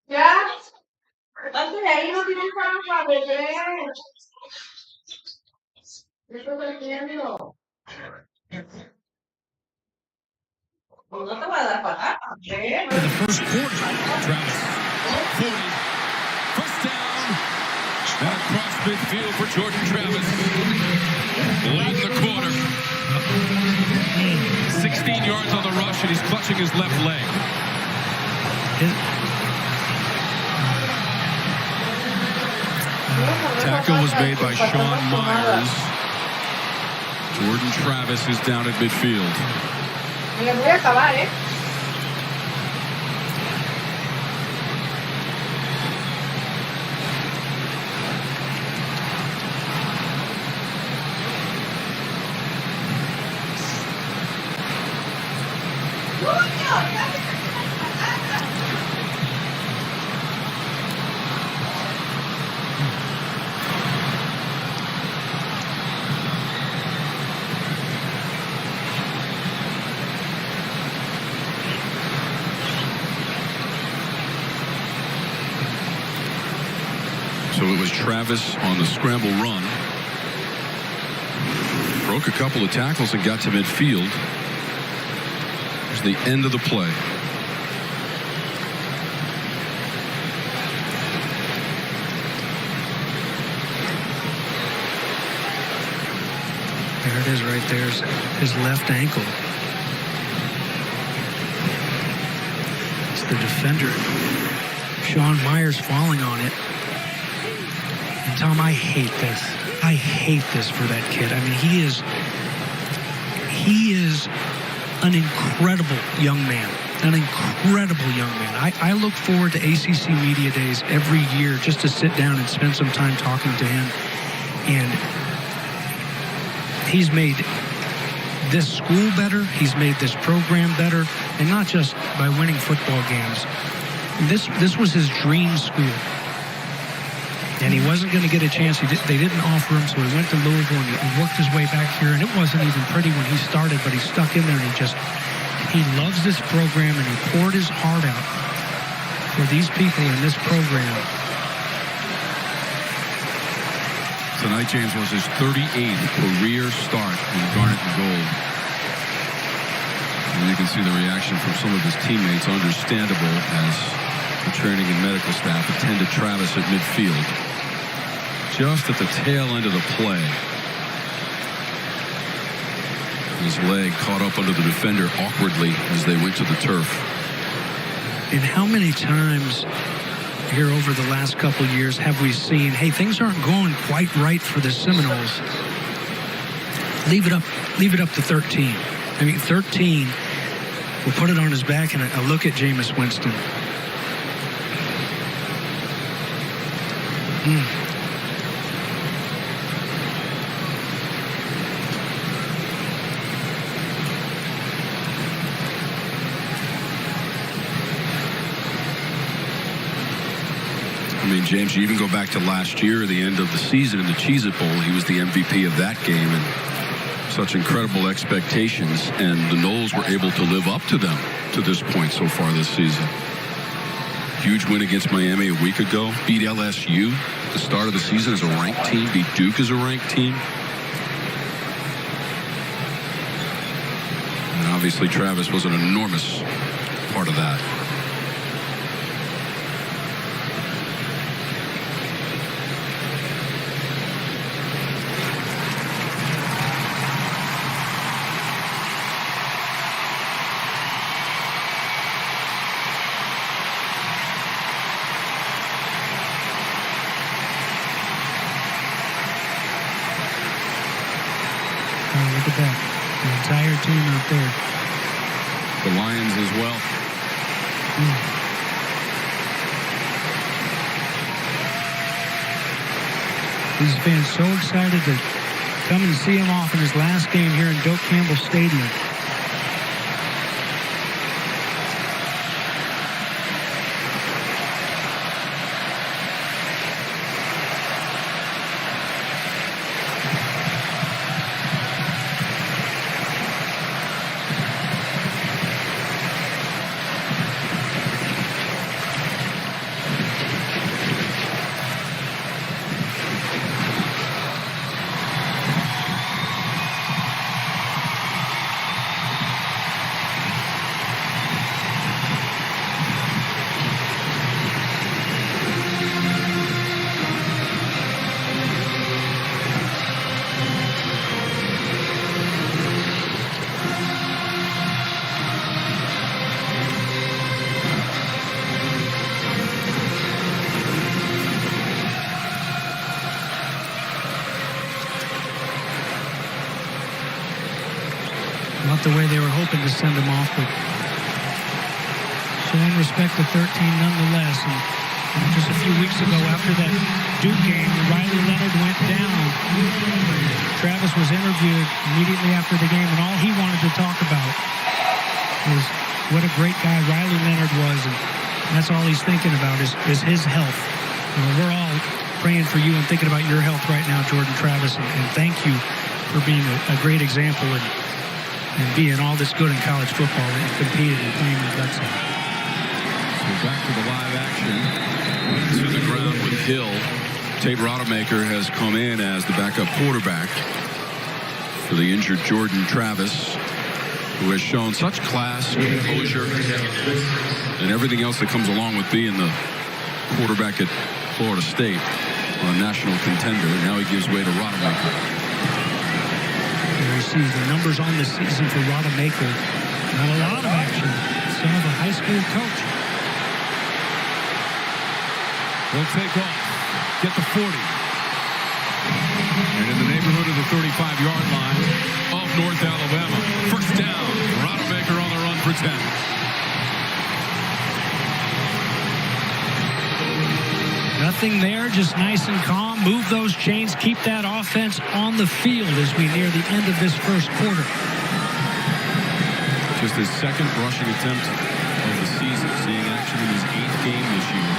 ¿Ya? Antes de ahí no tienes para beber. ¿Qué estás haciendo? No te voy a dar para In the first quarter, Travis, 40, first down, and across midfield for Jordan Travis. Late in the quarter, 16 yards on the rush, and he's clutching his left leg. Tackle was made by Sean Myers. Jordan Travis is down at midfield. Me voy a acabar, ¿eh? So it was Travis on the scramble run. Broke a couple of tackles and got to midfield. There's the end of the play. There it is right there, his left ankle. It's the defender. Sean Myers falling on it. And Tom, I hate this. I hate this for that kid. I mean, he is an incredible young man. An incredible young man. I look forward to ACC Media Days every year just to sit down and spend some time talking to him. And he's made this school better. He's made this program better. And not just by winning football games. This was his dream school. And he wasn't going to get a chance. They didn't offer him, so he went to Louisville and he worked his way back here. And it wasn't even pretty when he started, but he stuck in there and he loves this program and he poured his heart out for these people in this program. Tonight, James, was his 38th career start in garnet and gold. And you can see the reaction from some of his teammates, understandable, as the training and medical staff attend to Travis at midfield. Just at the tail end of the play. His leg caught up under the defender awkwardly as they went to the turf. And how many times here over the last couple of years have we seen, hey, things aren't going quite right for the Seminoles. Leave it up to 13. I mean, 13 will put it on his back, and a look at Jameis Winston. I mean, James, you even go back to last year, the end of the season in the Cheez-It Bowl. He was the MVP of that game, and such incredible expectations, and the Noles were able to live up to them to this point so far this season. Huge win against Miami a week ago. Beat LSU at the start of the season as a ranked team. Beat Duke as a ranked team. And obviously Travis was an enormous part of that. Look at that. The entire team out there. The Lions as well. These fans so excited to come and see him off in his last game here in Doak Campbell Stadium. out the way they were hoping to send him off, but showing respect to 13 nonetheless. And just a few weeks ago, after that Duke game, Riley Leonard went down. Travis was interviewed immediately after the game, and all he wanted to talk about was what a great guy Riley Leonard was, and that's all he's thinking about is his health. We're all praying for you and thinking about your health right now, Jordan Travis, and thank you for being a great example and being all this good in college football and competing and playing your guts out. So back to the live action. To the ground with Hill. Tate Rodemaker has come in as the backup quarterback for the injured Jordan Travis, who has shown such class, composure, and everything else that comes along with being the quarterback at Florida State on a national contender. Now he gives way to Rodemaker. There you see the numbers on the season for Rodemaker. Not a lot of action. Son of a high school coach. They'll take off. Get the 40. And in the neighborhood of the 35-yard line of North Alabama. First down. Rodemaker on the run for 10. Nothing there, just nice and calm. Move those chains, keep that offense on the field as we near the end of this first quarter. Just his second rushing attempt of the season, seeing action in his 8th game this year.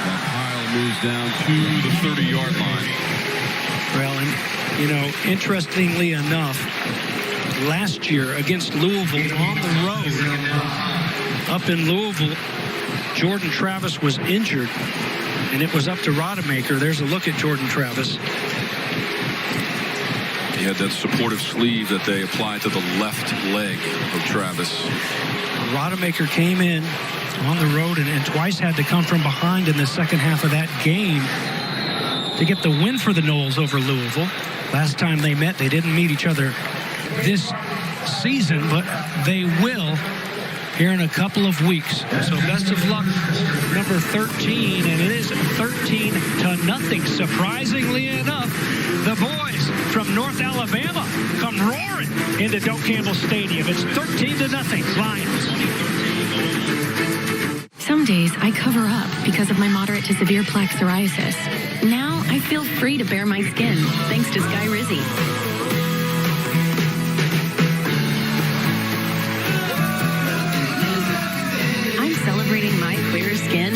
That pile moves down to the 30-yard line. Well, and, interestingly enough, last year against Louisville on the road, up in Louisville, Jordan Travis was injured, and it was up to Rodemaker. There's a look at Jordan Travis. He had that supportive sleeve that they applied to the left leg of Travis. Rodemaker came in on the road and twice had to come from behind in the second half of that game to get the win for the Noles over Louisville. Last time they met, they didn't meet each other this season, but they will here in a couple of weeks. So best of luck, number 13, and it is 13-0. Surprisingly enough, the boys from North Alabama come roaring into Doak Campbell Stadium. It's 13-0, Lions. Some days I cover up because of my moderate to severe plaque psoriasis. Now I feel free to bare my skin thanks to Sky Rizzy. Celebrating my clear skin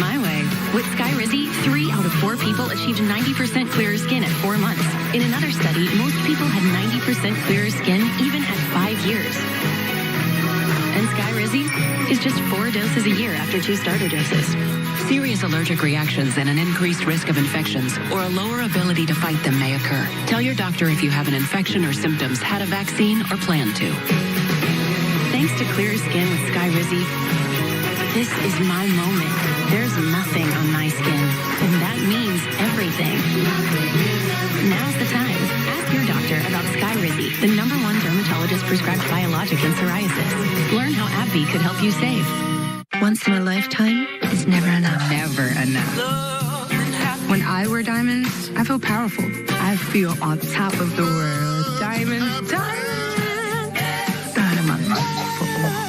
my way. With Sky Rizzy, 3 out of 4 people achieved 90% clearer skin at 4 months. In another study, most people had 90% clearer skin even at 5 years. And Sky Rizzy is just 4 doses a year after 2 starter doses. Serious allergic reactions and an increased risk of infections or a lower ability to fight them may occur. Tell your doctor if you have an infection or symptoms, had a vaccine, or plan to. Thanks to clearer skin with Sky Rizzy, this is my moment. There's nothing on my skin, and that means everything. Now's the time. Ask your doctor about Sky Rizzy, the #1 dermatologist-prescribed biologic in psoriasis. Learn how AbbVie could help you save. Once in a lifetime is never enough. Never enough. When I wear diamonds, I feel powerful. I feel on top of the world. Diamonds, diamonds.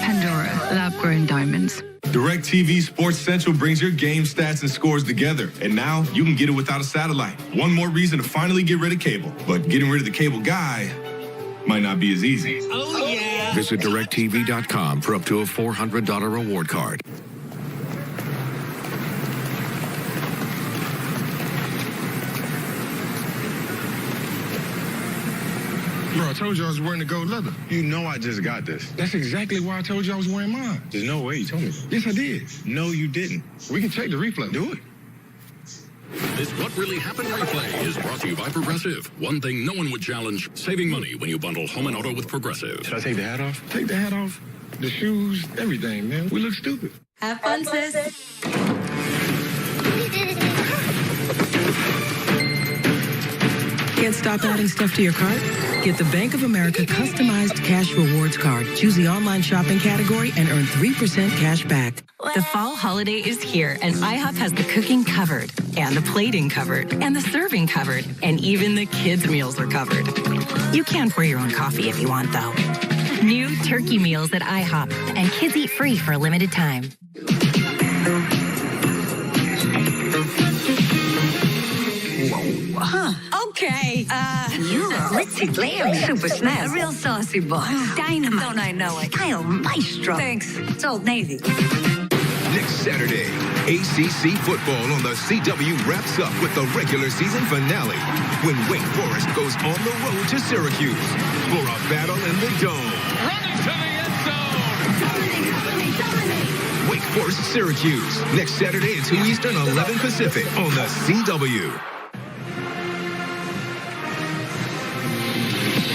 Pandora, lab-grown diamonds. DirecTV Sports Central brings your game stats and scores together. And now you can get it without a satellite. One more reason to finally get rid of cable. But getting rid of the cable guy might not be as easy. Oh, yeah. Visit DirecTV.com for up to a $400 reward card. Bro, I told you I was wearing the gold leather. You know I just got this. That's exactly why I told you I was wearing mine. There's no way you told me. Yes, I did. No, you didn't. We can check the replay. Do it. This What Really Happened replay is brought to you by Progressive. One thing no one would challenge, saving money when you bundle home and auto with Progressive. Should I take the hat off? Take the hat off, the shoes, everything, man. We look stupid. Have fun, sis. Can't stop adding stuff to your cart? Get the Bank of America customized cash rewards card. Choose the online shopping category and earn 3% cash back. The fall holiday is here, and IHOP has the cooking covered. and the plating covered, and the serving covered, and even the kids' meals are covered. You can pour your own coffee if you want, though. New turkey meals at IHOP, and kids eat free for a limited time. Okay. You're a pretty glammy, super snazzy, a real saucy boy. Dynamite. Don't I know it? Kyle Maestro. Thanks. It's Old Navy. Next Saturday, ACC football on the CW wraps up with the regular season finale when Wake Forest goes on the road to Syracuse for a battle in the Dome. Running to the end zone. Wake Forest, Syracuse, next Saturday at 2 Eastern, 11 Pacific on the CW.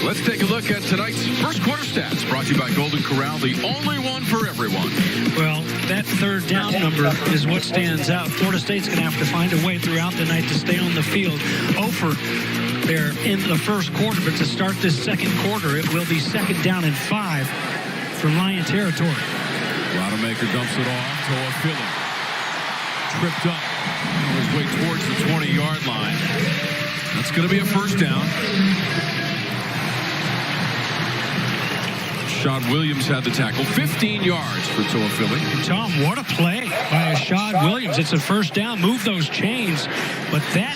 Let's take a look at tonight's first quarter stats, brought to you by Golden Corral, the only one for everyone. Well, that third down number is what stands out. Florida State's going to have to find a way throughout the night to stay on the field. Over there in the first quarter, but to start this second quarter, it will be 2nd down and 5 for Lion territory. Rodemaker dumps it off to a Philly. Tripped up on his way towards the 20-yard line. That's going to be a first down. Shad Williams had the tackle, 15 yards for Toafili. Tom, what a play by Shad Williams. It's a first down. Move those chains. But that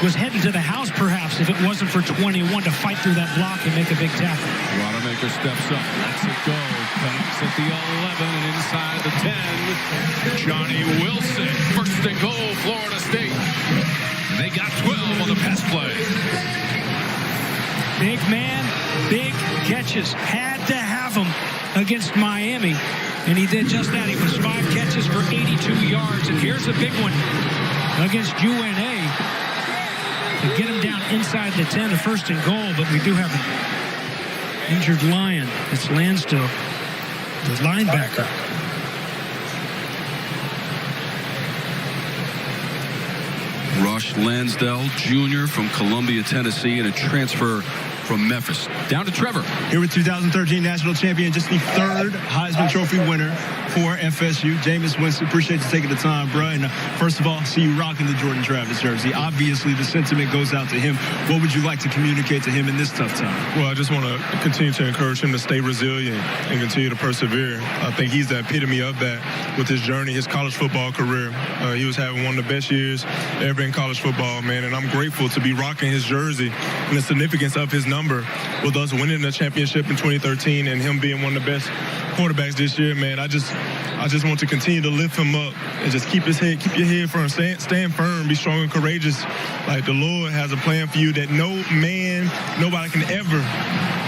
was heading to the house, perhaps, if it wasn't for 21 to fight through that block and make a big tackle. Rodemaker steps up, lets it go. Pass at the 11 and inside the 10. Johnny Wilson, 1st and goal, Florida State. And they got 12 on the pass play. Big man, big catches. Had to have him against Miami. And he did just that. He was 5 catches for 82 yards. And here's a big one against UNA. To get him down inside the 10, a 1st and goal. But we do have an injured Lion. It's Lansdale, the linebacker. Rush Lansdale Jr. from Columbia, Tennessee, and a transfer from Memphis. Down to Trevor. Here with 2013 national champion, just the 3rd Heisman Trophy winner for FSU. Jameis Winston, appreciate you taking the time, bro. And first of all, see you rocking the Jordan Travis jersey. Obviously, the sentiment goes out to him. What would you like to communicate to him in this tough time? Well, I just want to continue to encourage him to stay resilient and continue to persevere. I think he's the epitome of that with his journey, his college football career. He was having one of the best years ever in college football, man. And I'm grateful to be rocking his jersey and the significance of his number with us winning the championship in 2013 and him being one of the best quarterbacks this year, man. I just want to continue to lift him up and just keep your head firm, stand firm, be strong and courageous. Like the Lord has a plan for you that nobody can ever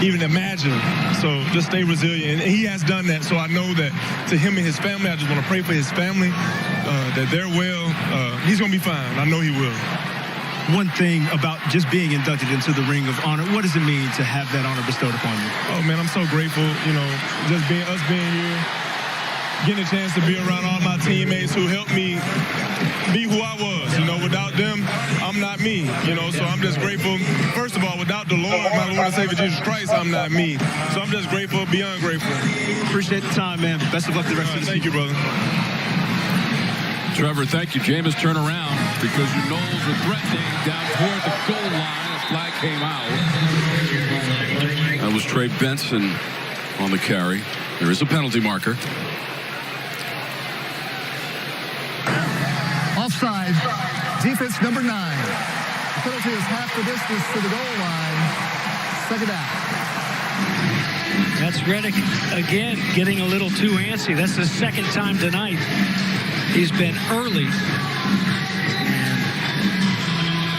even imagine. So just stay resilient. And he has done that. So I know that to him and his family, I just want to pray for his family, that they're well. He's going to be fine. I know he will. One thing about just being inducted into the Ring of Honor, what does it mean to have that honor bestowed upon you? Oh, man, I'm so grateful, just being here, getting a chance to be around all my teammates who helped me be who I was. Without them, I'm not me, so I'm just grateful. First of all, without the Lord, my Lord and Savior Jesus Christ, I'm not me. So I'm just grateful, beyond grateful. Appreciate the time, man. Best of luck the rest of the season. Thank you, brother. Trevor, thank you. Jameis, turn around because your Knowles are threatening down toward the goal line. A flag came out. That was Trey Benson on the carry. There is a penalty marker. Offside. Defense number 9. The penalty is half the distance to the goal line. 2nd down. That's Reddick again getting a little too antsy. That's the 2nd time tonight. He's been early. And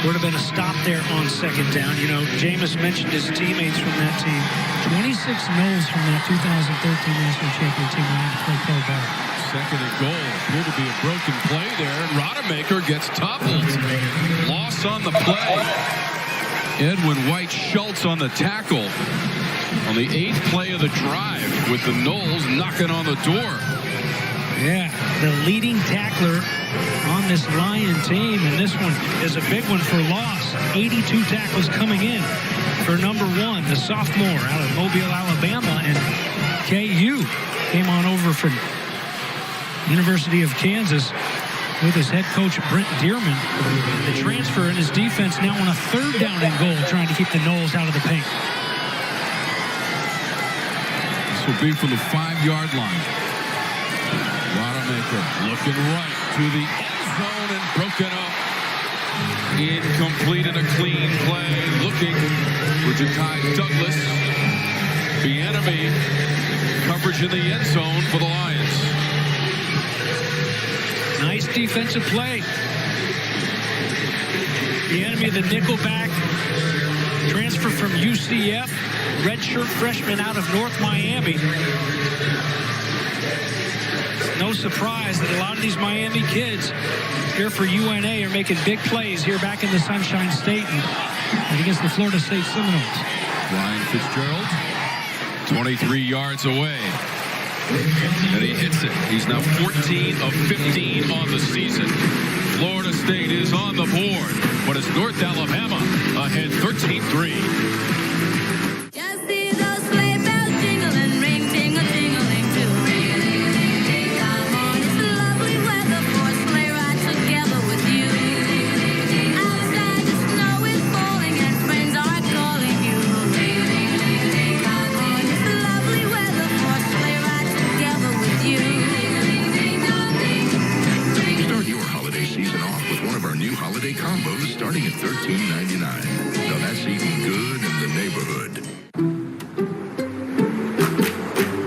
would have been a stop there on 2nd down. Jameis mentioned his teammates from that team. 26 Knowles from that 2013 national champion team went on to play pro ball. 2nd and goal. Appeared to be a broken play there. And Rodemaker gets toppled. Loss on the play. Edwin White Schultz on the tackle. On the 8th play of the drive with the Knowles knocking on the door. Yeah, the leading tackler on this Lion team, and this one is a big one for loss. 82 tackles coming in for number 1, the sophomore out of Mobile, Alabama, and KU came on over from University of Kansas. with his head coach, Brent Dearman. The transfer in his defense now on a 3rd down and goal, trying to keep the Noles out of the paint. This will be from the 5-yard line. Wanamaker looking right to the end zone and broken up. Incomplete and a clean play. Looking for Ja'Kai Douglas. The enemy coverage in the end zone for the Lions. Nice defensive play. The enemy of the nickelback. Transfer from UCF. Redshirt freshman out of North Miami. No surprise that a lot of these Miami kids here for UNA are making big plays here back in the Sunshine State and against the Florida State Seminoles. Ryan Fitzgerald, 23 yards away. And he hits it. He's now 14 of 15 on the season. Florida State is on the board, but it's North Alabama ahead 13-3. Holiday combos starting at $13.99. Now that's eating good in the neighborhood.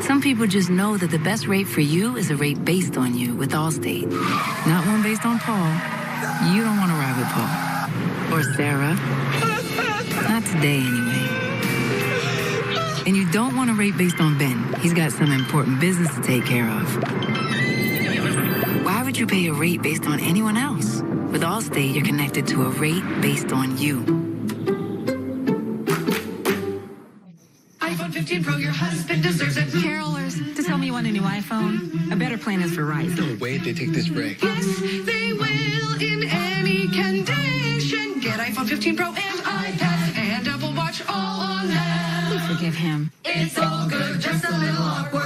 Some people just know that the best rate for you is a rate based on you with Allstate. Not one based on Paul. You don't want to ride with Paul. Or Sarah. Not today, anyway. And you don't want a rate based on Ben. He's got some important business to take care of. Why would you pay a rate based on anyone else? With Allstate, you're connected to a rate based on you. iPhone 15 Pro, your husband deserves it. Carolers, to tell me you want a new iPhone, a better plan is Verizon. No way they take this break. Yes, they will in any condition. Get iPhone 15 Pro and iPad and Apple Watch all on them. We forgive him. It's all good, just a little awkward.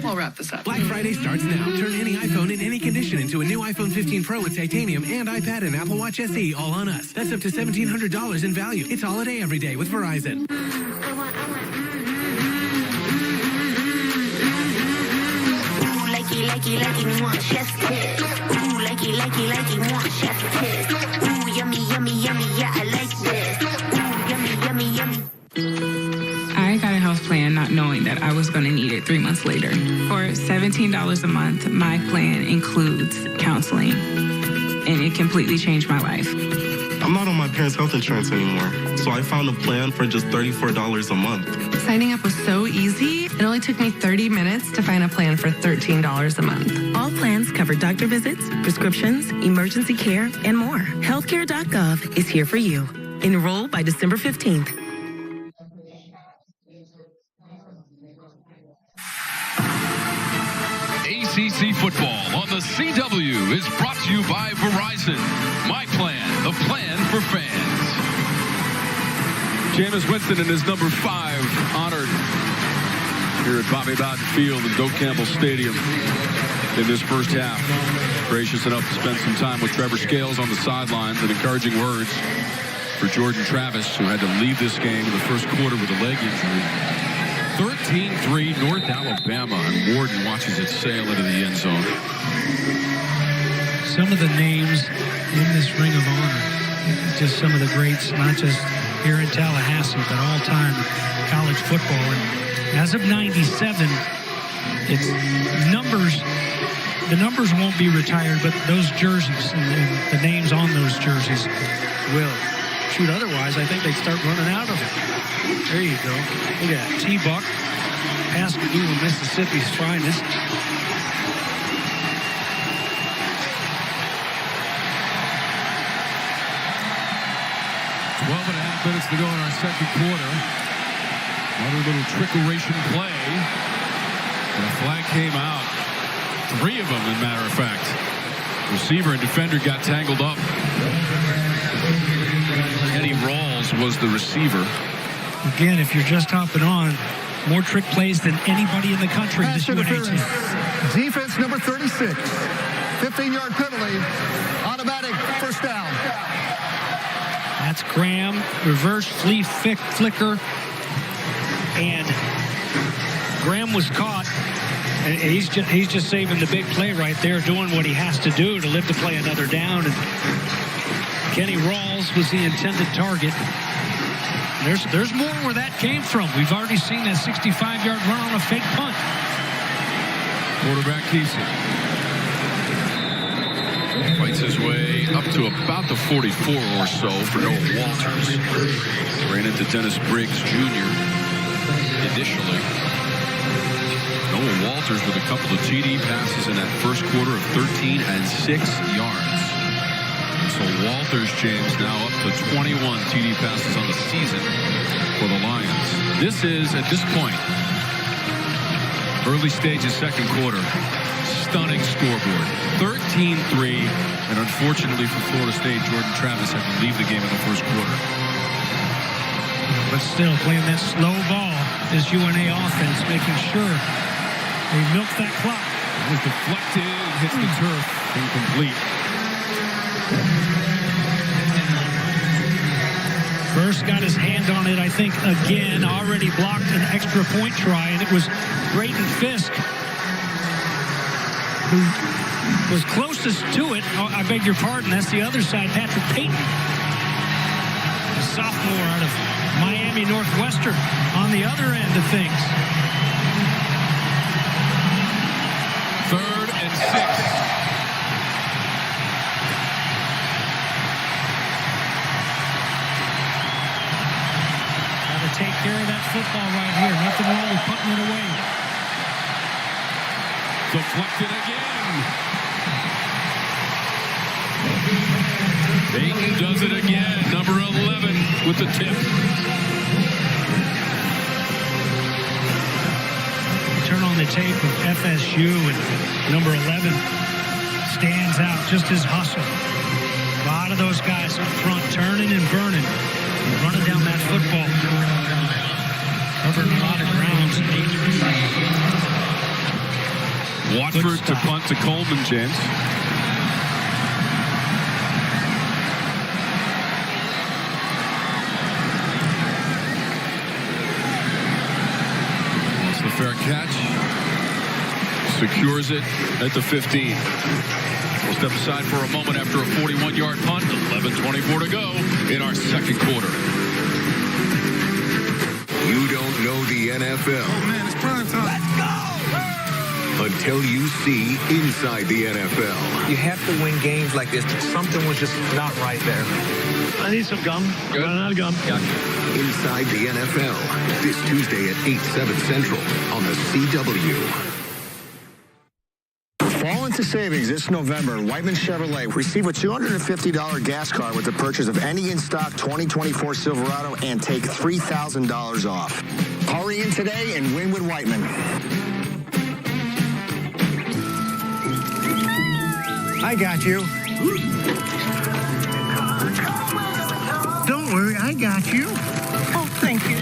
We'll wrap this up. Black Friday starts now. Turn any iPhone in any condition into a new iPhone 15 Pro with titanium and iPad and Apple Watch SE all on us. That's up to $1,700 in value. It's holiday every day with Verizon. Likey, want chef's kiss. Ooh, likey, want chef's kiss. Ooh, yummy, yeah, I like this. Ooh, yummy. I got a health plan not knowing that I was going to need it 3 months later. For $17 a month, my plan includes counseling, and it completely changed my life. I'm not on my parents' health insurance anymore, so I found a plan for just $34 a month. Signing up was so easy. It only took me 30 minutes to find a plan for $13 a month. All plans cover doctor visits, prescriptions, emergency care, and more. Healthcare.gov is here for you. Enroll by December 15th. ACC football on the CW is brought to you by Verizon. My plan, the plan for fans. Jameis Winston in his number 5 honored here at Bobby Bowden Field and Doak Campbell Stadium in this first half. Gracious enough to spend some time with Trevor Scales on the sidelines and encouraging words for Jordan Travis, who had to leave this game in the first quarter with a leg injury. 13-3 North Alabama, and Warden watches it sail into the end zone. Some of the names in this ring of honor, just some of the greats, not just here in Tallahassee, but all time college football. And as of 97, it's numbers. The numbers won't be retired, but those jerseys and the names on those jerseys will. Shoot, otherwise, I think they'd start running out of it. There you go. Look at that. T-Buck, Pascagoula, Mississippi's finest. 12.5 minutes to go in our second quarter. Another little trickeration play. And a flag came out. 3 of them, as a matter of fact. Receiver and defender got tangled up. Eddie Rawls was the receiver. Again, if you're just hopping on, more trick plays than anybody in the country. Pass interference. Defense number 36. 15-yard penalty, automatic first down. That's Graham, reverse flea flicker, and Graham was caught, and he's just saving the big play right there, doing what he has to do to live to play another down. And Kenny Rawls was the intended target. There's more where that came from. We've already seen that 65-yard run on a fake punt. Quarterback Kesey fights his way up to about the 44 or so for Noah Walters. Ran into Dennis Briggs Jr. initially. Noah Walters with a couple of TD passes in that first quarter of 13 and 6 yards. So Walters, James, now up to 21 TD passes on the season for the Lions. This is, at this point, early stages, second quarter, stunning scoreboard. 13-3, and unfortunately for Florida State, Jordan Travis had to leave the game in the first quarter. But still playing that slow ball, this UNA offense, making sure they milk that clock. It was deflected, hits the turf, incomplete. First got his hand on it, I think, again. Already blocked an extra point try, and it was Brayton Fisk who was closest to it. Oh, I beg your pardon, that's the other side, Patrick Payton. A sophomore out of Miami Northwestern on the other end of things. 3rd and 6. Take care of that football right here. Nothing wrong with putting it away. Deflected again. Payton does it again. Number 11 with the tip. Turn on the tape of FSU, and number 11 stands out. Just his hustle. A lot of those guys up front turning and burning, running down that football. Covering a lot of grounds. Watford to punt to Coleman, James. It's the fair catch. Secures it at the 15. We'll step aside for a moment after a 41-yard punt. 11:24 to go in our second quarter. You don't know the NFL. Oh, man, it's prime time. Let's go! Until you see inside the NFL. You have to win games like this. Something was just not right there. I need some gum. Good. Run out of gum. Gotcha. Inside the NFL. This Tuesday at 8, 7 Central on the CW. Fall into savings this November. Whiteman Chevrolet. Receive a $250 gas card with the purchase of any in-stock 2024 Silverado and take $3,000 off. Hurry in today and win with Whiteman. I got you. Don't worry, I got you. Oh, thank you.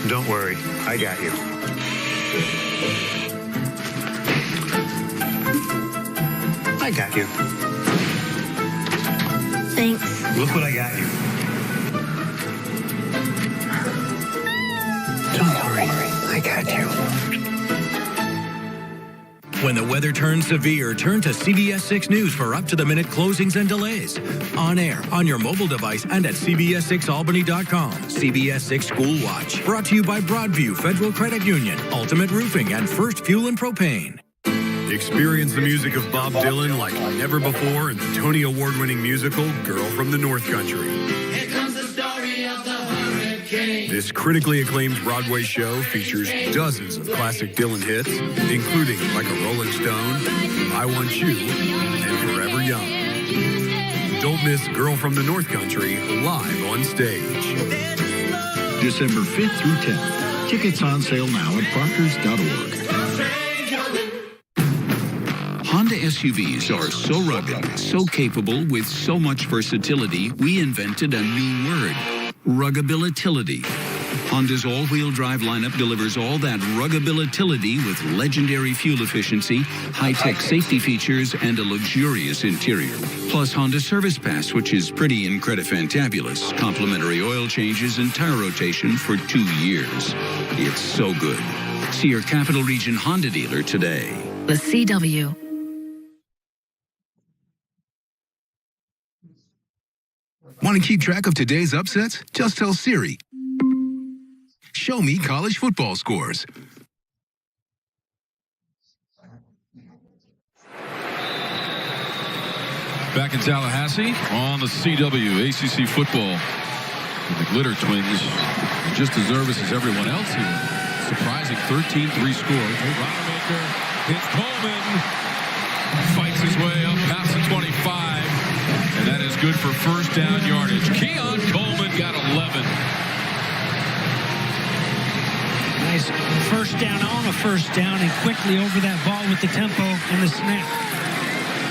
Don't worry, I got you. I got you. Thanks. Look what I got you. Don't worry, I got you. When the weather turns severe, turn to CBS 6 News for up-to-the-minute closings and delays. On air, on your mobile device, and at CBS6Albany.com. CBS 6 School Watch. Brought to you by Broadview Federal Credit Union, Ultimate Roofing, and First Fuel and Propane. Experience the music of Bob Dylan like never before in the Tony Award-winning musical, Girl from the North Country. Here comes the story of the hurricane. This critically acclaimed Broadway show features dozens of classic Dylan hits, including Like a Rolling Stone, I Want You, and Forever Young. Don't miss Girl from the North Country live on stage. December 5th through 10th. Tickets on sale now at proctors.org. Honda SUVs are so rugged, so capable, with so much versatility, we invented a new word, ruggability. Honda's all-wheel drive lineup delivers all that ruggability with legendary fuel efficiency, high-tech safety features, and a luxurious interior. Plus Honda Service Pass, which is pretty incredifantabulous. Complimentary oil changes and tire rotation for 2 years. It's so good. See your Capital Region Honda dealer today. The CW. Want to keep track of today's upsets? Just tell Siri, show me college football scores. Back in Tallahassee on the CW ACC football. And the Glitter Twins are just as nervous as everyone else here. Surprising 13-3 score. Rodemaker hits Coleman. Fights his way up past the 25. And that is good for first down yardage. Keon Coleman got 11. Nice first down on a first down and quickly over that ball with the tempo and the snap.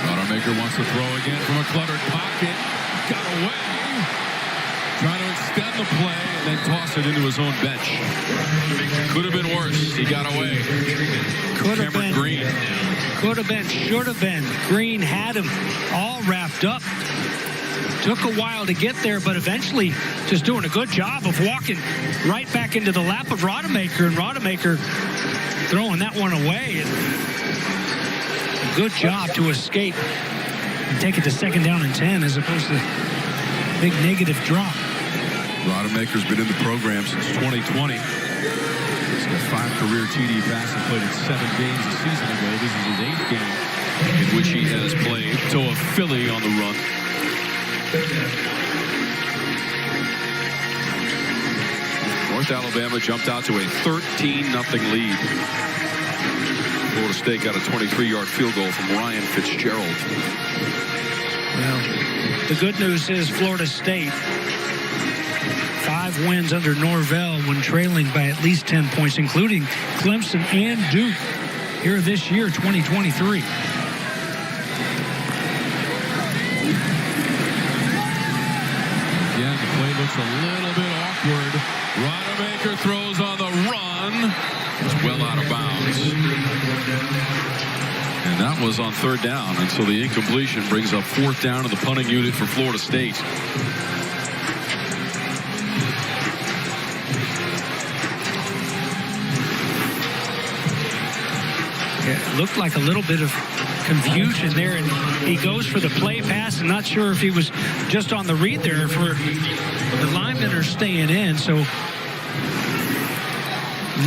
Rodemaker wants to throw again from a cluttered pocket. Got away. Trying to extend the play and then toss it into his own bench. Could have been worse. He got away. Could have been. Green. Could have been. Should have been. Green had him all wrapped up. Took a while to get there, but eventually just doing a good job of walking right back into the lap of Rodemaker, and Rodemaker throwing that one away. Good job to escape and take it to second down and 10 as opposed to big negative drop. Rodemaker's been in the program since 2020. He's got 5 career TD passes, played in 7 games a season ago. This is his 8th game in which he has played. So a Philly on the run. North Alabama jumped out to a 13-0 lead. Florida State got a 23-yard field goal from Ryan Fitzgerald. Well, the good news is Florida State, 5 wins under Norvell when trailing by at least 10 points, including Clemson and Duke here this year, 2023. Again, the play looks a little bit awkward. Rodemaker throws on the run. It's well out of bounds. And that was on 3rd down. And so the incompletion brings up 4th down in the punting unit for Florida State. It looked like a little bit of confusion there, and he goes for the play pass. I'm not sure if he was just on the read there for the linemen are staying in, so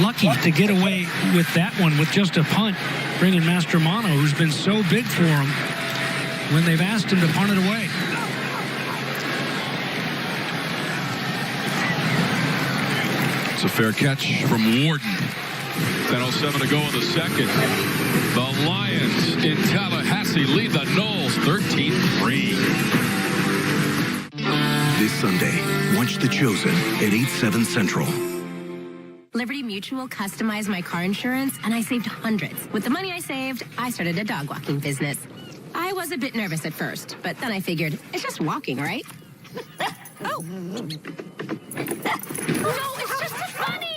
lucky to get away with that one with just a punt, bringing Mastromano, who's been so big for him when they've asked him to punt it away. It's a fair catch from Warden. 10:07 to go in the second. The Lions in Tallahassee lead the Noles 13-3. This Sunday, watch The Chosen at 8/7 Central. Liberty Mutual customized my car insurance, and I saved hundreds. With the money I saved, I started a dog walking business. I was a bit nervous at first, but then I figured, it's just walking, right? Oh. No, it's just funny.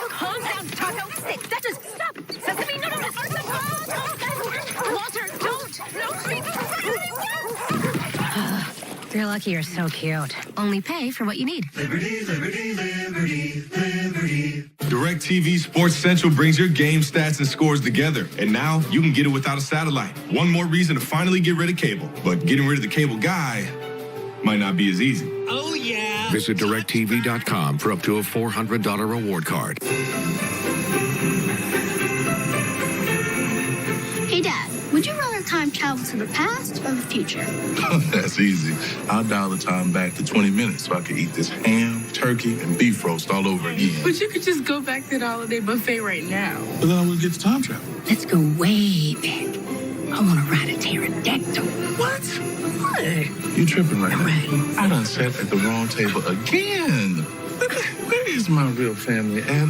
Calm down, Taco. That just, stop. Sesame, no. Walter, don't. No, you're lucky you're so cute. Only pay for what you need. Liberty, liberty, liberty, liberty. DirecTV Sports Central brings your game stats and scores together. And now you can get it without a satellite. One more reason to finally get rid of cable. But getting rid of the cable guy might not be as easy. Oh, yeah. Visit DirecTV.com for up to a $400 reward card. Hey, Dad, would you rather time travel to the past or the future? That's easy. I'll dial the time back to 20 minutes so I can eat this ham, turkey, and beef roast all over again. But you could just go back to the holiday buffet right now. But then I would get to time travel. Let's go way back. I want to ride a pterodactyl. What? You tripping right now. I done sat at the wrong table again. Where is my real family at?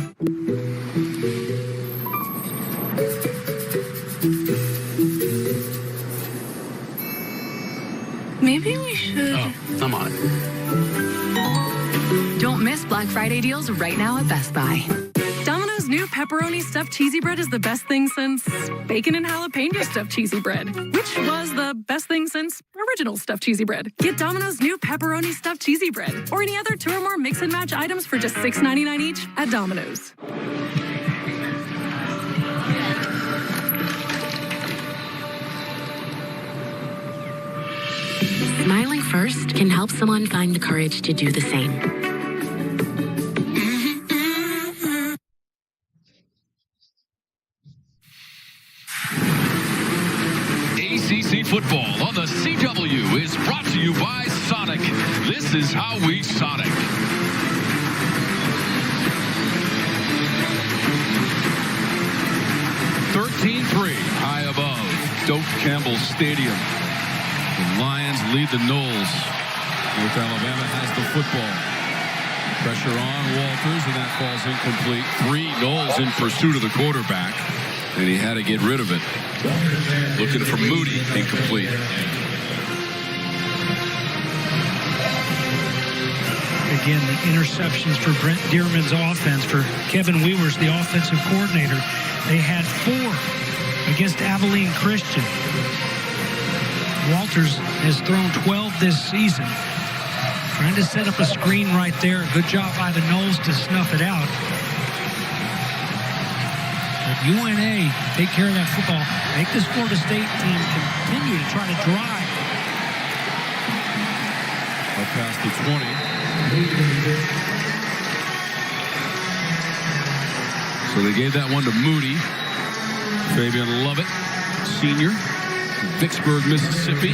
Maybe we should. Oh, I'm on it. Don't miss Black Friday holiday deals right now at Best Buy. Domino's new pepperoni stuffed cheesy bread is the best thing since bacon and jalapeno stuffed cheesy bread, which was the best thing since original stuffed cheesy bread. Get Domino's new pepperoni stuffed cheesy bread or any other 2 or more mix and match items for just $6.99 each at Domino's. Smiling first can help someone find the courage to do the same. ACC football on the CW is brought to you by Sonic. This is how we Sonic. High above Doak Campbell Stadium. The Lions lead the Noles. North Alabama has the football. Pressure on Walters, and that falls incomplete. 3 Noles in pursuit of the quarterback, and he had to get rid of it. Looking for Moody, incomplete. Again, the interceptions for Brent Dearman's offense, for Kevin Weaver's the offensive coordinator. They had 4 against Abilene Christian. Walters has thrown 12 this season. Trying to set up a screen right there. Good job by the Noles to snuff it out. But UNA take care of that football. Make this Florida State team continue to try to drive. Up past the 20. So they gave that one to Moody. Fabian Lovett, senior, Vicksburg, Mississippi.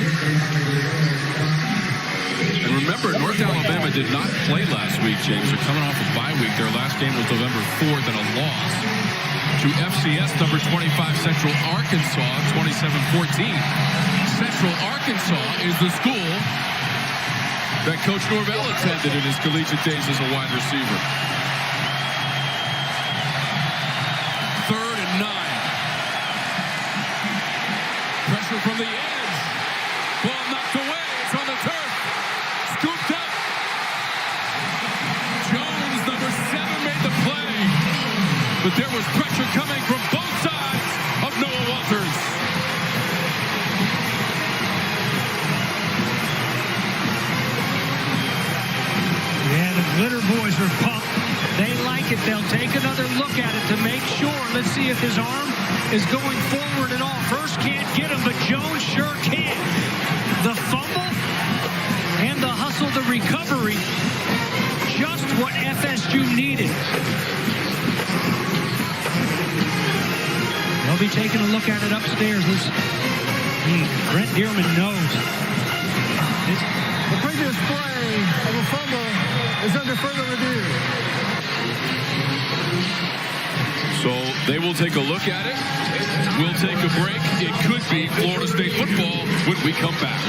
And remember, North Alabama did not play last week, James. They're coming off a bye week. Their last game was November 4th and a loss to FCS number 25 Central Arkansas, 27-14. Central Arkansas is the school that Coach Norvell attended in his collegiate days as a wide receiver. 3rd and 9. Pressure from the edge. Ball knocked away. It's on the turf. Scooped up. Jones, number 7, made the play. But there was pressure coming from both sides of Noah Walters. Yeah, the Glitter boys are pumped. They like it. They'll take another look at it to make sure. Let's see if his arm is going forward at all. First can't get him, but Jones sure can. The fumble and the hustle, the recovery, just what FSU needed. They'll be taking a look at it upstairs. Brent Dearman knows. The previous play of a fumble is under further review. So they will take a look at it. We'll take a break. It could be Florida State football when we come back.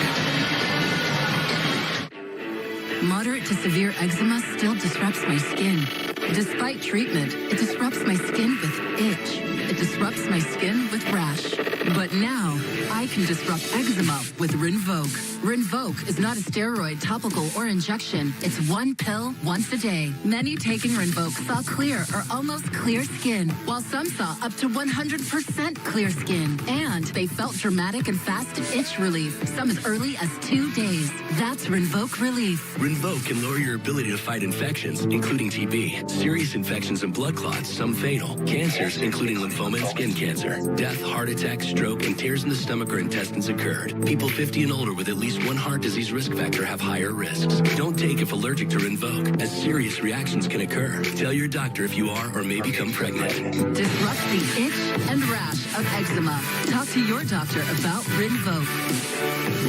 Moderate to severe eczema still disrupts my skin. Despite treatment, it disrupts my skin with itch. It disrupts my skin with rash. But now, I can disrupt eczema with Rinvoq. Rinvoq is not a steroid, topical, or injection. It's one pill once a day. Many taking Rinvoq saw clear or almost clear skin, while some saw up to 100% clear skin. And they felt dramatic and fast itch relief, some as early as 2 days. That's Rinvoq Relief. Rinvoq can lower your ability to fight infections, including TB, serious infections and blood clots, some fatal, cancers, including lymphoma and skin cancer, death, heart attack, stroke, and tears in the stomach or intestines occurred. People 50 and older with at least one heart disease risk factor have higher risks. Don't take if allergic to Rinvoq, as serious reactions can occur. Tell your doctor if you are or may become pregnant. Disrupt the itch and rash of eczema. Talk to your doctor about Rinvoq.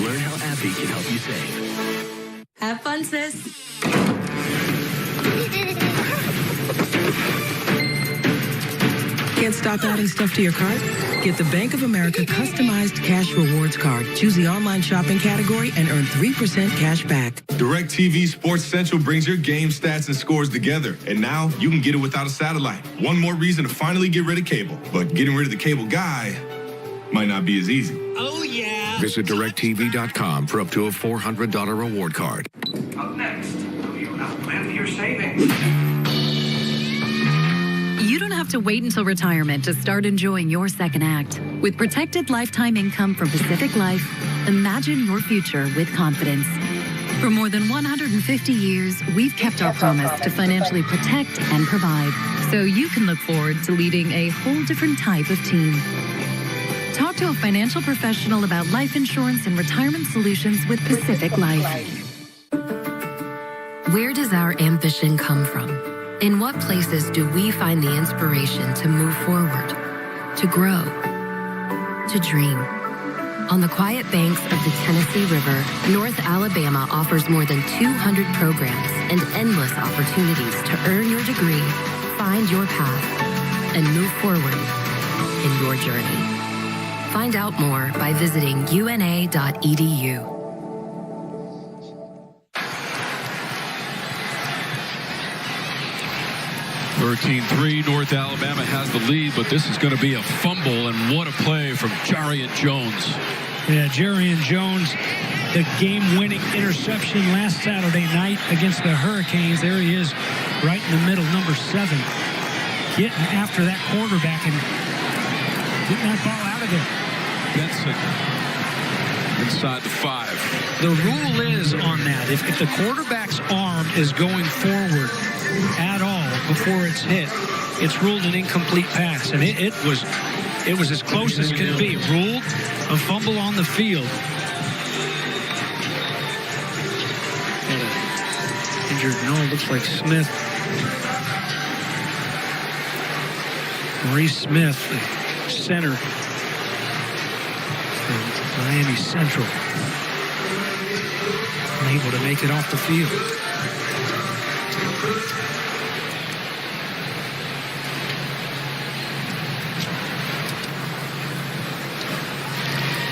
Learn how AbbVie can help you save. Have fun, sis. Can't stop adding stuff to your cart? Get the Bank of America customized cash rewards card. Choose the online shopping category and earn 3% cash back. DirecTV Sports Central brings your game stats and scores together. And now you can get it without a satellite. One more reason to finally get rid of cable. But getting rid of the cable guy might not be as easy. Oh, yeah. Visit DirecTV.com for up to a $400 reward card. Up next, will you outlive your savings? have to wait until retirement to start enjoying your second act. With protected lifetime income from Pacific Life, imagine your future with confidence. For more than 150 years, we've kept our promise to financially protect and provide, so you can look forward to leading a whole different type of team. Talk to a financial professional about life insurance and retirement solutions with Pacific Life. Where does our ambition come from? In what places do we find the inspiration to move forward, to grow, to dream? On the quiet banks of the Tennessee River, North Alabama offers more than 200 programs and endless opportunities to earn your degree, find your path, and move forward in your journey. Find out more by visiting una.edu. 13-3, North Alabama has the lead, but this is going to be a fumble, and what a play from Jarian Jones. Yeah, Jarian Jones, the game-winning interception last Saturday night against the Hurricanes. There he is, right in the middle, number 7, getting after that quarterback and getting that ball out of there. Benson inside the 5. The rule is on that, if the quarterback's arm is going forward at all before it's hit, it's ruled an incomplete pass, and it was as close as can be. Ruled a fumble on the field. Injured, no, it looks like Smith. Maurice Smith, center for Miami Central, unable to make it off the field.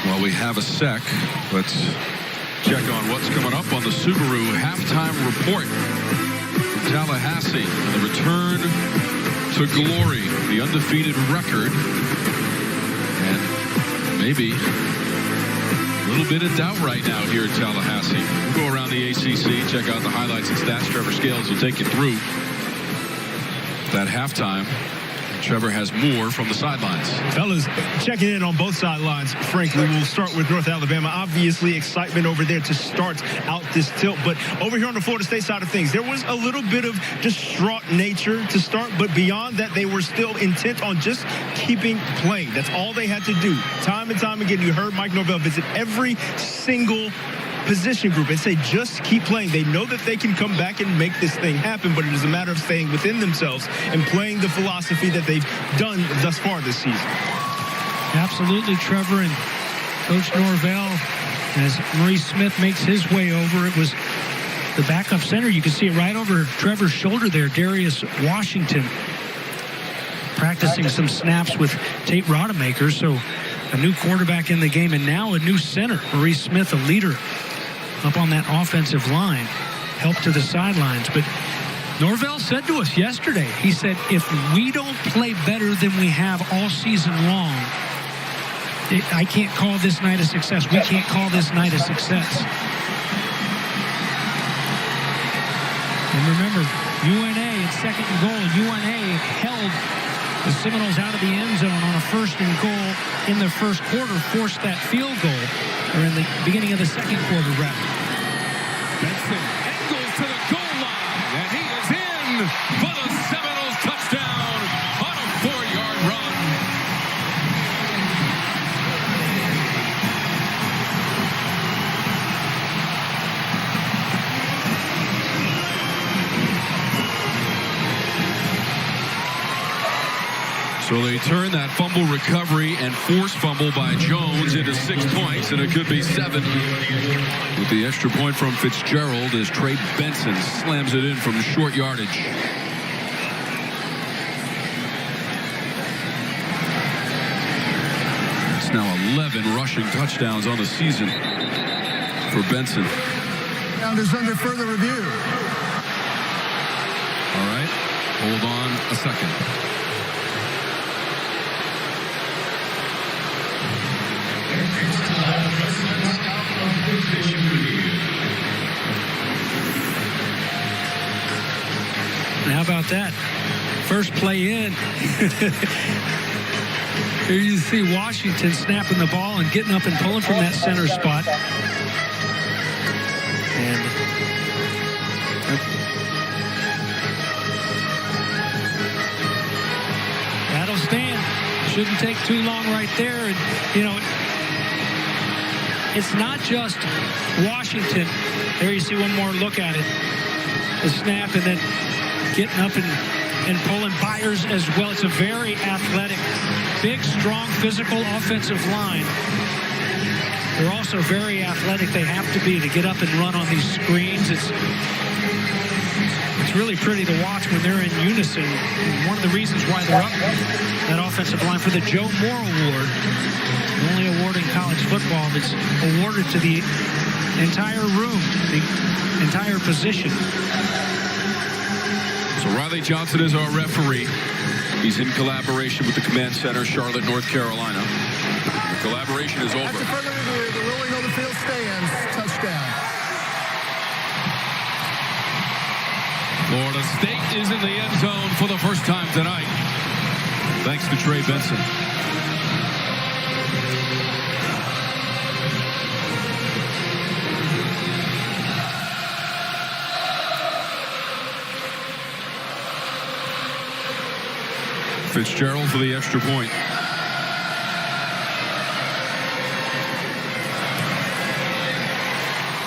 Well, we have a sec. Let's check on what's coming up on the Subaru halftime report from Tallahassee. And the return to glory, the undefeated record, and maybe a little bit of doubt right now here in Tallahassee. We'll go around the ACC, check out the highlights and stats. Trevor Scales will take you through that halftime. Trevor has more from the sidelines. Fellas, checking in on both sidelines, frankly, we'll start with North Alabama. Obviously, excitement over there to start out this tilt. But over here on the Florida State side of things, there was a little bit of distraught nature to start. But beyond that, they were still intent on just keeping playing. That's all they had to do. Time and time again, you heard Mike Norvell visit every single position group and say, just keep playing. They know that they can come back and make this thing happen, but it is a matter of staying within themselves and playing the philosophy that they've done thus far this season. Absolutely, Trevor, and Coach Norvell, as Maurice Smith makes his way over, it was the backup center. You can see it right over Trevor's shoulder there, Darius Washington, practicing some snaps with Tate Rodemaker. So a new quarterback in the game, and now a new center, Maurice Smith, a leader up on that offensive line, help to the sidelines. But Norvell said to us yesterday, he said, if we don't play better than we have all season long, I can't call this night a success. We can't call this night a success. And remember, UNA in second and goal, UNA held the Seminoles out of the end zone on a 1st and goal in the first quarter, forced that field goal, or in the beginning of the second quarter, rather. Benson angles to the goal line, and he is in for the Seminoles touchdown on a 4-yard run. So they turn that fumble recovery and forced fumble by Jones into 6 points, and it could be 7. With the extra point from Fitzgerald as Trey Benson slams it in from short yardage. It's now 11 rushing touchdowns on the season for Benson. Round is under further review. All right, hold on a second. And how about that? First play in. Here you see Washington snapping the ball and getting up and pulling from that center spot. And that'll stand. Shouldn't take too long right there. And, you know, it's not just Washington. There you see one more look at it. The snap and then getting up and pulling. Byers as well. It's a very athletic, big, strong, physical offensive line. They're also very athletic. They have to be to get up and run on these screens. It's really pretty to watch when they're in unison. One of the reasons why they're up that offensive line for the Joe Moore Award, the only award in college football that's awarded to the entire room, the entire position. So Riley Johnson is our referee. He's in collaboration with the Command Center, Charlotte, North Carolina. The collaboration is over. After further review, the ruling on the field stands. Touchdown. Florida State is in the end zone for the first time tonight. Thanks to Trey Benson. Fitzgerald for the extra point.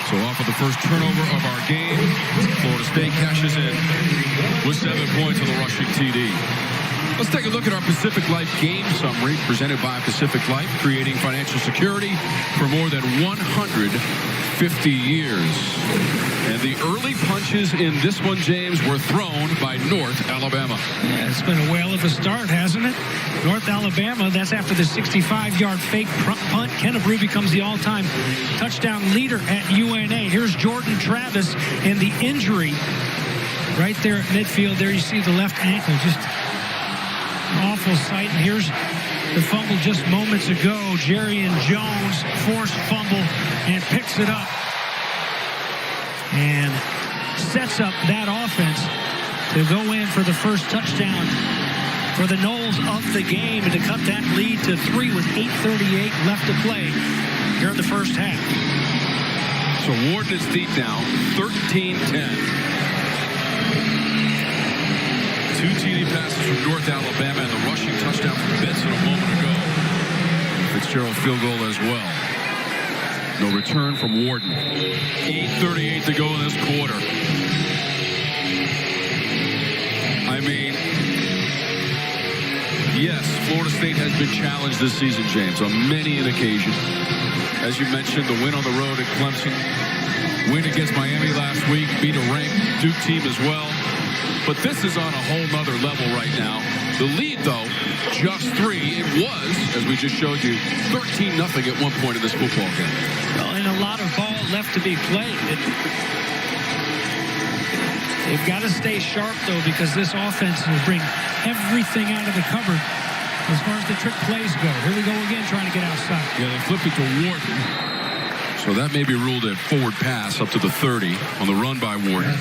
So off of the first turnover of our game, Florida State cashes in with 7 points on the rushing TD. Let's take a look at our Pacific Life game summary presented by Pacific Life, creating financial security for more than 150 years. And the early punches in this one, James, were thrown by North Alabama. Yeah, it's been a whale of a start, hasn't it? North Alabama, that's after the 65-yard fake punt. Kenneth Rue becomes the all-time touchdown leader at UNA. Here's Jordan Travis and the injury right there at midfield. There you see the left ankle, just awful sight. And here's the fumble just moments ago. Jerrion Jones forced fumble and picks it up and sets up that offense to go in for the first touchdown for the Noles of the game and to cut that lead to 3 with 8:38 left to play here in the first half. So Warden is deep now, 13-10. 2 TD passes from North Alabama and the rushing touchdown from Benson a moment ago. Fitzgerald field goal as well. No return from Warden. 8:38 to go in this quarter. I mean, yes, Florida State has been challenged this season, James, on many an occasion. As you mentioned, the win on the road at Clemson, win against Miami last week, beat a ranked Duke team as well. But this is on a whole nother level right now. The lead, though, just 3. It was, as we just showed you, 13-0 at one point in this football game. Well, and a lot of ball left to be played. They've got to stay sharp, though, because this offense will bring everything out of the cupboard as far as the trick plays go. Here we go again, trying to get outside. Yeah, they flipped it to Wharton. So that may be ruled a forward pass up to the 30 on the run by Wharton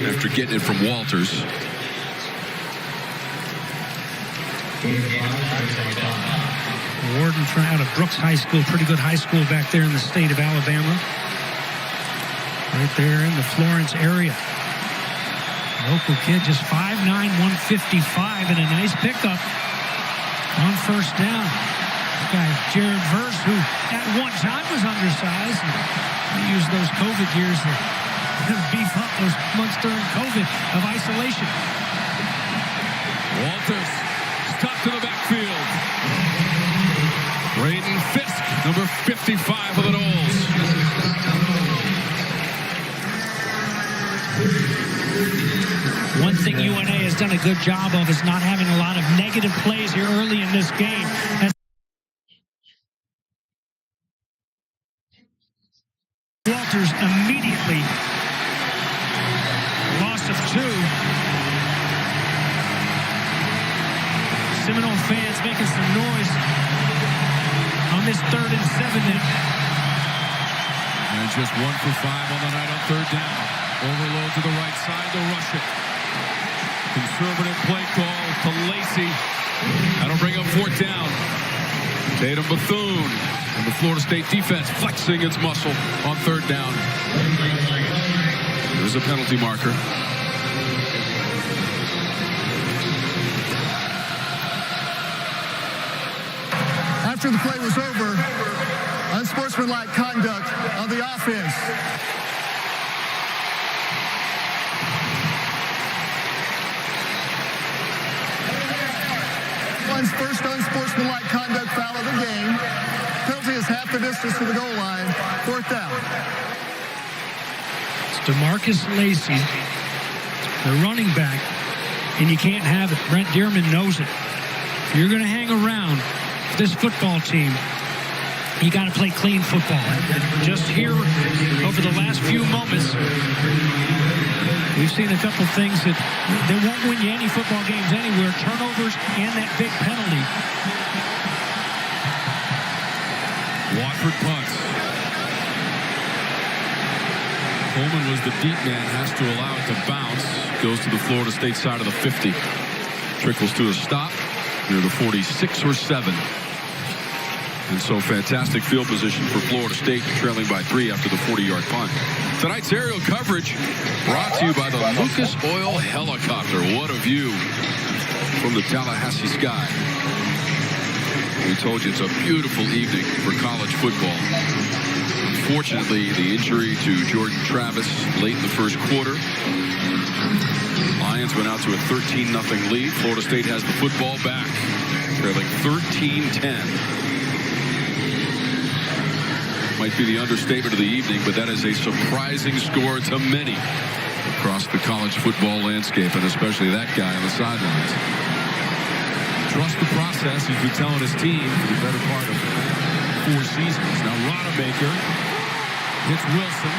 after getting it from Walters. Wharton out of Brooks High School, pretty good high school back there in the state of Alabama. Right there in the Florence area. Local kid, just 5'9", 155, and a nice pickup on first down. This guy, Jared Verse, who at one time was undersized. He used those COVID years to beef up those months during COVID of isolation. Walters stuck to the backfield. Braden Fisk, number 55 for the Noles. One thing UNA has done a good job of is not having a lot of negative plays here early in this game. Walters immediately, loss of 2. Seminole fans making some noise on this 3rd and 7 now. And just 1 for 5 on the night on 3rd down. Overload to the right side, they'll rush it. Conservative play call to Lacey. That'll bring up 4th down. Tatum Bethune and the Florida State defense flexing its muscle on 3rd down. There's a penalty marker. After the play was over, unsportsmanlike conduct on the offense. One's first unsportsmanlike conduct foul of the game. Penalty is half the distance to the goal line. 4th down. It's DeMarcus Lacey, the running back, and you can't have it. Brent Dearman knows it. If you're going to hang around this football team, you got to play clean football. Just here, over the last few moments, we've seen a couple things that won't win you any football games anywhere. Turnovers and that big penalty. Watford punts. Coleman was the deep man, has to allow it to bounce. Goes to the Florida State side of the 50. Trickles to a stop near the 46 or 7. And so fantastic field position for Florida State, trailing by 3 after the 40-yard punt. Tonight's aerial coverage brought to you by the Lucas Oil Helicopter. What a view from the Tallahassee sky. We told you it's a beautiful evening for college football. Unfortunately, the injury to Jordan Travis late in the first quarter. Lions went out to a 13-0 lead. Florida State has the football back, trailing 13-10. Might be the understatement of the evening, but that is a surprising score to many across the college football landscape, and especially that guy on the sidelines. Trust the process, he's been telling his team for the better part of 4 seasons. Now Rodemaker hits Wilson,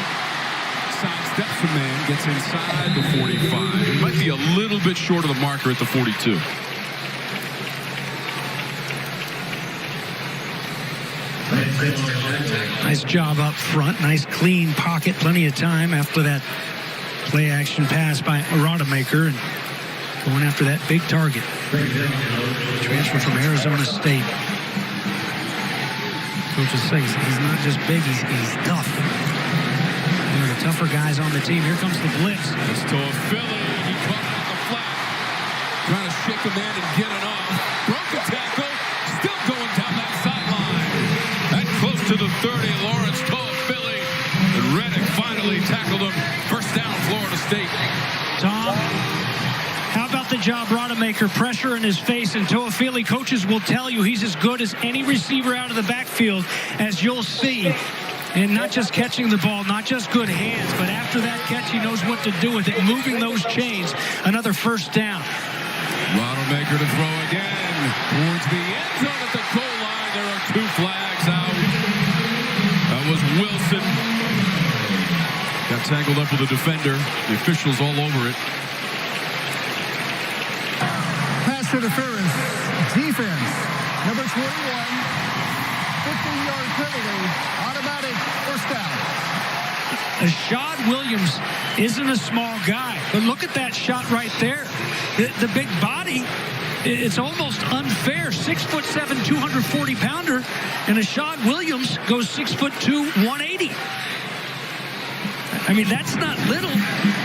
sidesteps a man, gets inside the 45. He might be a little bit short of the marker at the 42. Nice job up front. Nice clean pocket. Plenty of time after that play action pass by Rodemaker and going after that big target. Transfer from Arizona State. Coaches say he's not just big, he's tough. One of the tougher guys on the team. Here comes the blitz. It's to Philly. He caught it on the flat. Trying to shake a man and get it off. Broke a tackle. Still going down that sideline. That close to the 30. Lawrence told Philly. And Reddick finally tackled him. First down, Florida State. Tom, how about the job Rodemaker, pressure in his face, and Toafili, coaches will tell you he's as good as any receiver out of the backfield, as you'll see. And not just catching the ball, not just good hands, but after that catch, he knows what to do with it, moving those chains. Another first down. Rodemaker to throw again towards the end zone at the goal line. There are 2 flags out. That was Wilson. Got tangled up with the defender. The officials all over it. Pass interference. Defense. Number 21. 15-yard penalty. Automatic first down. Ashad Williams isn't a small guy, but look at that shot right there. The big body, it's almost unfair. 6'7", 240-pounder, and Ashad Williams goes 6'2", 180. I mean, that's not little,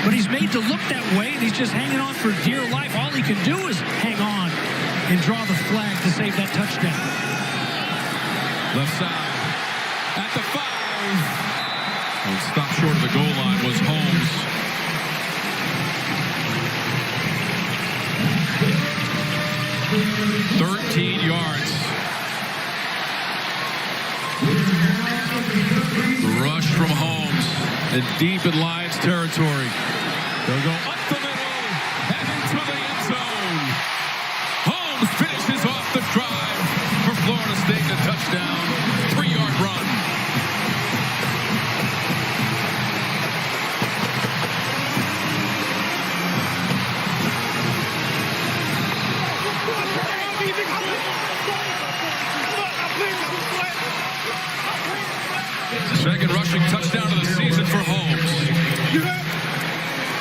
but he's made to look that way, and he's just hanging on for dear life. All he can do is hang on and draw the flag to save that touchdown. Left side at the 5. And stopped short of the goal line was Holmes. "13 yards. The rush from Holmes and deep in Lions territory. They'll go up the middle, heading to the end zone. Holmes finishes off the drive for Florida State, a touchdown, 3-yard run. Second rushing touchdown of the season for Holmes.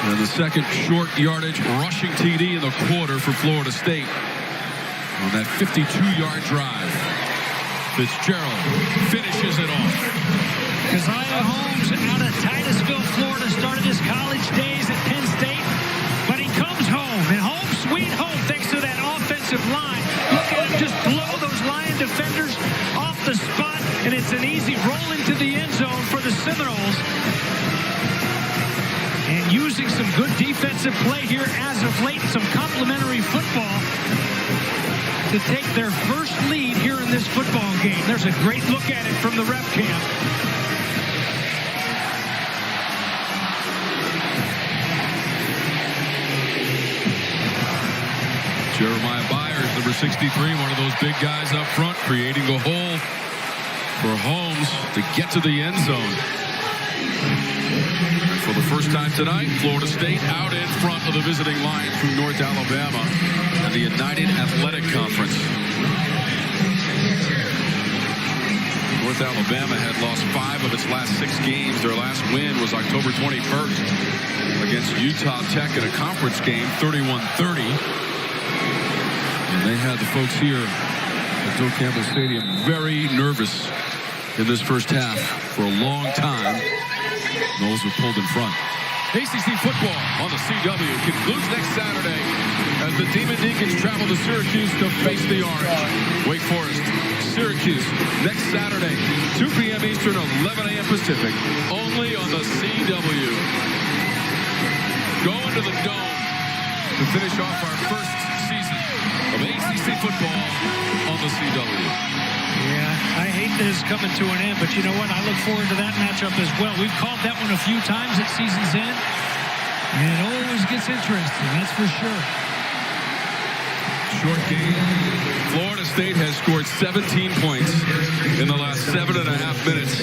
And the second short yardage rushing TD in the quarter for Florida State on that 52-yard drive. Fitzgerald finishes it off. Keziah Holmes out of Titusville, Florida, started his college days at Penn State, but he comes home, and home sweet home thanks to that offensive line. Look at him just blow those Lion defenders off the spot, and it's an easy roll into the end zone for the Seminoles. And using some good defensive play here as of late, some complimentary football to take their first lead here in this football game. There's a great look at it from the rep camp. Jeremiah Byers, number 63, one of those big guys up front, creating a hole for Holmes to get to the end zone. And for the first time tonight, Florida State out in front of the visiting Lions from North Alabama and the United Athletic Conference. North Alabama had lost 5 of its last 6 games. Their last win was October 21st against Utah Tech in a conference game, 31-30. And they had the folks here at Joe Campbell Stadium very nervous in this first half for a long time. Knowles were pulled in front. ACC football on the CW concludes next Saturday as the Demon Deacons travel to Syracuse to face the Orange. Wake Forest, Syracuse, next Saturday, 2 p.m. Eastern, 11 a.m. Pacific, only on the CW. Going to the Dome to finish off our first season of ACC football on the CW. Yeah, I hate that it's coming to an end, but you know what? I look forward to that matchup as well. We've called that one a few times at season's end, and it always gets interesting, that's for sure. Short game. Florida State has scored 17 points in the last 7.5 minutes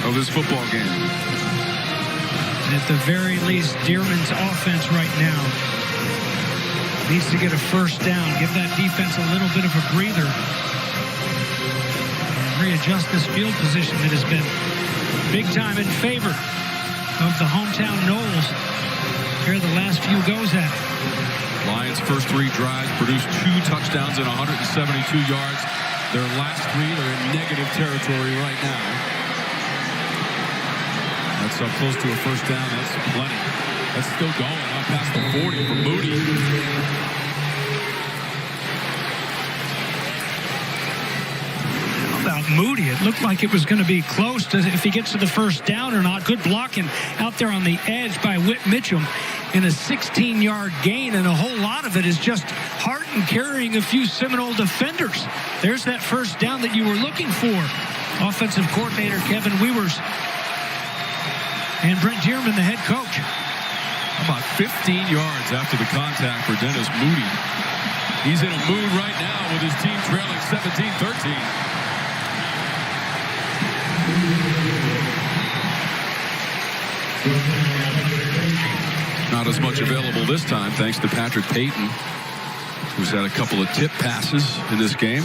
of this football game. And at the very least, Dearman's offense right now needs to get a first down, give that defense a little bit of a breather, readjust this field position that has been big time in favor of the hometown Noles. Here are the last few goes at it. Lions' first 3 drives produced 2 touchdowns and 172 yards. Their last 3, they're in negative territory right now. That's up close to a first down. That's plenty. That's still going up past the 40 for Moody. About Moody, it looked like it was going to be close to if he gets to the first down or not. Good blocking out there on the edge by Whit Mitchum in a 16-yard gain, and a whole lot of it is just Harton carrying a few Seminole defenders. There's that first down that you were looking for. Offensive coordinator Kevin Wewers and Brent Dearman, the head coach. About 15 yards after the contact for Dennis Moody. He's in a mood right now with his team trailing 17-13. Not as much available this time, thanks to Patrick Payton, who's had a couple of tip passes in this game.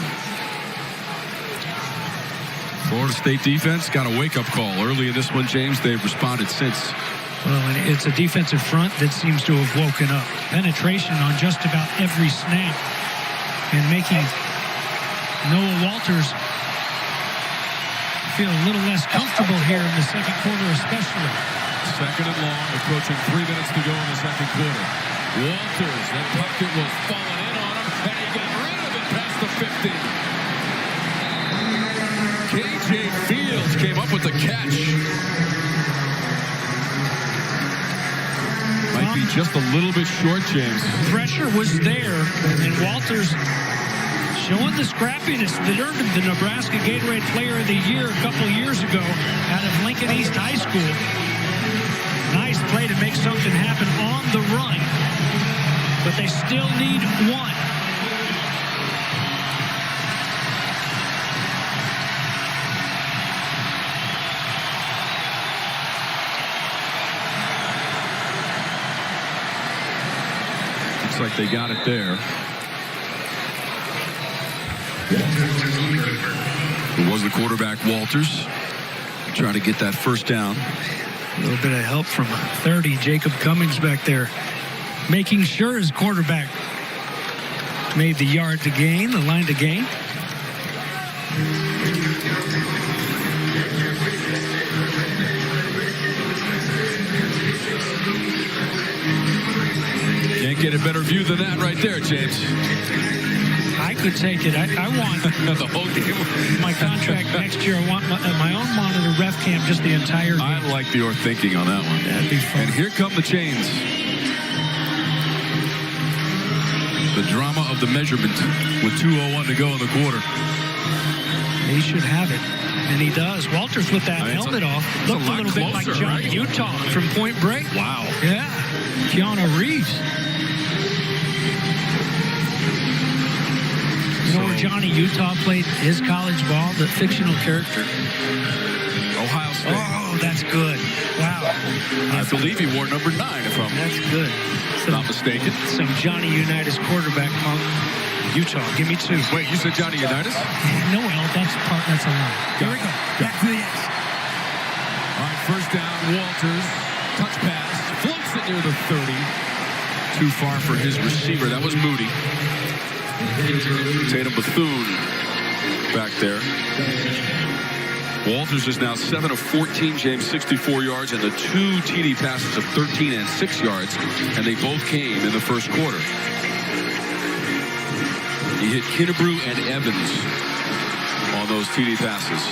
Florida State defense got a wake-up call early in this one, James. They've responded since. Well, and it's a defensive front that seems to have woken up. Penetration on just about every snap, and making Noah Walters feel a little less comfortable here in the second quarter especially. Second and long, approaching 3 minutes to go in the second quarter. Walters, that pocket was falling in on him, and he got rid of it past the 50. KJ Fields came up with the catch. Might be just a little bit short, James. Pressure was there, and Walters showing the scrappiness that earned him the Nebraska Gatorade Player of the Year a couple years ago out of Lincoln East High School. Nice play to make something happen on the run, but they still need one. Looks like they got it there. It was the quarterback, Walters, trying to get that first down. A little bit of help from 30, Jacob Cummings back there, making sure his quarterback made the yard to gain, the line to gain. Can't get a better view than that right there, James. I could take it. I want the whole game. My contract next year. I want my own monitor ref cam just the entire game. I like your thinking on that one. That'd be fun. And here come the chains. The drama of the measurement with 2:01 to go in the quarter. He should have it. And he does. Walters with that helmet off. Looked a little bit like John Utah from Point Break. Wow. Yeah. Keanu Reeves. You know where Johnny Utah played his college ball, the fictional character? Ohio State. Oh, that's good. Wow. I believe he wore number 9, if I'm That's good. not mistaken. Some Johnny Unitas quarterback from Utah. Give me 2. Wait, you said Johnny Unitas? No, that's a lie. Here we go. Back to the X. All right, first down, Walters. Touch pass. Floats it near the 30. Too far for his receiver. That was Moody. Tatum Bethune back there. Walters is now 7 of 14, James, 64 yards, and the 2 TD passes of 13 and 6 yards, and they both came in the first quarter. He hit Kennebrew and Evans on those TD passes.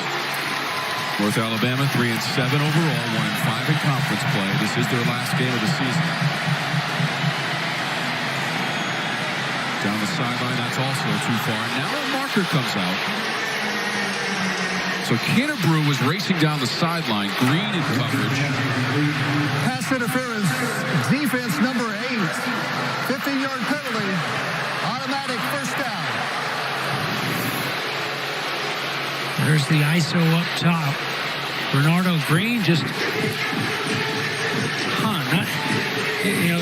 North Alabama 3-7 overall, 1-5 in conference play. This is their last game of the season. Down the sideline, that's also too far. Now a marker comes out. So Kennebrew was racing down the sideline. Green in coverage. Pass interference, defense number 8. 15-yard penalty. Automatic first down. There's the ISO up top. Bernardo Green just,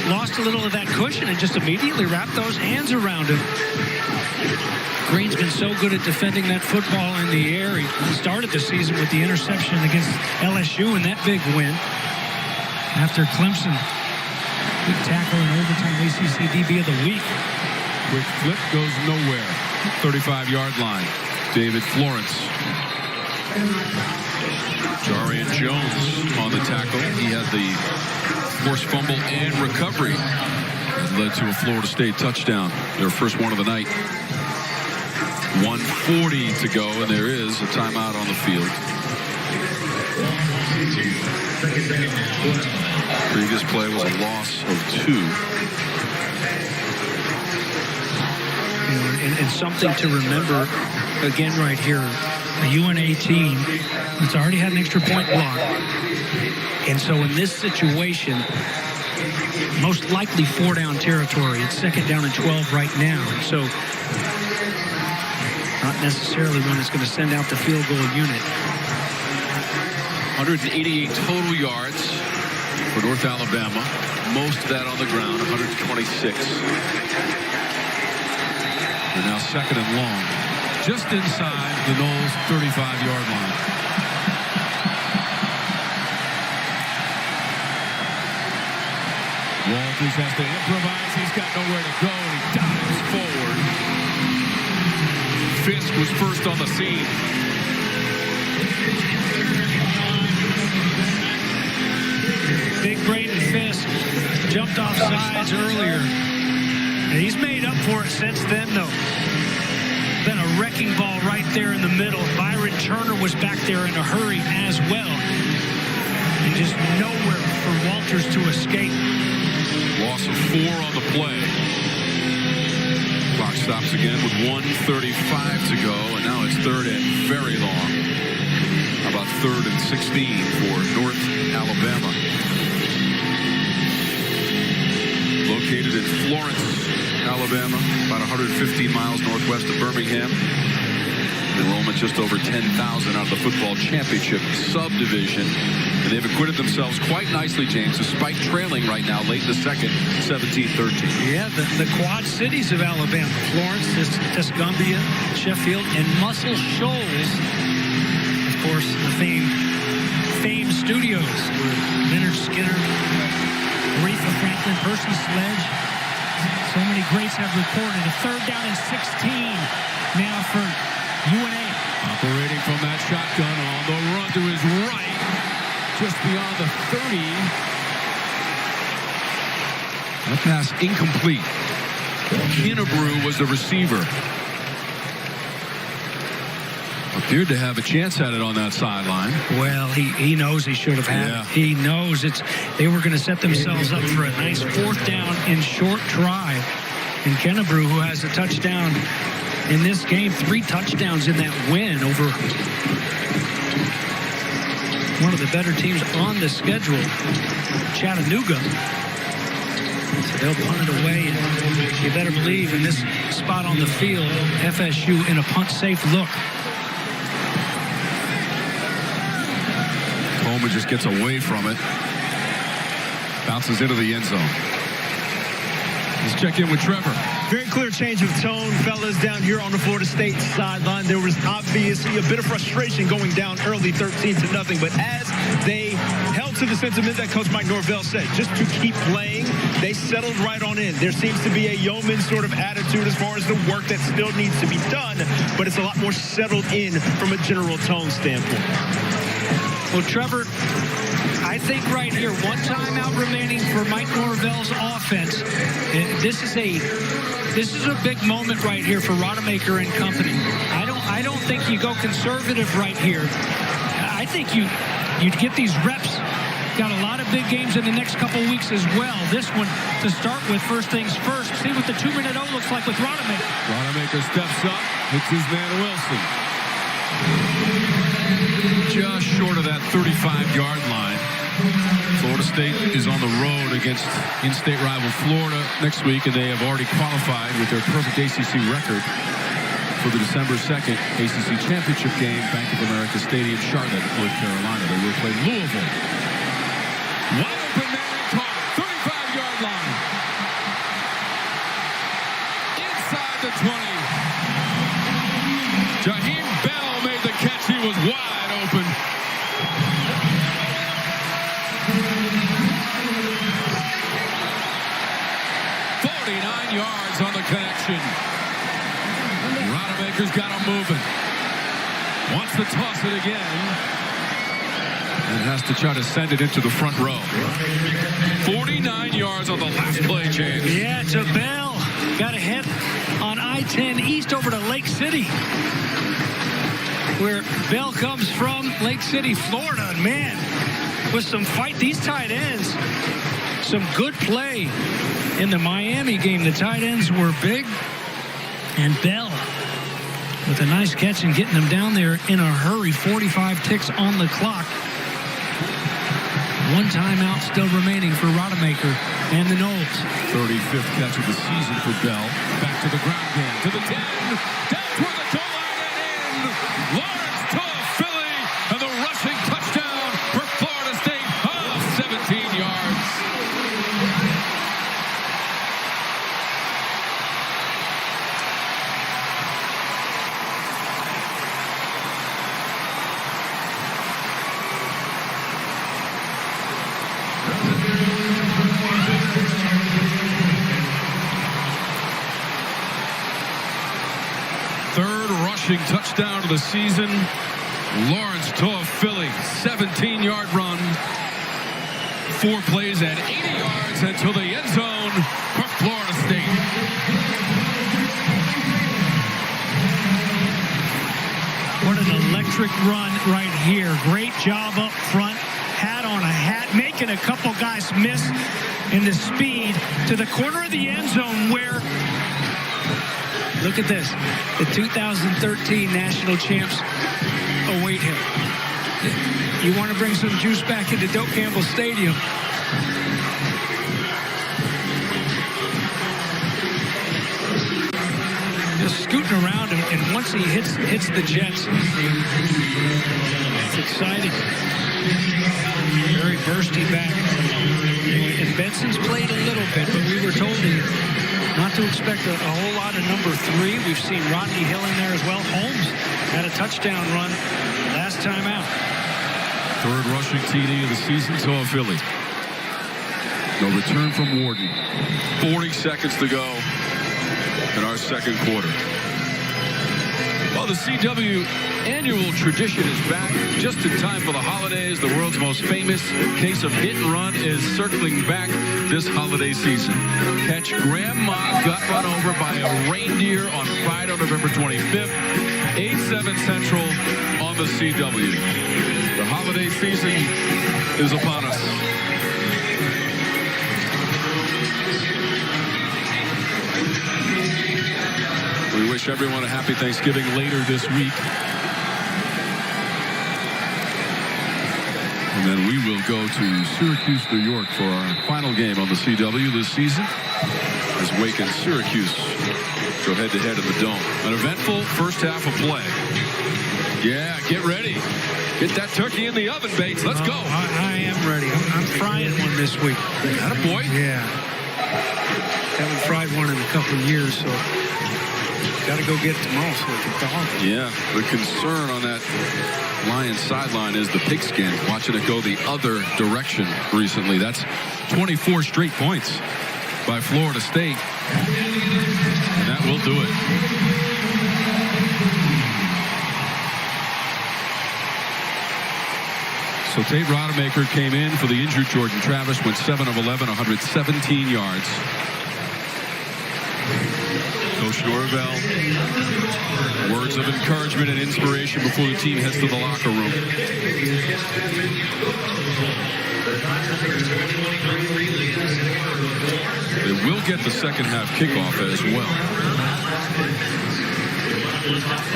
lost a little of that cushion and just immediately wrapped those hands around him. Green's been so good at defending that football in the air. He started the season with the interception against LSU in that big win. After Clemson, big tackle and overtime ACC DB of the week. Quick flip goes nowhere. 35-yard line. David Florence. Jarian Jones on the tackle. He had the forced fumble and recovery. It led to a Florida State touchdown. Their first one of the night. 1:40 to go, and there is a timeout on the field. Previous play was a loss of 2. And something to remember, again right here, a UNA team that's already had an extra point block. And so in this situation, most likely 4-down territory. It's 2nd down and 12 right now. So not necessarily one that's going to send out the field goal unit. 188 total yards for North Alabama. Most of that on the ground, 126. They're now 2nd and long. Just inside the Noles 35-yard line. Walters has to improvise. He's got nowhere to go, and he dives forward. Fisk was first on the scene. Big Braden Fisk jumped off sides earlier. And he's made up for it since then, though. Been a wrecking ball right there in the middle. Byron Turner was back there in a hurry as well. And just nowhere for Walters to escape. Loss of 4 on the play. Clock stops again with 1:35 to go, and now it's 3rd and very long. How about 3rd and 16 for North Alabama? Located in Florence, Alabama, about 115 miles northwest of Birmingham. Enrollment just over 10,000 out of the football championship subdivision. And they've acquitted themselves quite nicely, James, despite trailing right now late in the second, 17-13. Yeah, the Quad Cities of Alabama, Florence, Tuscumbia, Sheffield, and Muscle Shoals. Of course, the famed Fame Studios, where Leonard Skinner, Aretha Franklin, Percy Sledge, so many greats have reported. A third down and 16 now for UNA. Operating from that shotgun on the run to his right, just beyond the 30. That pass incomplete. Kennebrew was the receiver. Appeared to have a chance at it on that sideline. Well, he knows he should have had it. He knows they were going to set themselves up for a nice fourth down and short drive. And Kennebrew, who has a touchdown in this game, 3 touchdowns in that win over one of the better teams on the schedule, Chattanooga. So they'll punt it away, and you better believe in this spot on the field, FSU in a punt-safe look. Coleman just gets away from it. Bounces into the end zone. Let's check in with Trevor. Very clear change of tone, fellas, down here on the Florida State sideline. There was obviously a bit of frustration going down early, 13-0. But as they held to the sentiment that Coach Mike Norvell said, just to keep playing, they settled right on in. There seems to be a yeoman sort of attitude as far as the work that still needs to be done, but it's a lot more settled in from a general tone standpoint. Well, Trevor, I think right here, 1 timeout remaining for Mike Norvell's offense. This is a big moment right here for Rodemaker and company. I don't think you go conservative right here. I think you'd get these reps. Got a lot of big games in the next couple weeks as well. This one, to start with, first things first. See what the 2-minute O looks like with Rodemaker. Rodemaker steps up, hits his man Wilson. Just short of that 35-yard line. Florida State is on the road against in-state rival Florida next week, and they have already qualified with their perfect ACC record for the December 2nd ACC Championship game, Bank of America Stadium, Charlotte, North Carolina. They will play Louisville. Wide open man caught, 35-yard line. Inside the 20. Jaheim Bell made the catch. He was wide open. Yards on the connection. Rodemaker's got him moving. Wants to toss it again. And has to try to send it into the front row. 49 yards on the last play, James. Yeah, to Bell. Got a hit on I-10 east over to Lake City, where Bell comes from, Lake City, Florida. And man, with some fight, these tight ends, some good play. In the Miami game, the tight ends were big, and Bell with a nice catch and getting them down there in a hurry. 45 ticks on the clock. 1 timeout still remaining for Rodemaker and the Noles. 35th catch of the season for Bell. Back to the ground game, to the 10, down toward the goal line and in. Lawrence to Philly, and the rushing touchdown for Florida State. 17 yards. Touchdown of the season. Lawrence to Philly, 17-yard run. 4 plays at 80 yards until the end zone for Florida State. What an electric run right here. Great job up front. Hat on a hat, making a couple guys miss in the speed to the corner of the end zone where, look at this, the 2013 national champs await him. You want to bring some juice back into Doak Campbell Stadium. Just scooting around him, and once he hits the Jets, it's exciting. Very bursty back. And Benson's played a little bit, but we were told not to expect a whole lot of number 3. We've seen Rodney Hill in there as well. Holmes had a touchdown run last time out. Third rushing TD of the season to a Philly. No return from Warden. 40 seconds to go in our second quarter. Well, the CW annual tradition is back just in time for the holidays. The world's most famous case of hit and run is circling back this holiday season. Catch Grandma got run over by a reindeer on Friday, November 25th, 8/7 Central on the CW. The holiday season is upon us. We wish everyone a happy Thanksgiving later this week. And then we will go to Syracuse, New York for our final game on the CW this season as Wake and Syracuse go head-to-head in the Dome. An eventful first half of play. Yeah, get ready. Get that turkey in the oven, Bates. Let's go. I am ready. I'm frying one this week. Attaboy. Yeah. Haven't fried one in a couple of years, so got to go get it tomorrow so I can thaw it. Yeah, the concern on that Lions sideline is the pigskin, watching it go the other direction recently. That's 24 straight points by Florida State. And that will do it. So Tate Rodemaker came in for the injured Jordan Travis, went 7 of 11, 117 yards. Coach Norvell, words of encouragement and inspiration before the team heads to the locker room. They will get the second half kickoff as well.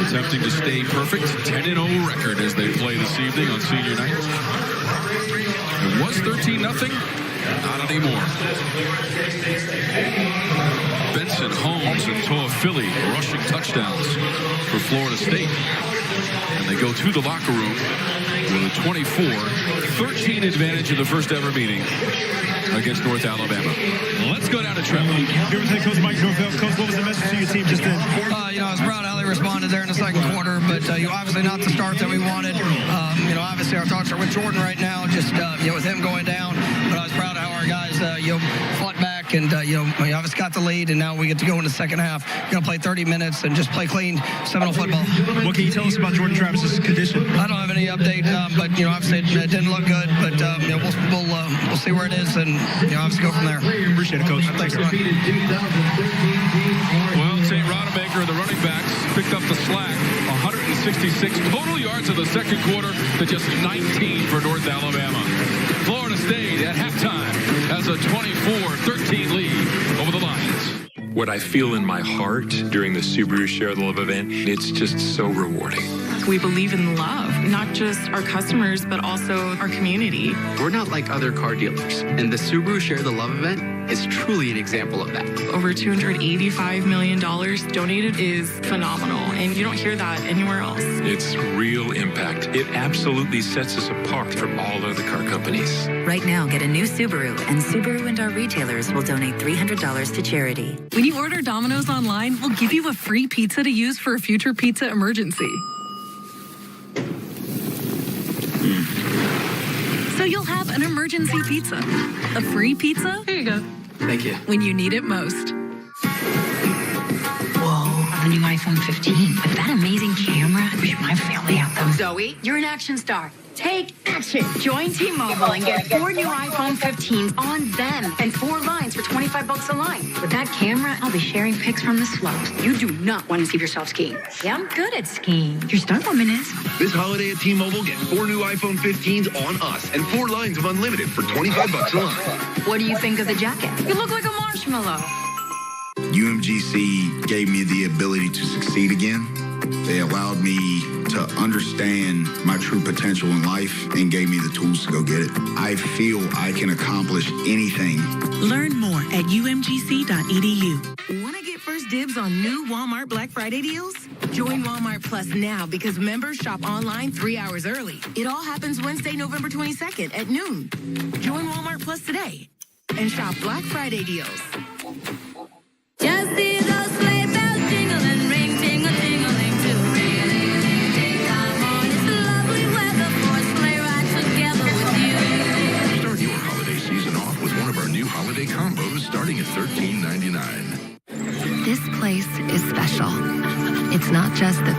Attempting to stay perfect, 10-0 record as they play this evening on senior night. It was 13-0. Not anymore. Benson, Holmes, and Toa Philly rushing touchdowns for Florida State. And they go to the locker room with a 24-13 advantage in the first ever meeting against North Alabama. Let's go down to Trevor. Here with head coach Mike Norvell. Coach, what was the message to your team just then? I was proud of how they responded there in the second quarter, but obviously not the start that we wanted. Obviously our thoughts are with Jordan right now, just with him going down. But I was proud of how our guys fought back, and we obviously got the lead, and now we get to go in the second half. We're going to play 30 minutes and just play clean Seminole football. What can you tell us about Jordan Travis's condition? I don't have any update, but obviously it didn't look good, but we'll see where it is, and obviously go from there. Appreciate it, Coach. Thanks so much. Well, Tate Rodemaker and the running backs picked up the slack. 166 total yards in the second quarter to just 19 for North Alabama. Florida State at halftime has a 24-13 lead over the Lions. What I feel in my heart during the Subaru Share the Love event, it's just so rewarding. We believe in love, not just our customers, but also our community. We're not like other car dealers, and the Subaru Share the Love event is truly an example of that. Over $285 million donated is phenomenal, and you don't hear that anywhere else. It's real impact. It absolutely sets us apart from all other car companies. Right now, get a new Subaru, and Subaru and our retailers will donate $300 to charity. When you order Domino's online, we'll give you a free pizza to use for a future pizza emergency. So you'll have an emergency pizza. A free pizza? Here you go. Thank you. When you need it most. Whoa, the new iPhone 15. With that amazing camera, I wish my family had them. Zoe, you're an action star. Take action. Join T-Mobile and get 4 new iPhone 15s on them and 4 lines for $25 a line. With that camera, I'll be sharing pics from the slopes. You do not want to see yourself skiing. Yeah, I'm good at skiing. Your stunt woman is. This holiday at T-Mobile, get 4 new iPhone 15s on us and 4 lines of unlimited for $25 a line. What do you think of the jacket? You look like a marshmallow. UMGC gave me the ability to succeed again. They allowed me to understand my true potential in life and gave me the tools to go get it. I feel I can accomplish anything. Learn more at umgc.edu. Want to get first dibs on new Walmart Black Friday deals? Join Walmart Plus now because members shop online 3 hours early. It all happens Wednesday, November 22nd at noon. Join Walmart Plus today and shop Black Friday deals. Just see those sleigh bells jingle and ring, tingle, tingling too. Come on, it's lovely weather for a sleigh ride together.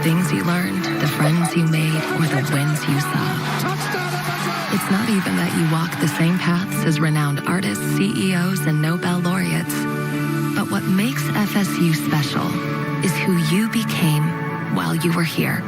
things you learned, the friends you made, or the wins you saw. It's not even that you walk the same paths as renowned artists, CEOs, and Nobel laureates. But what makes FSU special is who you became while you were here.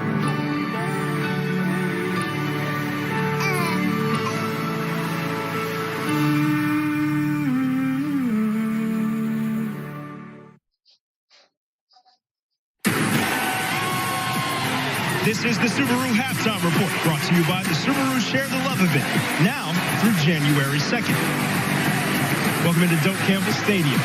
This is the Subaru Halftime Report, brought to you by the Subaru Share the Love event, now through January 2nd. Welcome into Doak Campbell Stadium,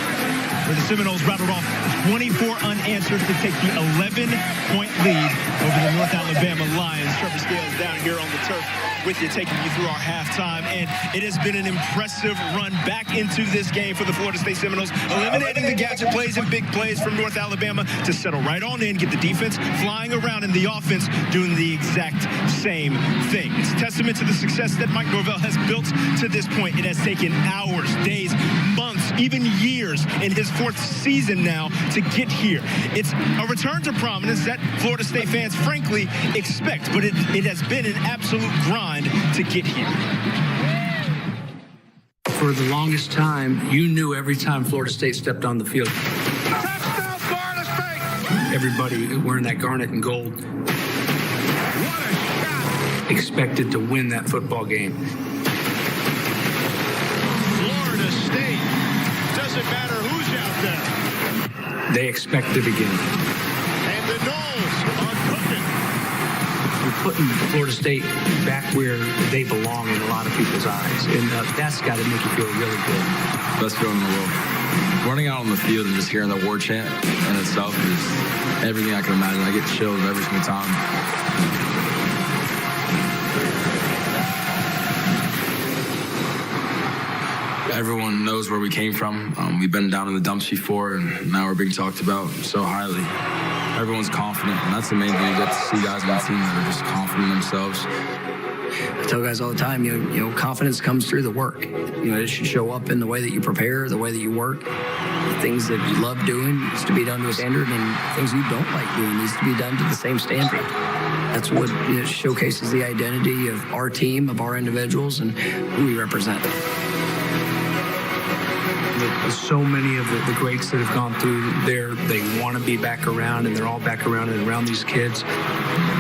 where the Seminoles rattled off 24 unanswered to take the 11-point lead over the North Alabama Lions. Trevor Scales down here on the turf with you, taking you through our halftime, and it has been an impressive run back into this game for the Florida State Seminoles, eliminating the gadget plays and big plays from North Alabama to settle right on in, get the defense flying around, and the offense doing the exact same thing. It's a testament to the success that Mike Norvell has built to this point. It has taken hours, days, months, even years in his fourth season now to get here. It's a return to prominence that Florida State fans frankly expect, but it has been an absolute grind to get here. For the longest time, you knew every time Florida State stepped on the field. Touchdown, Florida State! Everybody wearing that garnet and gold expected to win that football game. Florida State, doesn't matter who's out there. They expect it again. And the Noles are cooking. We're putting Florida State back where they belong in a lot of people's eyes, and that's got to make you feel really good. Best feeling in the world. Running out on the field and just hearing the war chant in itself is everything I can imagine. I get chills every single time. Everyone knows where we came from. We've been down in the dumps before, and now we're being talked about so highly. Everyone's confident, and that's the main thing. You get to see guys on the team that are just confident in themselves. I tell guys all the time, you know, confidence comes through the work. You know, it should show up in the way that you prepare, the way that you work. The things that you love doing needs to be done to a standard, and things you don't like doing needs to be done to the same standard. That's what showcases the identity of our team, of our individuals, and who we represent. So many of the greats that have gone through there, they want to be back around, and they're all back around and around these kids.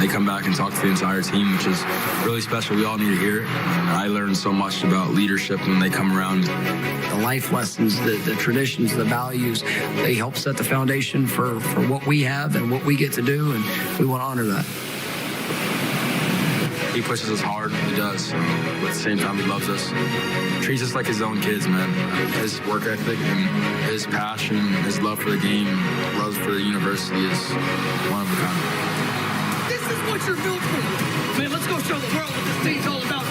They come back and talk to the entire team, which is really special. We all need to hear it. I learned so much about leadership when they come around. The life lessons, the traditions, the values, they help set the foundation for what we have and what we get to do, and we want to honor that. He pushes us hard, he does. But at the same time, he loves us. Treats us like his own kids, man. His work ethic and his passion, his love for the game, love for the university is one of a kind. This is what you're built for. Man, let's go show the world what this thing's all about.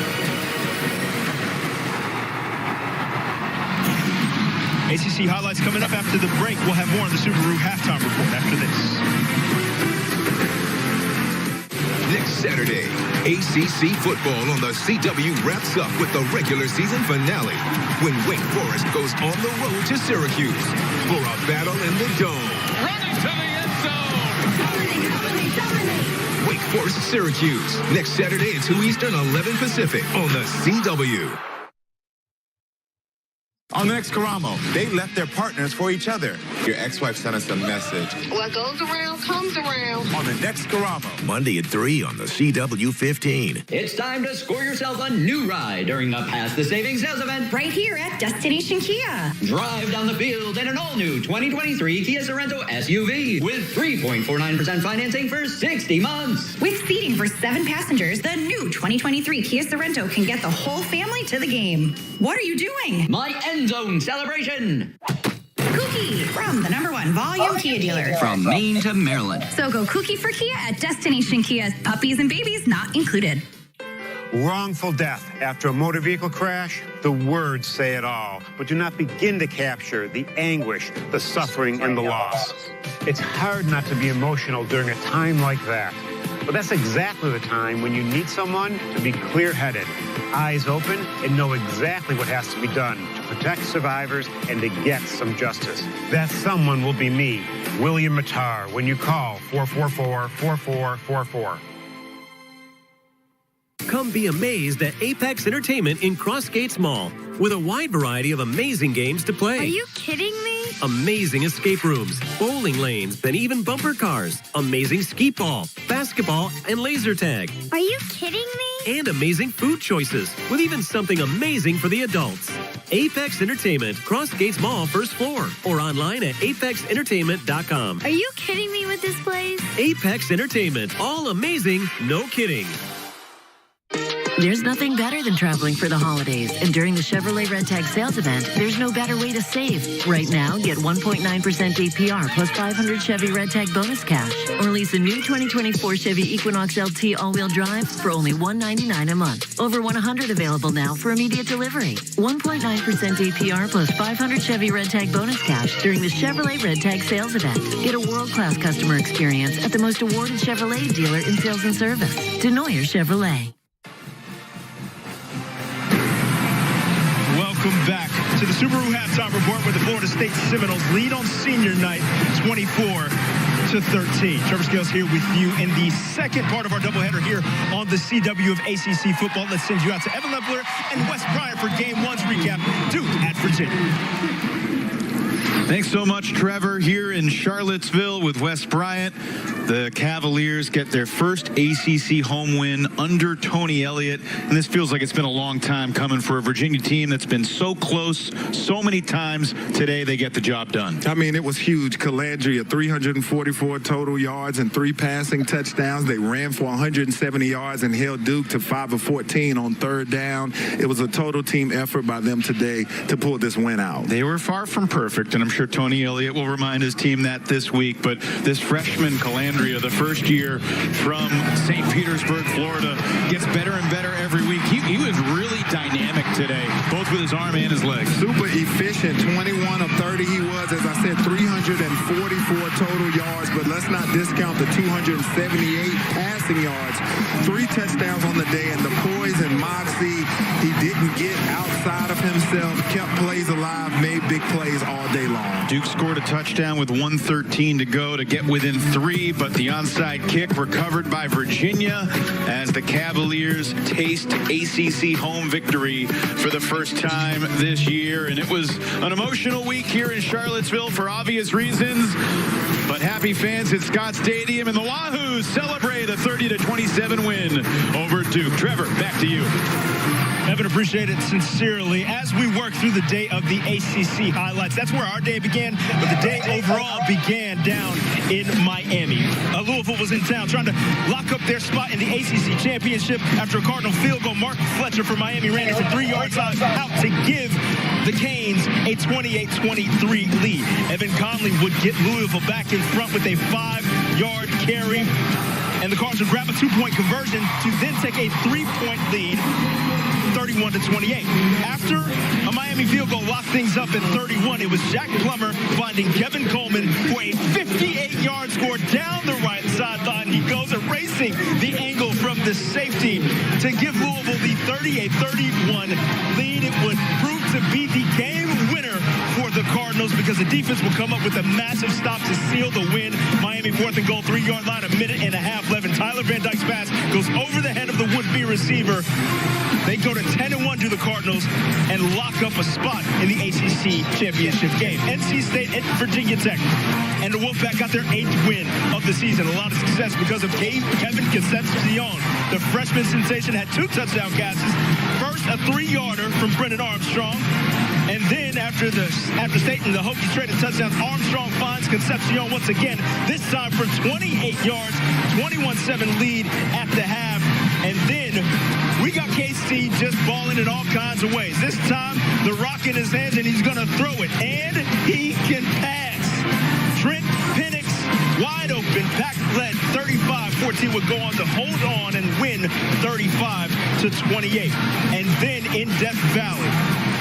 ACC highlights coming up after the break. We'll have more on the Subaru Halftime Report after this. Next Saturday, ACC football on the CW wraps up with the regular season finale when Wake Forest goes on the road to Syracuse for a battle in the Dome. Running to the end zone. Wake Forest, Syracuse, next Saturday at 2 Eastern, 11 Pacific on the CW. On the next Karamo, they left their partners for each other. Your ex-wife sent us a message. What goes around comes around. On the next Karamo. Monday at 3 on the CW15. It's time to score yourself a new ride during the Pass the Savings sales event. Right here at Destination Kia. Drive down the field in an all-new 2023 Kia Sorento SUV with 3.49% financing for 60 months. With seating for 7 passengers, the new 2023 Kia Sorento can get the whole family to the game. What are you doing? My end zone celebration. Kooky from the #1 volume Kia dealer. From Maine to Maryland. So go kooky for Kia at Destination Kia. Puppies and babies not included. Wrongful death after a motor vehicle crash, the words say it all, but do not begin to capture the anguish, the suffering, and the loss. It's hard not to be emotional during a time like that. Well, that's exactly the time when you need someone to be clear-headed, eyes open, and know exactly what has to be done to protect survivors and to get some justice. That someone will be me, William Mattar, when you call 444-4444. Come be amazed at Apex Entertainment in Crossgates Mall with a wide variety of amazing games to play. Are you kidding me? Amazing escape rooms, bowling lanes, and even bumper cars. Amazing skeet ball, basketball, and laser tag. Are you kidding me? And amazing food choices with even something amazing for the adults. Apex Entertainment, Crossgates Mall, first floor, or online at apexentertainment.com. Are you kidding me with this place? Apex Entertainment, all amazing, no kidding. There's nothing better than traveling for the holidays. And during the Chevrolet Red Tag sales event, there's no better way to save. Right now, get 1.9% APR plus 500 Chevy Red Tag bonus cash. Or lease a new 2024 Chevy Equinox LT all-wheel drive for only $199 a month. Over 100 available now for immediate delivery. 1.9% APR plus 500 Chevy Red Tag bonus cash during the Chevrolet Red Tag sales event. Get a world-class customer experience at the most awarded Chevrolet dealer in sales and service. Denoyer Chevrolet. Welcome back to the Subaru Halftime Report, where the Florida State Seminoles lead on senior night 24-13. Trevor Scales here with you in the second part of our doubleheader here on the CW of ACC football. Let's send you out to Evan Leffler and Wes Bryant for Game 1's recap. Duke at Virginia. Thanks so much, Trevor. Here in Charlottesville with Wes Bryant, the Cavaliers get their first ACC home win under Tony Elliott, and this feels like it's been a long time coming for a Virginia team that's been so close so many times. Today they get the job done. I mean, it was huge. Calandria, 344 total yards and 3 passing touchdowns. They ran for 170 yards and held Duke to 5 of 14 on third down. It was a total team effort by them today to pull this win out. They were far from perfect, and I'm sure Tony Elliott will remind his team that this week, but this freshman Calandria, the first year from St. Petersburg, Florida, gets better and better every week. He was really dynamic today, both with his arm and his legs. Super efficient, 21 of 30 he was. As I said, 344 total yards, but let's not discount the 278 passing yards. 3 touchdowns on the day, and the poise and moxie, he didn't get outside of himself, kept plays alive, made big plays all day long. Duke scored a touchdown with 1:13 to go to get within 3, but the onside kick recovered by Virginia as the Cavaliers taste ACC home victory for the first time this year. And it was an emotional week here in Charlottesville for obvious reasons, but happy fans at Scott Stadium, and the Wahoos celebrate a 30-27 win over Duke. Trevor, back to you. Evan, appreciate it sincerely. As we work through the day of the ACC highlights, that's where our day began, but the day overall began down in Miami. Louisville was in town trying to lock up their spot in the ACC championship after a Cardinal field goal. Mark Fletcher from Miami ran it from 3 yards out to give the Canes a 28-23 lead. Evan Conley would get Louisville back in front with a 5-yard carry, and the Cardinals would grab a 2-point conversion to then take a 3-point lead, 31-28. After a Miami field goal locked things up at 31, it was Jack Plummer finding Kevin Coleman for a 58-yard score down the right sideline. He goes erasing the angle from the safety to give Louisville the 38-31 lead. It would prove to be the game winner for the Cardinals because the defense will come up with a massive stop to seal the win. Miami 4th and goal, 3-yard line, a minute and a half left, and Tyler Van Dyke's pass goes over the head of the would-be receiver. They go to 10-1 to the Cardinals and lock up a spot in the ACC championship game. NC State and Virginia Tech, and the Wolfpack got their 8th win of the season. A lot of success because of Kevin Concepcion. The freshman sensation had 2 touchdown passes. First, a 3-yarder from Brennan Armstrong. And then after State and the Hokies traded touchdowns, Armstrong finds Concepcion once again, this time for 28 yards, 21-7 lead at the half. And then we got KC just balling in all kinds of ways. This time, the rock in his hands, and he's going to throw it. And he can pass. Trent Penix wide open. Pack led 35-14 team would go on to hold on and win 35-28. And then in Death Valley,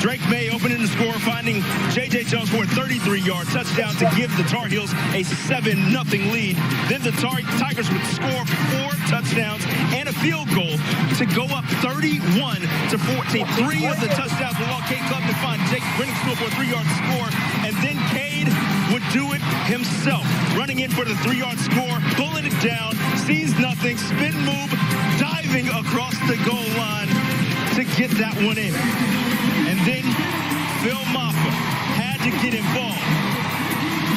Drake May opening the score, finding J.J. Jones for a 33-yard touchdown to give the Tar Heels a 7-0 lead. Then the Tigers would score 4 touchdowns and a field goal to go up 31-14. 3 of the touchdowns belong Cade Club to find Jake Renningstool for a 3-yard score. And then Cade would do it himself, running in for the 3-yard score, pulling it down, sees nothing, spin move, diving across the goal line to get that one in. And then Phil Maffa had to get involved.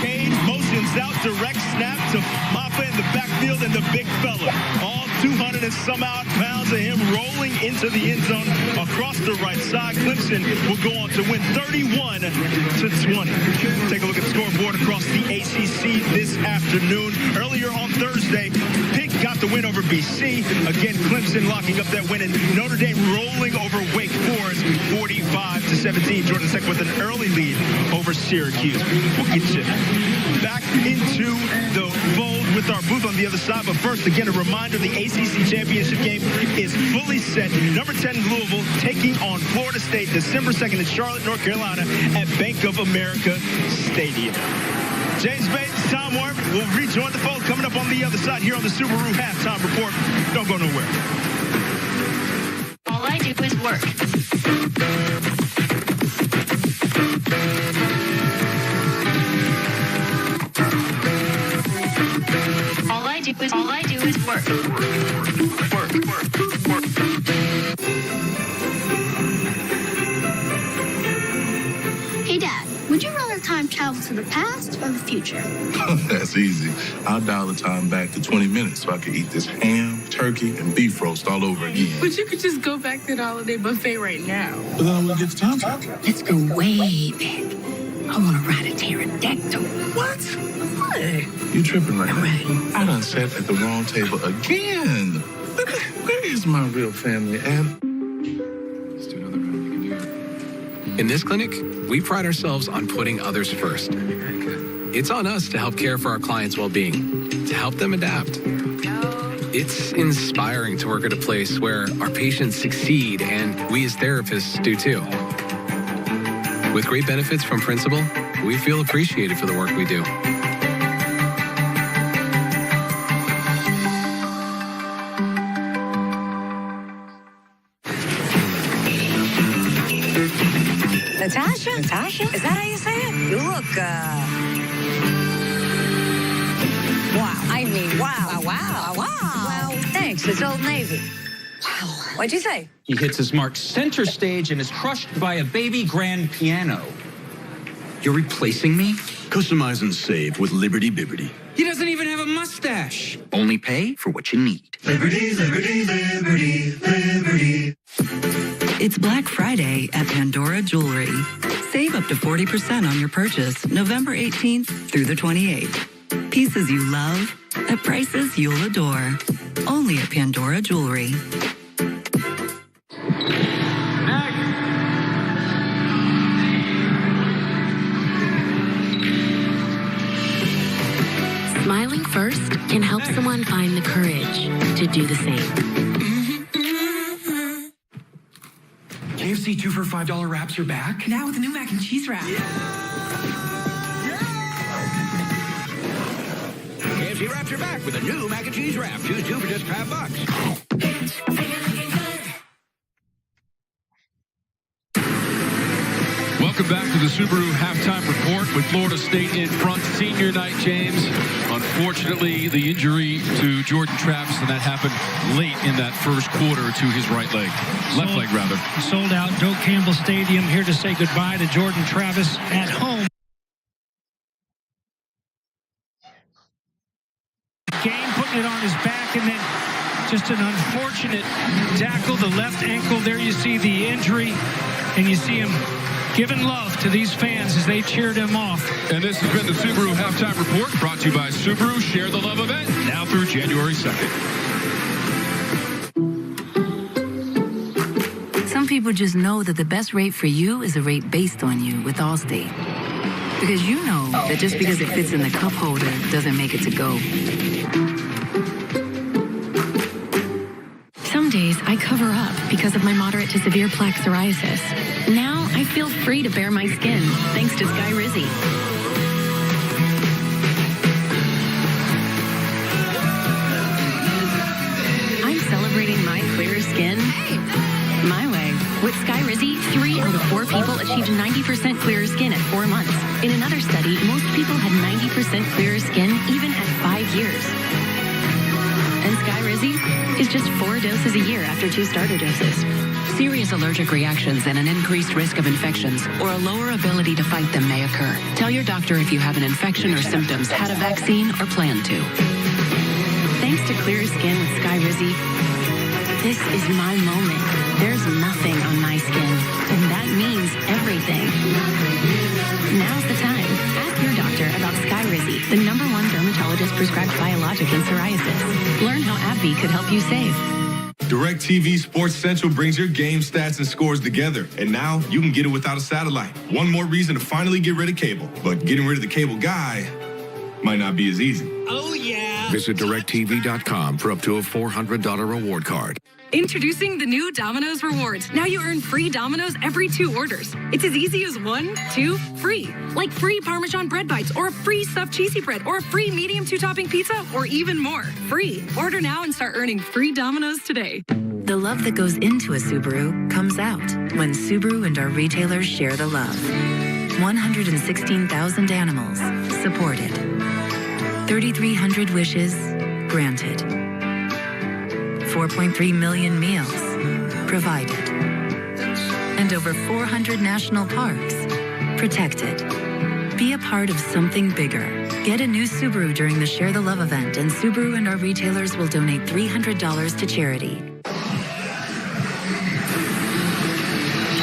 Cade motions out, direct snap to Maffa in the backfield, and the big fella, all 200 and some odd pounds of him rolling into the end zone across the right side. Clemson will go on to win 31-20. Take a look at the scoreboard across the ACC this afternoon. Earlier on Thursday, Pitt got the win over BC. Again, Clemson locking up that win, and Notre Dame rolling over Wake Forest 45-17. Jordan Seck with an early lead over Syracuse. We'll get you back into the fold with our booth on the other side. But first, again, a reminder, the ACC championship game is fully set. Number 10 Louisville taking on Florida State December 2nd in Charlotte, North Carolina at Bank of America Stadium. James Bates, Tom Warren will rejoin the fold coming up on the other side here on the Subaru Halftime Report. Don't go nowhere. All I do is work. All I do is work. Work. Hey, Dad, would you rather time travel to the past or the future? That's easy. I'll dial the time back to 20 minutes so I can eat this ham, turkey, and beef roast all over again. But you could just go back to the holiday buffet right now. But then I wouldn't get the time travel. Let's go way back. I want to ride a pterodactyl. What? You tripping right now. I done sat at the wrong table again. Where is my real family, Ab? Let's do another round. You can do it. In this clinic, we pride ourselves on putting others first. It's on us to help care for our clients' well-being, to help them adapt. It's inspiring to work at a place where our patients succeed and we as therapists do too. With great benefits from Principal, we feel appreciated for the work we do. Natasha? Is that how you say it? You look, wow. I mean, wow. Wow. Well, thanks. It's Old Navy. Wow. What'd you say? He hits his mark center stage and is crushed by a baby grand piano. You're replacing me? Customize and save with Liberty Bibbity. He doesn't even have a mustache. Only pay for what you need. Liberty, liberty, liberty, liberty. It's Black Friday at Pandora Jewelry. Save up to 40% on your purchase November 18th through the 28th. Pieces you love at prices you'll adore. Only at Pandora Jewelry. Smiling first can help someone find the courage to do the same. KFC 2 for $5 wraps are back. Now with the new mac and cheese wrap. KFC wraps are back with a new mac and cheese wrap. Choose 2 for just $5. Welcome back to the Subaru Halftime Report with Florida State in front. Senior night, James. Unfortunately, the injury to Jordan Travis, and that happened late in that first quarter to his right leg. Left leg, rather. Sold out Doak Campbell Stadium here to say goodbye to Jordan Travis at home. Game putting it on his back, and then just an unfortunate tackle, the left ankle. There you see the injury, and you see him giving love to these fans as they cheered him off. And this has been the Subaru Halftime Report, brought to you by Subaru. Share the Love event, now through January 2nd. Some people just know that the best rate for you is a rate based on you with Allstate. Because you know that just because it fits in the cup holder doesn't make it to go. days, I cover up because of my moderate to severe plaque psoriasis. Now, I feel free to bare my skin, thanks to Sky Rizzy. I'm celebrating my clearer skin my way. With Sky Rizzy, 3 out of 4 people achieved 90% clearer skin at 4 months. In another study, most people had 90% clearer skin even at 5 years. And Sky Rizzy is just 4 doses a year after 2 starter doses. Serious allergic reactions and an increased risk of infections or a lower ability to fight them may occur. Tell your doctor if you have an infection or symptoms, had a vaccine, or plan to. Thanks to clearer skin with Sky Rizzy, this is my moment. There's nothing on my skin, and that means everything. Now's the time. Ask your doctor about Sky Rizzy, the #1 dermatologist-prescribed biologic in psoriasis. Learn how AbbVie could help you save. DirecTV Sports Central brings your game stats and scores together, and now you can get it without a satellite. One more reason to finally get rid of cable, but getting rid of the cable guy might not be as easy. Oh, yeah. Visit DirecTV.com for up to a $400 reward card. Introducing the new Domino's Rewards. Now you earn free Domino's every 2 orders. It's as easy as 1, 2, free. Like free Parmesan bread bites, or a free stuffed cheesy bread, or a free medium 2-topping pizza, or even more. Free. Order now and start earning free Domino's today. The love that goes into a Subaru comes out when Subaru and our retailers share the love. 116,000 animals supported. 3,300 wishes granted. 4.3 million meals provided. And over 400 national parks protected. Be a part of something bigger. Get a new Subaru during the Share the Love event, and Subaru and our retailers will donate $300 to charity.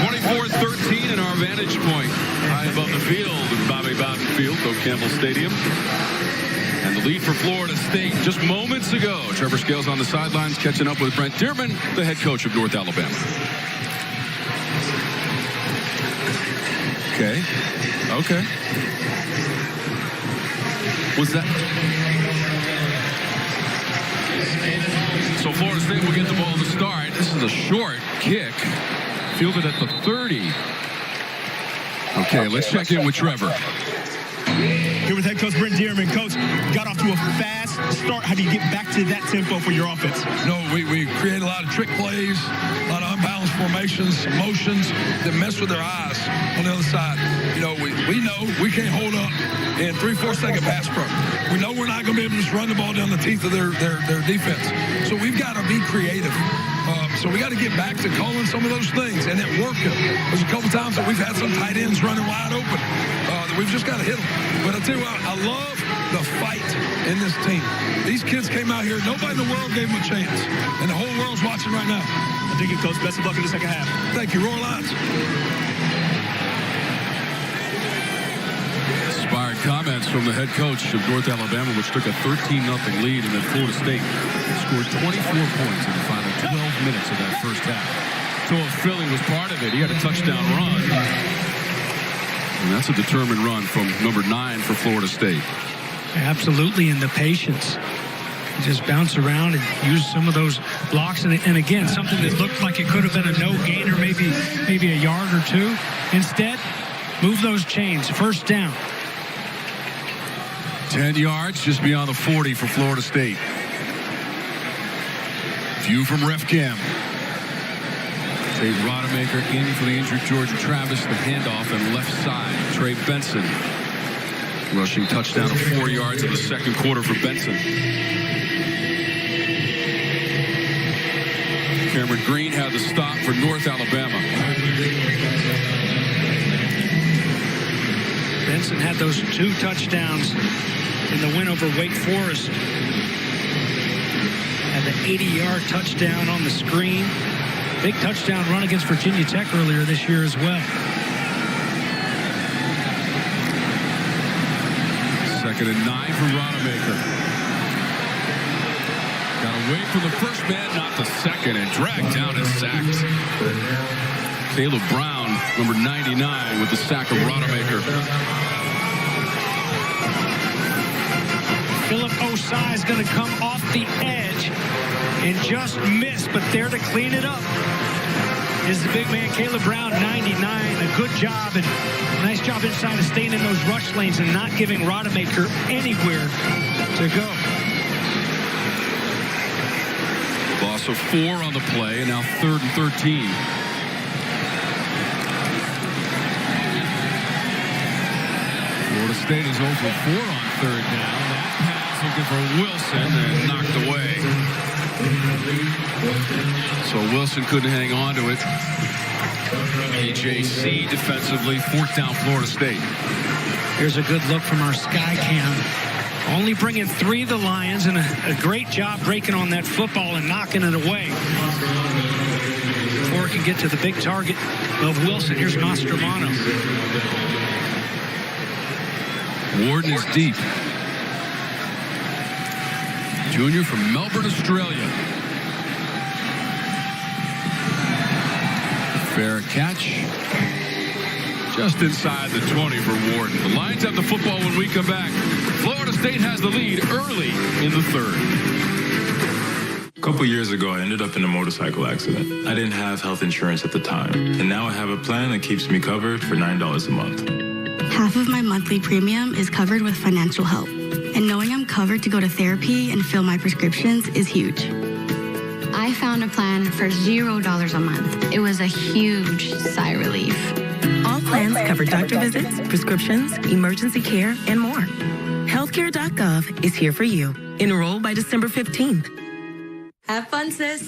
24-13 in our vantage point. High above the field in Bobby Bowden Field, O'Campbell Stadium. And the lead for Florida State just moments ago. Trevor Scales on the sidelines catching up with Brent Dearman, the head coach of North Alabama. Okay. Was that? So Florida State will get the ball to start. This is a short kick. Fielded at the 30. Okay, let's check in with Trevor. Here with head coach Brent Dearman. Coach, got off to a fast start. How do you get back to that tempo for your offense? We create a lot of trick plays, a lot of unbalanced formations, motions that mess with their eyes on the other side. We know we can't hold up in 3-4 second pass pro. We know we're not going to be able to just run the ball down the teeth of their defense. So we've got to be creative. So we got to get back to calling some of those things, and it worked. There's a couple times that we've had some tight ends running wide open that we've just got to hit them. But I tell you what, I love the fight in this team. These kids came out here, nobody in the world gave them a chance, and the whole world's watching right now. I think it, Coach. Best of luck in the second half. Thank you. Roar Lions. Inspired comments from the head coach of North Alabama, which took a 13-0 lead, and then Florida State scored 24 points in the final 12 minutes of that first half. So Philly was part of it. He had a touchdown run. And that's a determined run from number 9 for Florida State. Absolutely, and the patience. Just bounce around and use some of those blocks. And again, something that looked like it could have been a no-gainer, maybe a yard or 2. Instead, move those chains. First down. 10 yards just beyond the 40 for Florida State. View from ref cam. Trey Rodemaker in for the injured Georgia Travis. The handoff and left side. Trey Benson. Rushing touchdown of 4 yards in the second quarter for Benson. Cameron Green had the stop for North Alabama. Benson had those 2 touchdowns in the win over Wake Forest. Had the 80-yard touchdown on the screen. Big touchdown run against Virginia Tech earlier this year as well. Second and 9 for Rodemaker. Got away from the first man, not the second, and dragged down and sacked. Caleb Brown, number 99, with the sack of Rodemaker. Philip Osai is going to come off the edge. and just missed, but there to clean it up is the big man, Caleb Brown, 99. A good job and nice job inside of staying in those rush lanes and not giving Rodemaker anywhere to go. Loss of 4 on the play, and now 3rd and 13. Florida State is over 4 on 3rd down. That pass looking for Wilson and knocked away. So Wilson couldn't hang on to it. AJC defensively, 4th down Florida State. Here's a good look from our sky cam. Only bringing 3 of the Lions, and a great job breaking on that football and knocking it away. Before it can get to the big target of Wilson. Here's Nostramano. Warden is deep. Junior from Melbourne, Australia. Fair catch. Just inside the 20 for Warden. The Lions have the football when we come back. Florida State has the lead early in the 3rd. A couple years ago, I ended up in a motorcycle accident. I didn't have health insurance at the time. And now I have a plan that keeps me covered for $9 a month. Half of my monthly premium is covered with financial help. And knowing I'm covered to go to therapy and fill my prescriptions is huge. I found a plan for $0 a month. It was a huge sigh relief. All plans cover doctor visits, prescriptions, emergency care, and more. Healthcare.gov is here for you. Enroll by December 15th. Have fun, sis.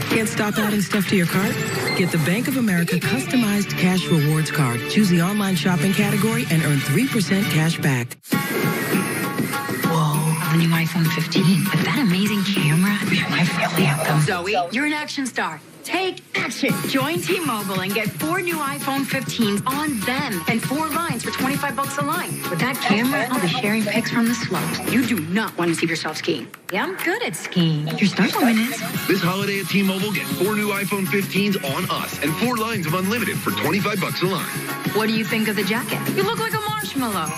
Can't stop adding stuff to your cart? Get the Bank of America customized cash rewards card. Choose the online shopping category and earn 3% cash back. Whoa, the new iPhone 15. With that amazing camera, I feel the anthem. Zoe, you're an action star. Take action. Join T-Mobile and get 4 new iPhone 15s on them and 4 lines for $25 a line. With that camera, I'll be sharing pics from the slopes. You do not want to see yourself skiing. Yeah, I'm good at skiing. Your stunt woman is. This holiday at T-Mobile, get 4 new iPhone 15s on us and 4 lines of unlimited for $25 a line. What do you think of the jacket? You look like a marshmallow.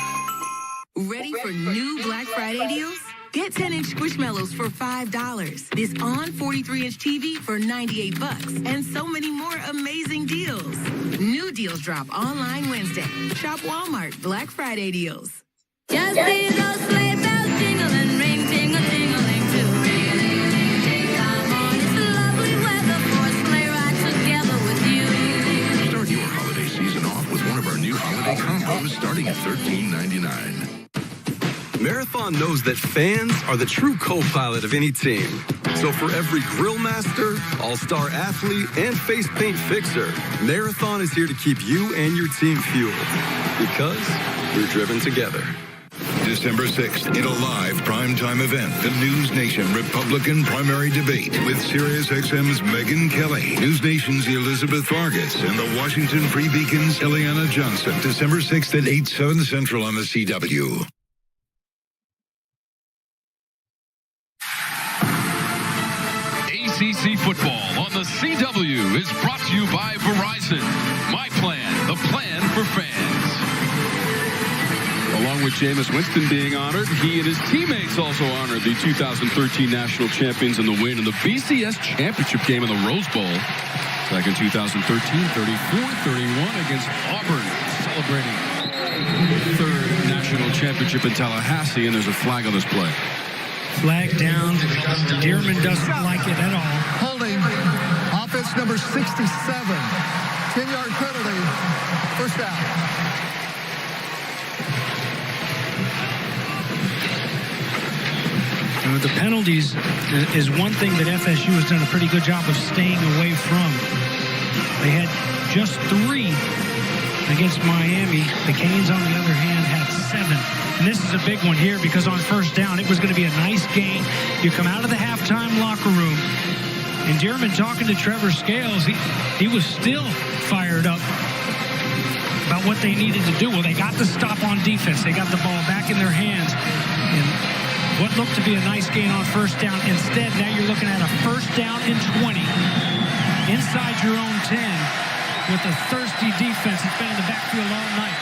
Ready for new Black Friday deals? Get 10-inch Squishmallows for $5. This on 43-inch TV for $98. And so many more amazing deals. New deals drop online Wednesday. Shop Walmart Black Friday deals. Just see those sleigh bells jingle and ring, tingle-tingling too. Come on, it's lovely weather for a sleigh ride together with you. Start your holiday season off with one of our new holiday combos starting at $13.99. Marathon knows that fans are the true co-pilot of any team. So for every grill master, all-star athlete, and face paint fixer, Marathon is here to keep you and your team fueled. Because we're driven together. December 6th, in a live primetime event, the News Nation Republican primary debate with SiriusXM's Megyn Kelly, News Nation's Elizabeth Vargas, and the Washington Free Beacon's Eliana Johnson. December 6th at 8, 7 Central on the CW. ACC football on the CW is brought to you by Verizon. My plan, the plan for fans. Along with Jameis Winston being honored, he and his teammates also honored the 2013 national champions in the win in the BCS championship game in the Rose Bowl. Back in 2013, 34-31 against Auburn, celebrating third national championship in Tallahassee, and there's a flag on this play. Flag down. Dearman doesn't like it at all. Holding offense number 67. 10-yard penalty. First down. The penalties is one thing that FSU has done a pretty good job of staying away from. They had just 3 against Miami. The Canes, on the other hand, had 7. And this is a big one here because on first down, it was going to be a nice game. You come out of the halftime locker room, and Dearman talking to Trevor Scales, he was still fired up about what they needed to do. Well, they got the stop on defense. They got the ball back in their hands. And what looked to be a nice gain on first down. Instead, now you're looking at a first down and 20 inside your own 10 with a thirsty defense. It's been in the backfield all night.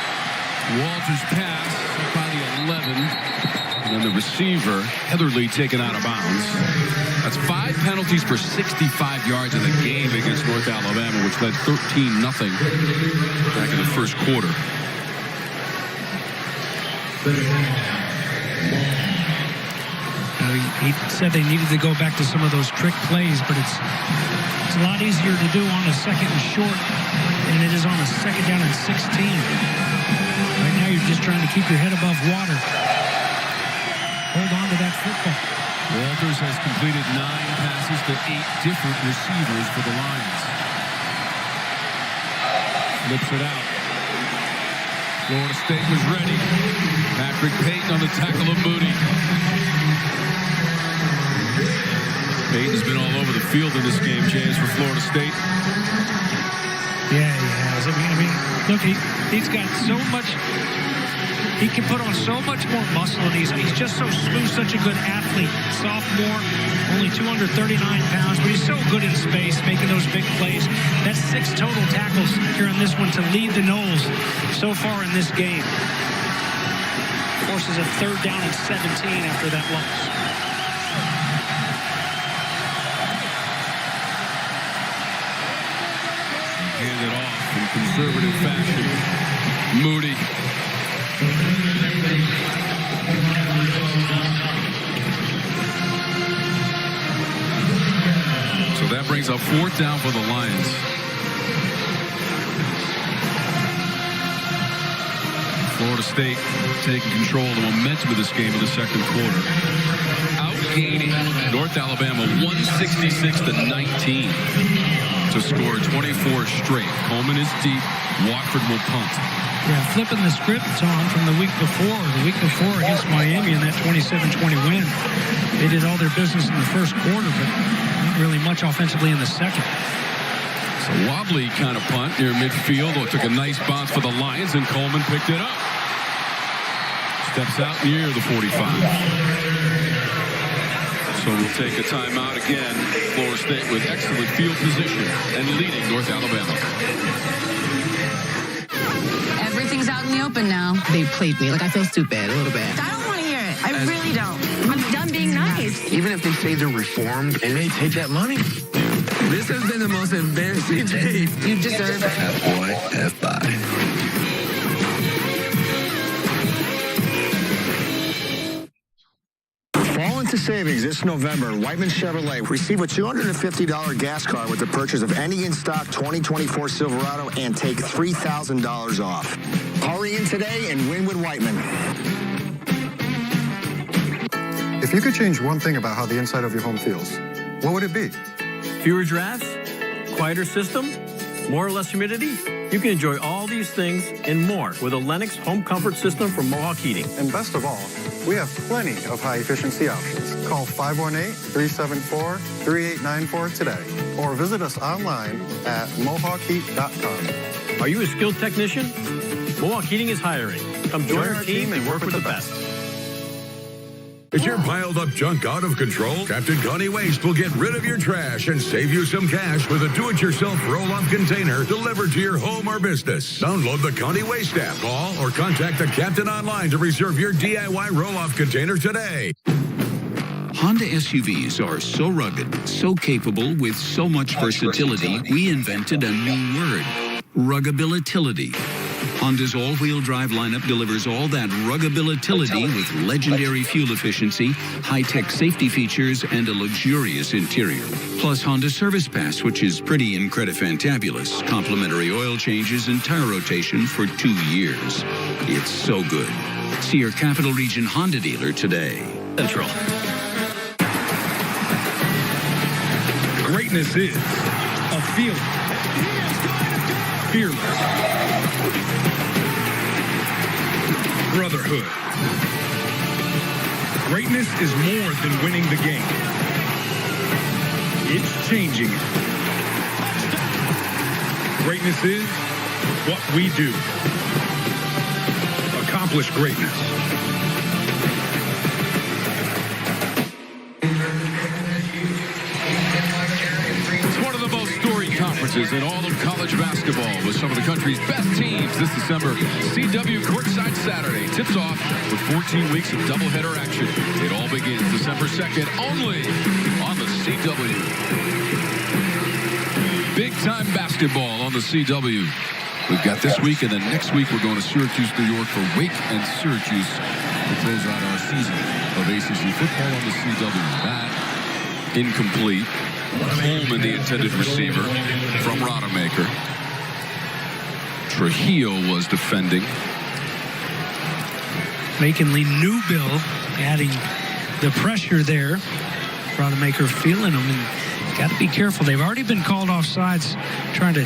Walters pass by the 11. And then the receiver, Heatherly, taken out of bounds. That's 5 penalties for 65 yards in the game against North Alabama, which led 13-0 back in the first quarter. He said they needed to go back to some of those trick plays, but it's a lot easier to do on a 2nd and short than it is on a 2nd down and 16. Right now you're just trying to keep your head above water. Hold on to that football. Walters has completed 9 passes to 8 different receivers for the Lions. Flips it out. Florida State was ready. Patrick Payton on the tackle of Moody. Payton's been all over the field in this game, James, for Florida State. Yeah, he has. I mean, look, he's got so much. He can put on so much more muscle, and he's just so smooth, such a good athlete. Sophomore, only 239 pounds, but he's so good in space, making those big plays. That's 6 total tackles here in this one to lead the Noles so far in this game. Forces a 3rd down and 17 after that loss. Hand it off in conservative fashion. Moody. So that brings up 4th down for the Lions. Florida State taking control of the momentum of this game in the 2nd quarter. Outgaining North Alabama 166-19 to score 24 straight. Coleman is deep. Watford will punt. Yeah, flipping the script, Tom, from the week before. The week before against Miami in that 27-20 win. They did all their business in the first quarter, but not really much offensively in the second. It's a wobbly kind of punt near midfield. Oh, it took a nice bounce for the Lions, and Coleman picked it up. Steps out near the 45. So we'll take a timeout again. Florida State with excellent field position and leading North Alabama. Everything's out in the open now. They played me. Like, I feel stupid a little bit. I don't want to hear it. I really don't. I'm done being nice. Even if they say they're reformed, they may take that money. This has been the most embarrassing day. You deserve it. F-boy, F-bye. Fall into savings this November. Whiteman Chevrolet. Receive a $250 gas card with the purchase of any in-stock 2024 Silverado and take $3,000 off. Hurry in today and win with Whiteman. If you could change one thing about how the inside of your home feels, what would it be? Fewer drafts, quieter system, more or less humidity. You can enjoy all these things and more with a Lennox home comfort system from Mohawk Heating. And best of all, we have plenty of high-efficiency options. Call 518-374-3894 today or visit us online at mohawkheat.com. Are you a skilled technician? Mohawk Heating is hiring. Come join our team and work with the best. Is your piled up junk out of control? Captain Connie Waste will get rid of your trash and save you some cash with a do-it-yourself roll-off container delivered to your home or business. Download the Connie Waste app, call, or contact the Captain online to reserve your DIY roll-off container today. Honda SUVs are so rugged, so capable, with so much versatility, we invented a new word, ruggability. Honda's all-wheel drive lineup delivers all that ruggability with legendary fuel efficiency, high-tech safety features, and a luxurious interior. Plus Honda Service Pass, which is pretty incredifantabulous. Complimentary oil changes and tire rotation for 2 years. It's so good. See your Capital Region Honda dealer today. Central. Greatness is a feeling. Fearless. Brotherhood. Greatness is more than winning the game. It's changing it. Greatness is what we do. Accomplish greatness. Conferences in all of college basketball with some of the country's best teams this December. CW Courtside Saturday tips off with 14 weeks of doubleheader action. It all begins December 2nd only on the CW. Big time basketball on the CW. We've got this week, and then next week we're going to Syracuse, New York for Wake and Syracuse to close out our season of ACC football on the CW. That incomplete. Holman, the intended receiver from Rodemaker. Trujillo was defending. McKinley Newbill adding the pressure there. Rodemaker feeling them, and got to be careful. They've already been called off sides trying to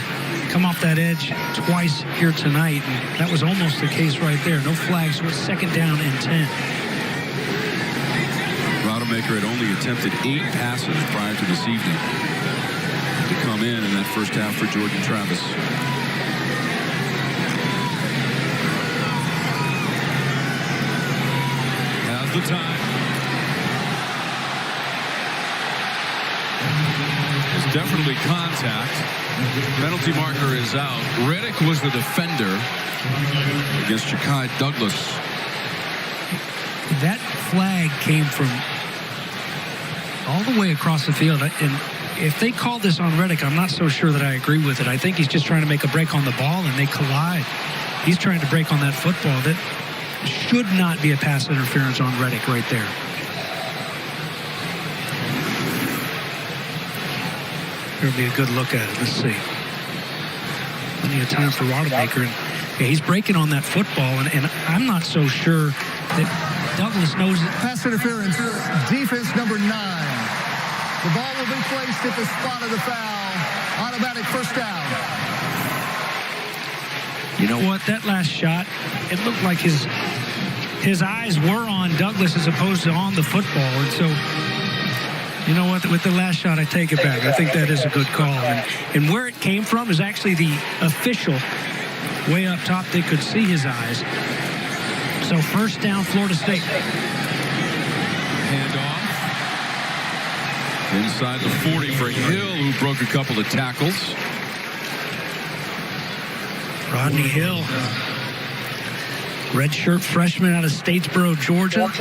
come off that edge twice here tonight, and that was almost the case right there. No flags, so it's 2nd down and 10. Rodemaker had only attempted 8 passes prior to this evening to come in that first half for Jordan Travis. Has the time. There's definitely contact. Penalty marker is out. Reddick was the defender against Ja'Kai Douglas. That flag came from all the way across the field. And if they call this on Reddick, I'm not so sure that I agree with it. I think he's just trying to make a break on the ball, and they collide. He's trying to break on that football. That should not be a pass interference on Reddick right there. There'll be a good look at it. Let's see. Plenty of time for Rodemaker. And yeah, he's breaking on that football, and I'm not so sure that Douglas knows it. Pass interference, defense number 9. The ball will be placed at the spot of the foul. Automatic first down. You know what? That last shot, it looked like his eyes were on Douglas as opposed to on the football. And so, you know what? With the last shot, I take it back. I think that is a good call. And where it came from is actually the official. Way up top, they could see his eyes. So first down, Florida State. Handoff. Inside the 40 for Hill, who broke a couple of tackles. Rodney Hill. Redshirt freshman out of Statesboro, Georgia.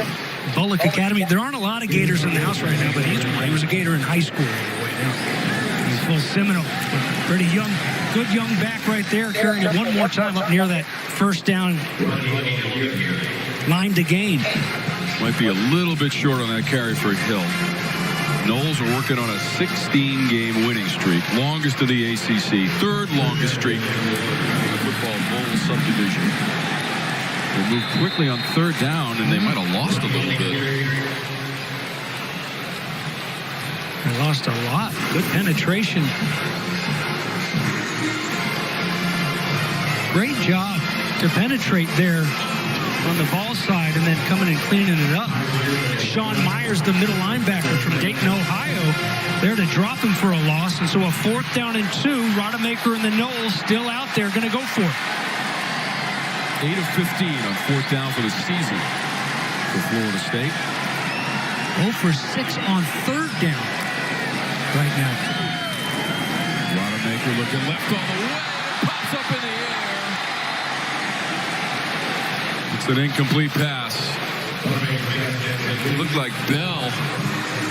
Bullock Academy. There aren't a lot of Gators in the house right now, but he's one. He was a Gator in high school. He's full Seminole. Pretty young, good young back right there, carrying it one more time up near that first down line to gain. Might be a little bit short on that carry for Hill. Noles are working on a 16-game winning streak, longest in the ACC, 3rd longest streak in the football bowl subdivision. They moved quickly on 3rd down, and they might have lost a little bit. They lost a lot. Good penetration. Great job to penetrate there on the ball side and then coming and cleaning it up. Sean Myers, the middle linebacker from Dayton, Ohio, there to drop him for a loss. And so a 4th down and 2. Rodemaker and the Noles still out there, going to go for it. 8 of 15 on 4th down for the season for Florida State. 0 for 6 on 3rd down right now. Rodemaker looking left all the way. Pops up in the air. It's an incomplete pass. It looked like Bell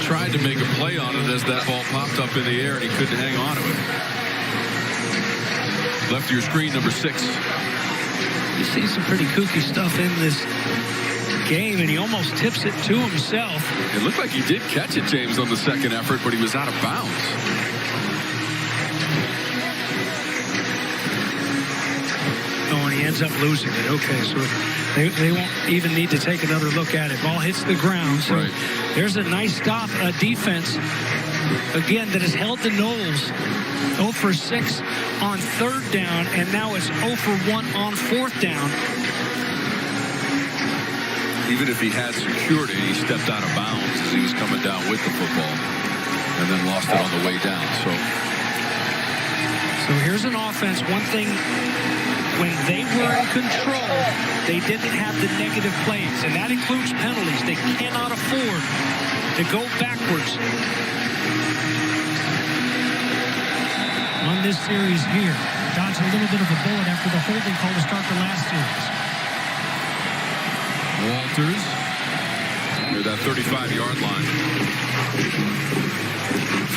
tried to make a play on it as that ball popped up in the air, and he couldn't hang on to it. Left of your screen, number 6. You see some pretty kooky stuff in this game, and he almost tips it to himself. It looked like he did catch it, James, on the second effort, but he was out of bounds. Oh, and he ends up losing it. Okay, so they won't even need to take another look at it. Ball hits the ground. So right. There's a nice stop, defense, again, that has held the Noles 0 for 6 on 3rd down, and now it's 0 for 1 on 4th down. Even if he had secured it, he stepped out of bounds as he was coming down with the football and then lost it on the way down. So here's an offense. One thing, when they were in control, they didn't have the negative plays, and that includes penalties. They cannot afford to go backwards on this series here. Dodged a little bit of a bullet after the holding call to start the last series. Walters near that 35-yard line.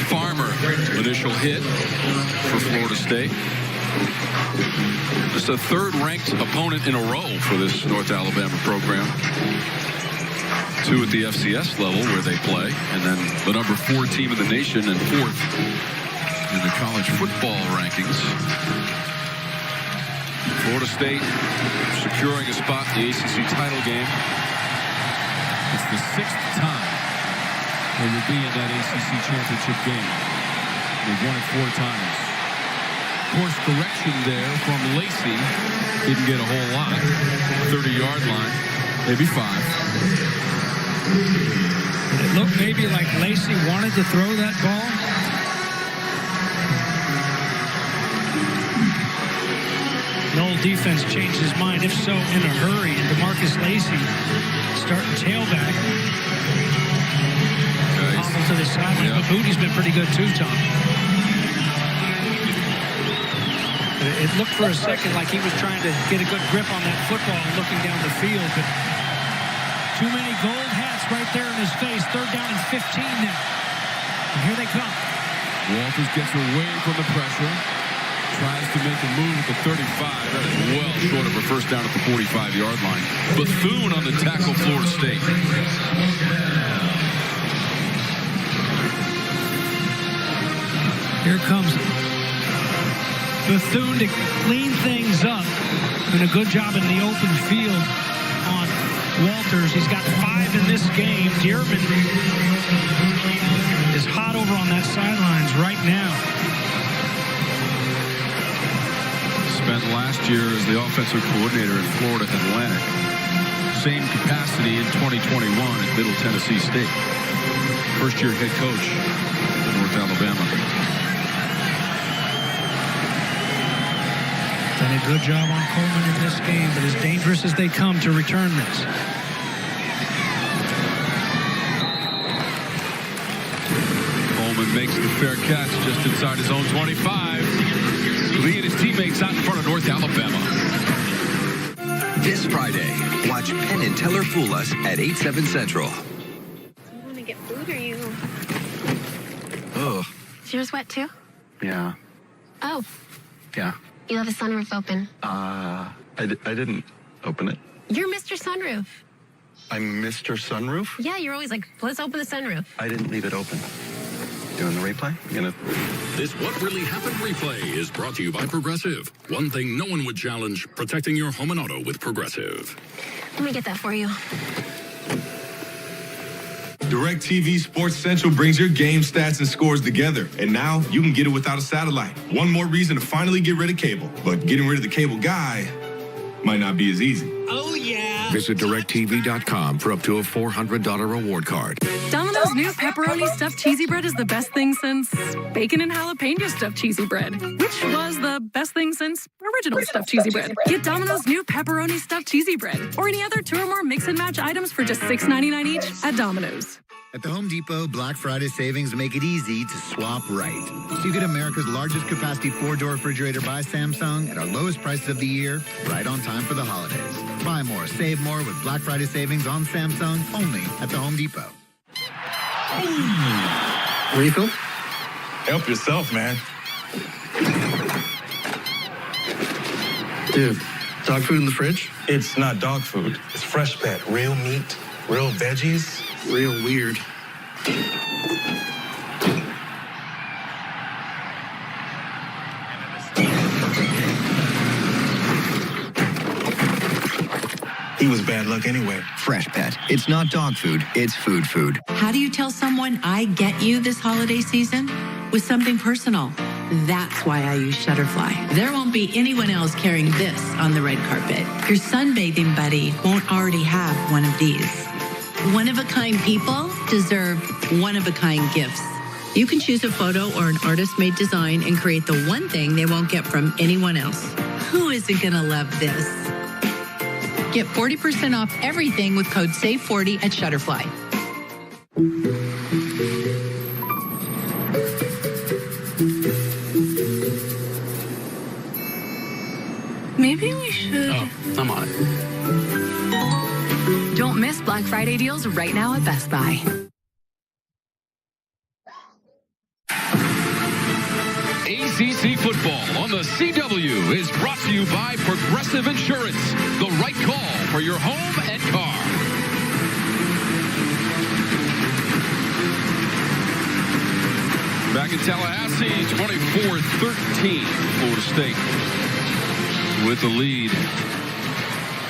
Farmer, initial hit for Florida State. Just a third-ranked opponent in a row for this North Alabama program. 2 at the FCS level where they play, and then the number 4 team in the nation and 4th in the college football rankings. Florida State securing a spot in the ACC title game. It's the 6th time they will be in that ACC championship game. They've won it 4 times. Course correction there from Lacey. Didn't get a whole lot. 30-yard line, maybe 5. It looked maybe like Lacey wanted to throw that ball. Noel defense changed his mind, if so, in a hurry. And DeMarcus Lacey starting tailback. Hobble to the sideline. But Booty's been pretty good too, Tom. It looked for a second like he was trying to get a good grip on that football and looking down the field, but too many gold hats right there in his face. 3rd down and 15 now. And here they come. Walters gets away from the pressure. Tries to make a move at the 35. That is well short of a first down at the 45-yard line. Bethune on the tackle, Florida State. Here comes Bethune to clean things up. Doing a good job in the open field on Walters. He's got 5 in this game. Dearman is hot over on that sidelines right now. Spent last year as the offensive coordinator at Florida Atlantic. Same capacity in 2021 at Middle Tennessee State. First-year head coach at North Alabama. Done a good job on Coleman in this game, but as dangerous as they come to return this. Coleman makes the fair catch just inside his own 25. Lee and his teammates out in front of North Alabama. This Friday, watch Penn and Teller fool us at 8/7 Central. You want to get food or you? Oh. Is yours wet too? Yeah. Oh, Yeah. you have a sunroof open. I didn't open it. You're Mr. Sunroof. I'm Mr. Sunroof? Yeah, you're always like, let's open the sunroof. I didn't leave it open. Doing the replay? This What Really Happened replay is brought to you by Progressive. One thing no one would challenge, protecting your home and auto with Progressive. Let me get that for you. DirecTV Sports Central brings your game stats and scores together, and now you can get it without a satellite. One more reason to finally get rid of cable, but getting rid of the cable guy might not be as easy. Oh, yeah. Visit DirecTV.com for up to a $400 reward card. Domino's new pepperoni stuffed cheesy bread is the best thing since bacon and jalapeno stuffed cheesy bread, which was the best thing since original stuffed cheesy bread. Get Domino's new pepperoni stuffed cheesy bread or any other 2 or more mix and match items for just $6.99 each at Domino's. At the Home Depot, Black Friday savings make it easy to swap right. So you get America's largest capacity 4-door refrigerator by Samsung at our lowest prices of the year, right on time for the holidays. Buy more, save more with Black Friday savings on Samsung only at the Home Depot. Refill? Help yourself, man. Dude, dog food in the fridge? It's not dog food. It's Fresh Pet. Real meat, real veggies. Real weird. He was bad luck anyway. Fresh Pet. It's not dog food, it's food food. How do you tell someone I get you this holiday season? With something personal. That's why I use Shutterfly. There won't be anyone else carrying this on the red carpet. Your sunbathing buddy won't already have one of these. One-of-a-kind people deserve one-of-a-kind gifts. You can choose a photo or an artist-made design and create the one thing they won't get from anyone else. Who isn't gonna love this? Get 40% off everything with code SAVE40 at Shutterfly. Maybe we should... Oh, I'm on it. Don't miss Black Friday deals right now at Best Buy. ACC football on the CW is brought to you by Progressive Insurance, the right call for your home and car. Back in Tallahassee, 24-13, Florida State with the lead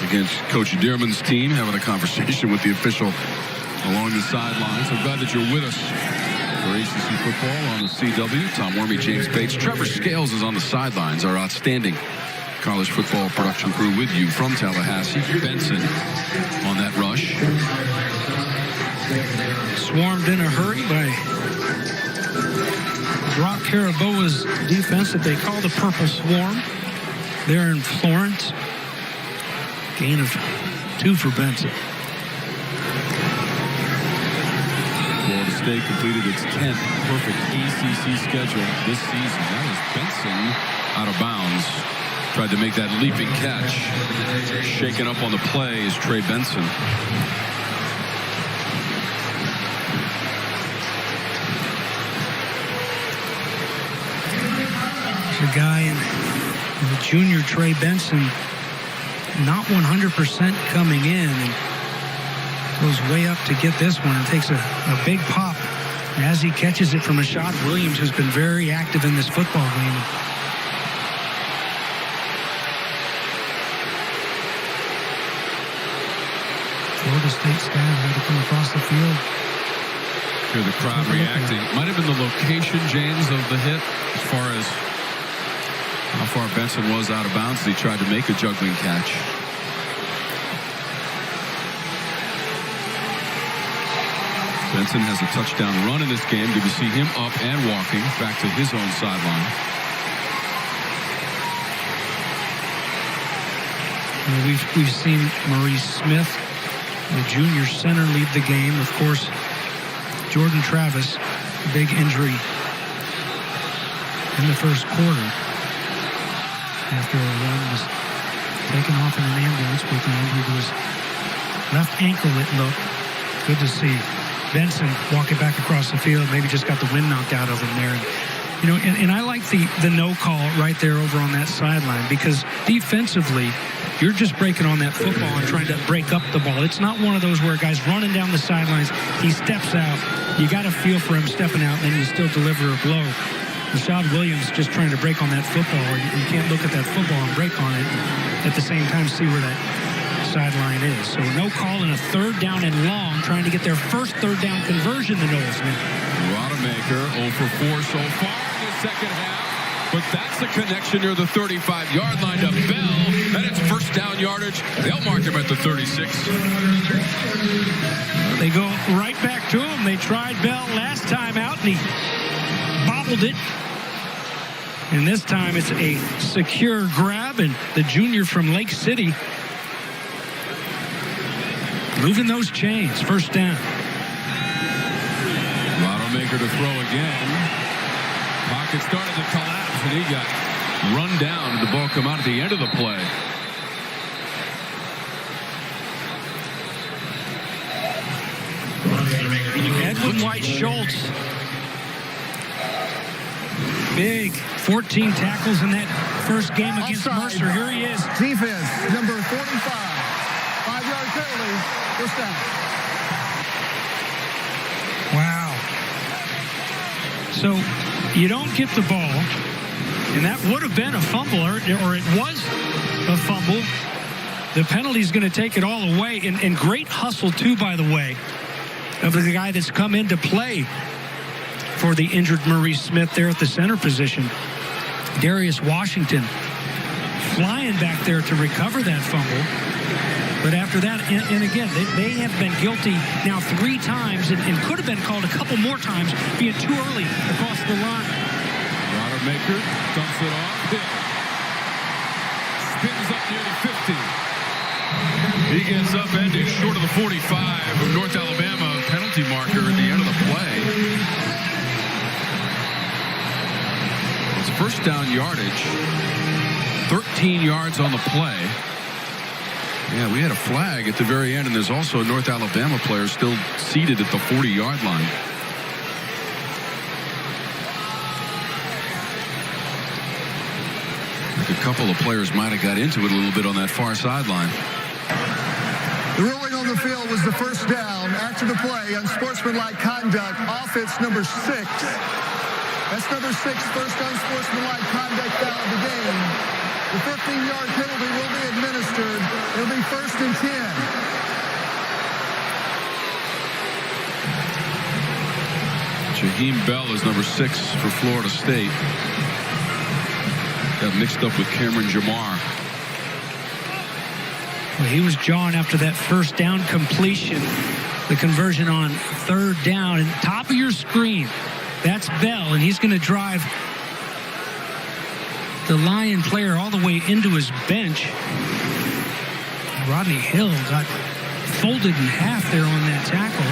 against Coach Dearman's team, having a conversation with the official along the sidelines. I'm glad that you're with us for ACC football on the CW. Tom Wormy, James Bates. Trevor Scales is on the sidelines, our outstanding college football production crew with you from Tallahassee. Benson on that rush. Swarmed in a hurry by Brock Caraboa's defense that they call the Purple Swarm there in Florence. Gain of 2 for Benson. Florida State completed its 10th perfect ACC schedule this season. That is Benson out of bounds. Tried to make that leaping catch. Shaken up on the play is Trey Benson. The guy in the junior Trey Benson, not 100% coming in, and goes way up to get this one and takes a big pop as he catches it from Rashad Williams, who's been very active in this football game. Florida State staff had to come across the field. Hear the crowd reacting. Might have been the location, James, of the hit as far as how far Benson was out of bounds as he tried to make a juggling catch. Benson has a touchdown run in this game. Good to see him up and walking back to his own sideline. We've seen Maurice Smith, the junior center, lead the game. Of course, Jordan Travis, big injury in the first quarter. After a run was taken off in an ambulance with an injury to his left ankle, it looked. Good to see Benson walking back across the field, maybe just got the wind knocked out of him there. You know, and I like the no call right there over on that sideline, because defensively, you're just breaking on that football and trying to break up the ball. It's not one of those where a guy's running down the sidelines, he steps out, you got to feel for him stepping out, and then you still deliver a blow. Rashad Williams just trying to break on that football. You can't look at that football and break on it at the same time, see where that sideline is. So no call in a 3rd down and long, trying to get their first 3rd down conversion, the Noles now. Rodemaker 0 for 4 so far in the second half. But that's a connection near the 35-yard line to Bell. And it's first down yardage. They'll mark him at the 36. They go right back to him. They tried Bell last time out, and he bobbled it. And this time it's a secure grab, and the junior from Lake City moving those chains. First down. Rodemaker to throw again. Pocket started to collapse, and he got run down, and the ball come out at the end of the play. Edwin White Schultz. Big 14 tackles in that first game against Mercer. Here he is. Defense, number 45. 5-yard penalty. First down. Wow. So you don't get the ball, and that would have been a fumble, or it was a fumble. The penalty is going to take it all away, and great hustle, too, by the way, of the guy that's come into play for the injured Maurice Smith there at the center position. Darius Washington flying back there to recover that fumble. But after that, and again, they have been guilty now 3 times and could have been called a couple more times, being too early across the line. Rodemaker dumps it off. Spins up near the 50. He gets up ended short of the 45 of North Alabama penalty marker at the end of the play. It's first down yardage. 13 yards on the play. Yeah, we had a flag at the very end, and there's also a North Alabama player still seated at the 40-yard line. A couple of players might have got into it a little bit on that far sideline. The ruling on the field was the first down after the play, unsportsmanlike conduct, offense number 6. That's number 6, first unsportsmanlike conduct foul of the game. The 15-yard penalty will be administered. It'll be 1st and 10. Jaheim Bell is number 6 for Florida State. Got mixed up with Cameron Jamar. Well, he was jawing after that first down completion. The conversion on 3rd down. And top of your screen, that's Bell, and he's going to drive the Lion player all the way into his bench. Rodney Hill got folded in half there on that tackle.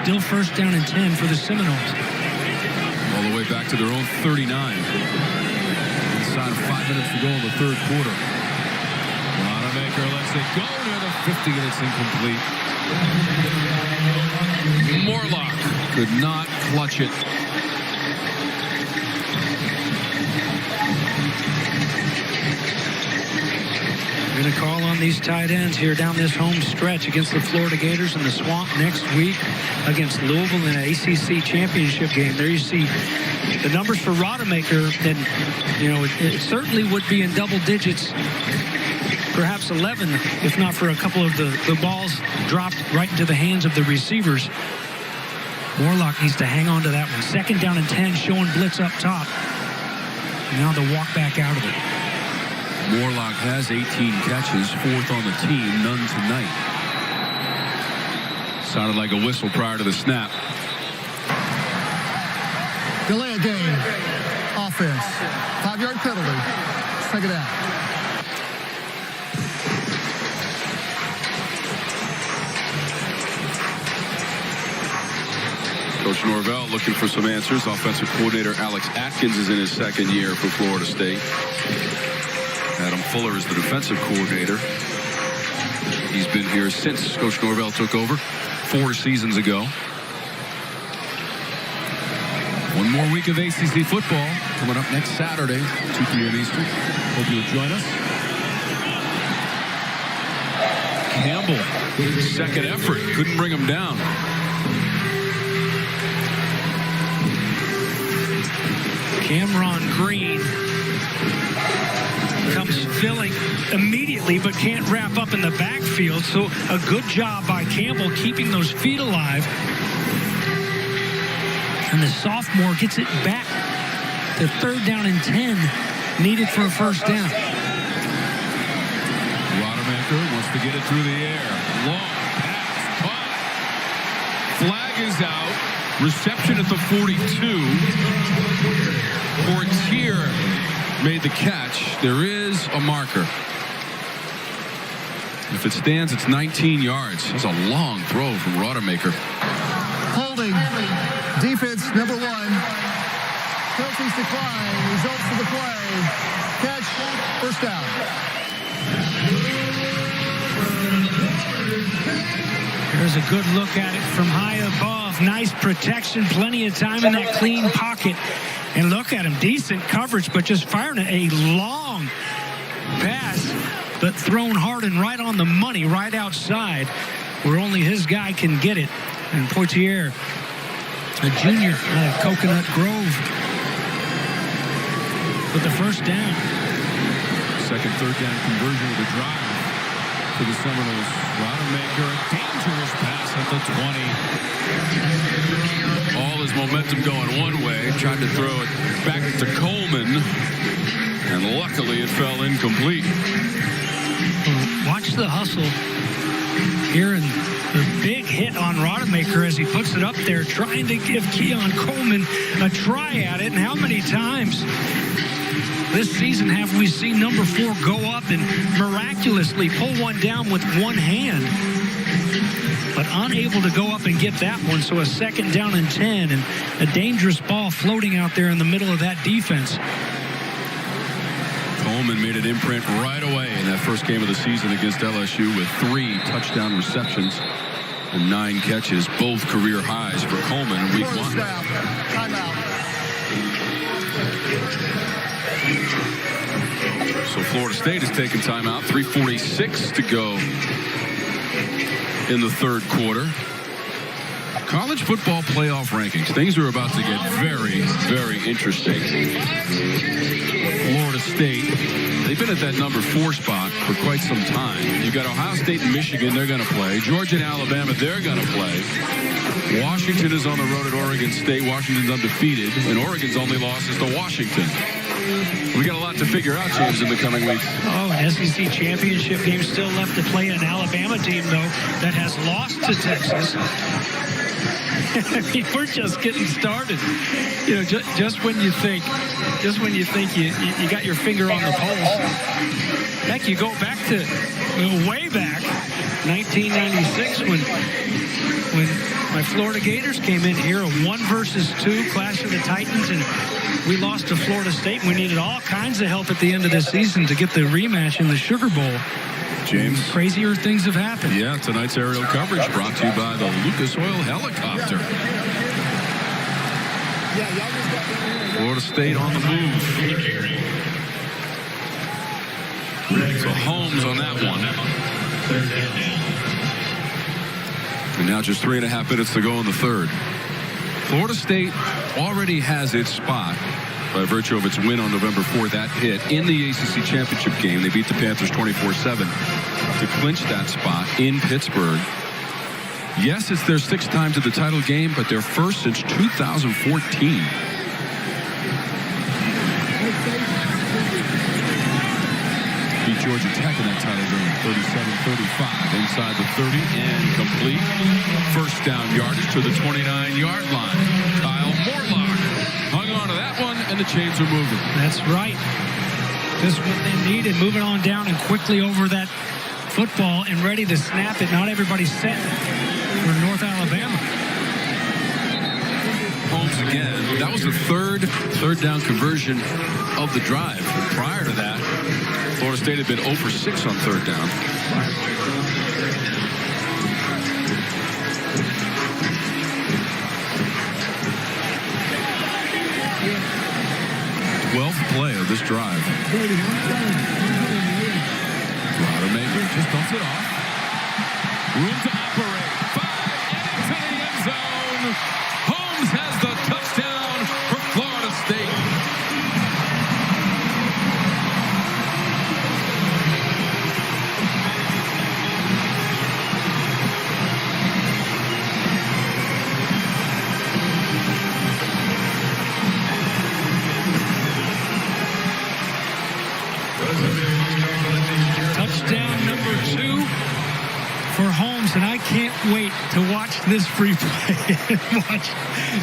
Still 1st down and 10 for the Seminoles. All the way back to their own 39. Inside of 5 minutes to go in the 3rd quarter. Wanamaker lets it go near the 50, and it's incomplete. Morlock could not clutch it. Going to call on these tight ends here down this home stretch against the Florida Gators in the Swamp next week against Louisville in an ACC championship game. There you see the numbers for Rodemaker, and it certainly would be in double digits, perhaps 11, if not for a couple of the balls dropped right into the hands of the receivers. Morlock needs to hang on to that one. 2nd down and 10, showing blitz up top. Now the walk back out of it. Morlock has 18 catches, 4th on the team, none tonight. Sounded like a whistle prior to the snap. Delay of game. Offense. 5-yard penalty. 2nd down. Coach Norvell looking for some answers. Offensive coordinator Alex Atkins is in his 2nd year for Florida State. Adam Fuller is the defensive coordinator. He's been here since Coach Norvell took over 4 seasons ago. One more week of ACC football coming up next Saturday, 2 p.m. Eastern. Hope you'll join us. Campbell, 2nd effort, couldn't bring him down. Cameron Green comes filling immediately, but can't wrap up in the backfield. So a good job by Campbell keeping those feet alive. And the sophomore gets it back to 3rd down and 10, needed for a 1st down. Rodemaker wants to get it through the air. Long pass, caught. Flag is out. Reception at the 42. Portier made the catch. There is a marker. If it stands, it's 19 yards. That's a long throw from Rodemaker. Holding. Defense number 1. Penalties decline. Results of the play. Catch. 1st down. There's a good look at it from high above. Nice protection. Plenty of time in that clean pocket. And look at him. Decent coverage, but just firing a long pass, but thrown hard and right on the money, right outside, where only his guy can get it. And Portier, a junior out of Coconut Grove, with the 1st down. 2nd, 3rd down conversion of the drive for the Seminoles. Rodemaker, a dangerous pass at the 20. All his momentum going one way. Tried to throw it back to Coleman, and luckily it fell incomplete. Watch the hustle here, and the big hit on Rodemaker as he puts it up there, trying to give Keon Coleman a try at it. And how many times this season have we seen number 4 go up and miraculously pull one down with one hand, but unable to go up and get that one? So a 2nd down and 10, and a dangerous ball floating out there in the middle of that defense. Coleman made an imprint right away in that first game of the season against LSU with 3 touchdown receptions and 9 catches, both career highs for Coleman in week 1. Timeout. So Florida State has taken timeout. 3:46 to go in the third quarter. College football playoff rankings. Things are about to get very, very interesting. Florida State, they've been at that number 4 spot for quite some time. You've got Ohio State and Michigan, they're going to play. Georgia and Alabama, they're going to play. Washington is on the road at Oregon State. Washington's undefeated, and Oregon's only loss is to Washington. We got a lot to figure out, James, in the coming weeks. Oh, an SEC championship game still left to play. An Alabama team, though, that has lost to Texas. I mean, we're just getting started. You know, just when you think you got your finger on the pulse. Heck, you go back to way back, 1996, when my Florida Gators came in here, a 1 versus 2 clash of the Titans, and we lost to Florida State. We needed all kinds of help at the end of the season to get the rematch in the Sugar Bowl. James, crazier things have happened. Yeah, tonight's aerial coverage brought to you by the Lucas Oil Helicopter. Florida State on the move. So Holmes on that one. And now just 3.5 minutes to go in the third. Florida State already has its spot by virtue of its win on November 4th at Pitt in the ACC Championship game. They beat the Panthers 24-7 to clinch that spot in Pittsburgh. Yes, it's their 6th time to the title game, but their first since 2014. Beat Georgia Tech in that title game, 37-35 inside the 30 and complete. First down yardage to the 29-yard line. Kyle Morlock hung on to that one, and the chains are moving. That's right. Just what they needed, moving on down and quickly over that football and ready to snap it. Not everybody's set for North Alabama. Holmes again. That was the third down conversion of the drive. Prior to that, Florida State had been 0 for 6 on 3rd down. Play of this drive. Rodemaker just dumps it off. Room to operate. 5 into the end zone. Holmes has the touchdown for Florida State. Touchdown number 2 for Holmes, and I can't wait to watch this free play and watch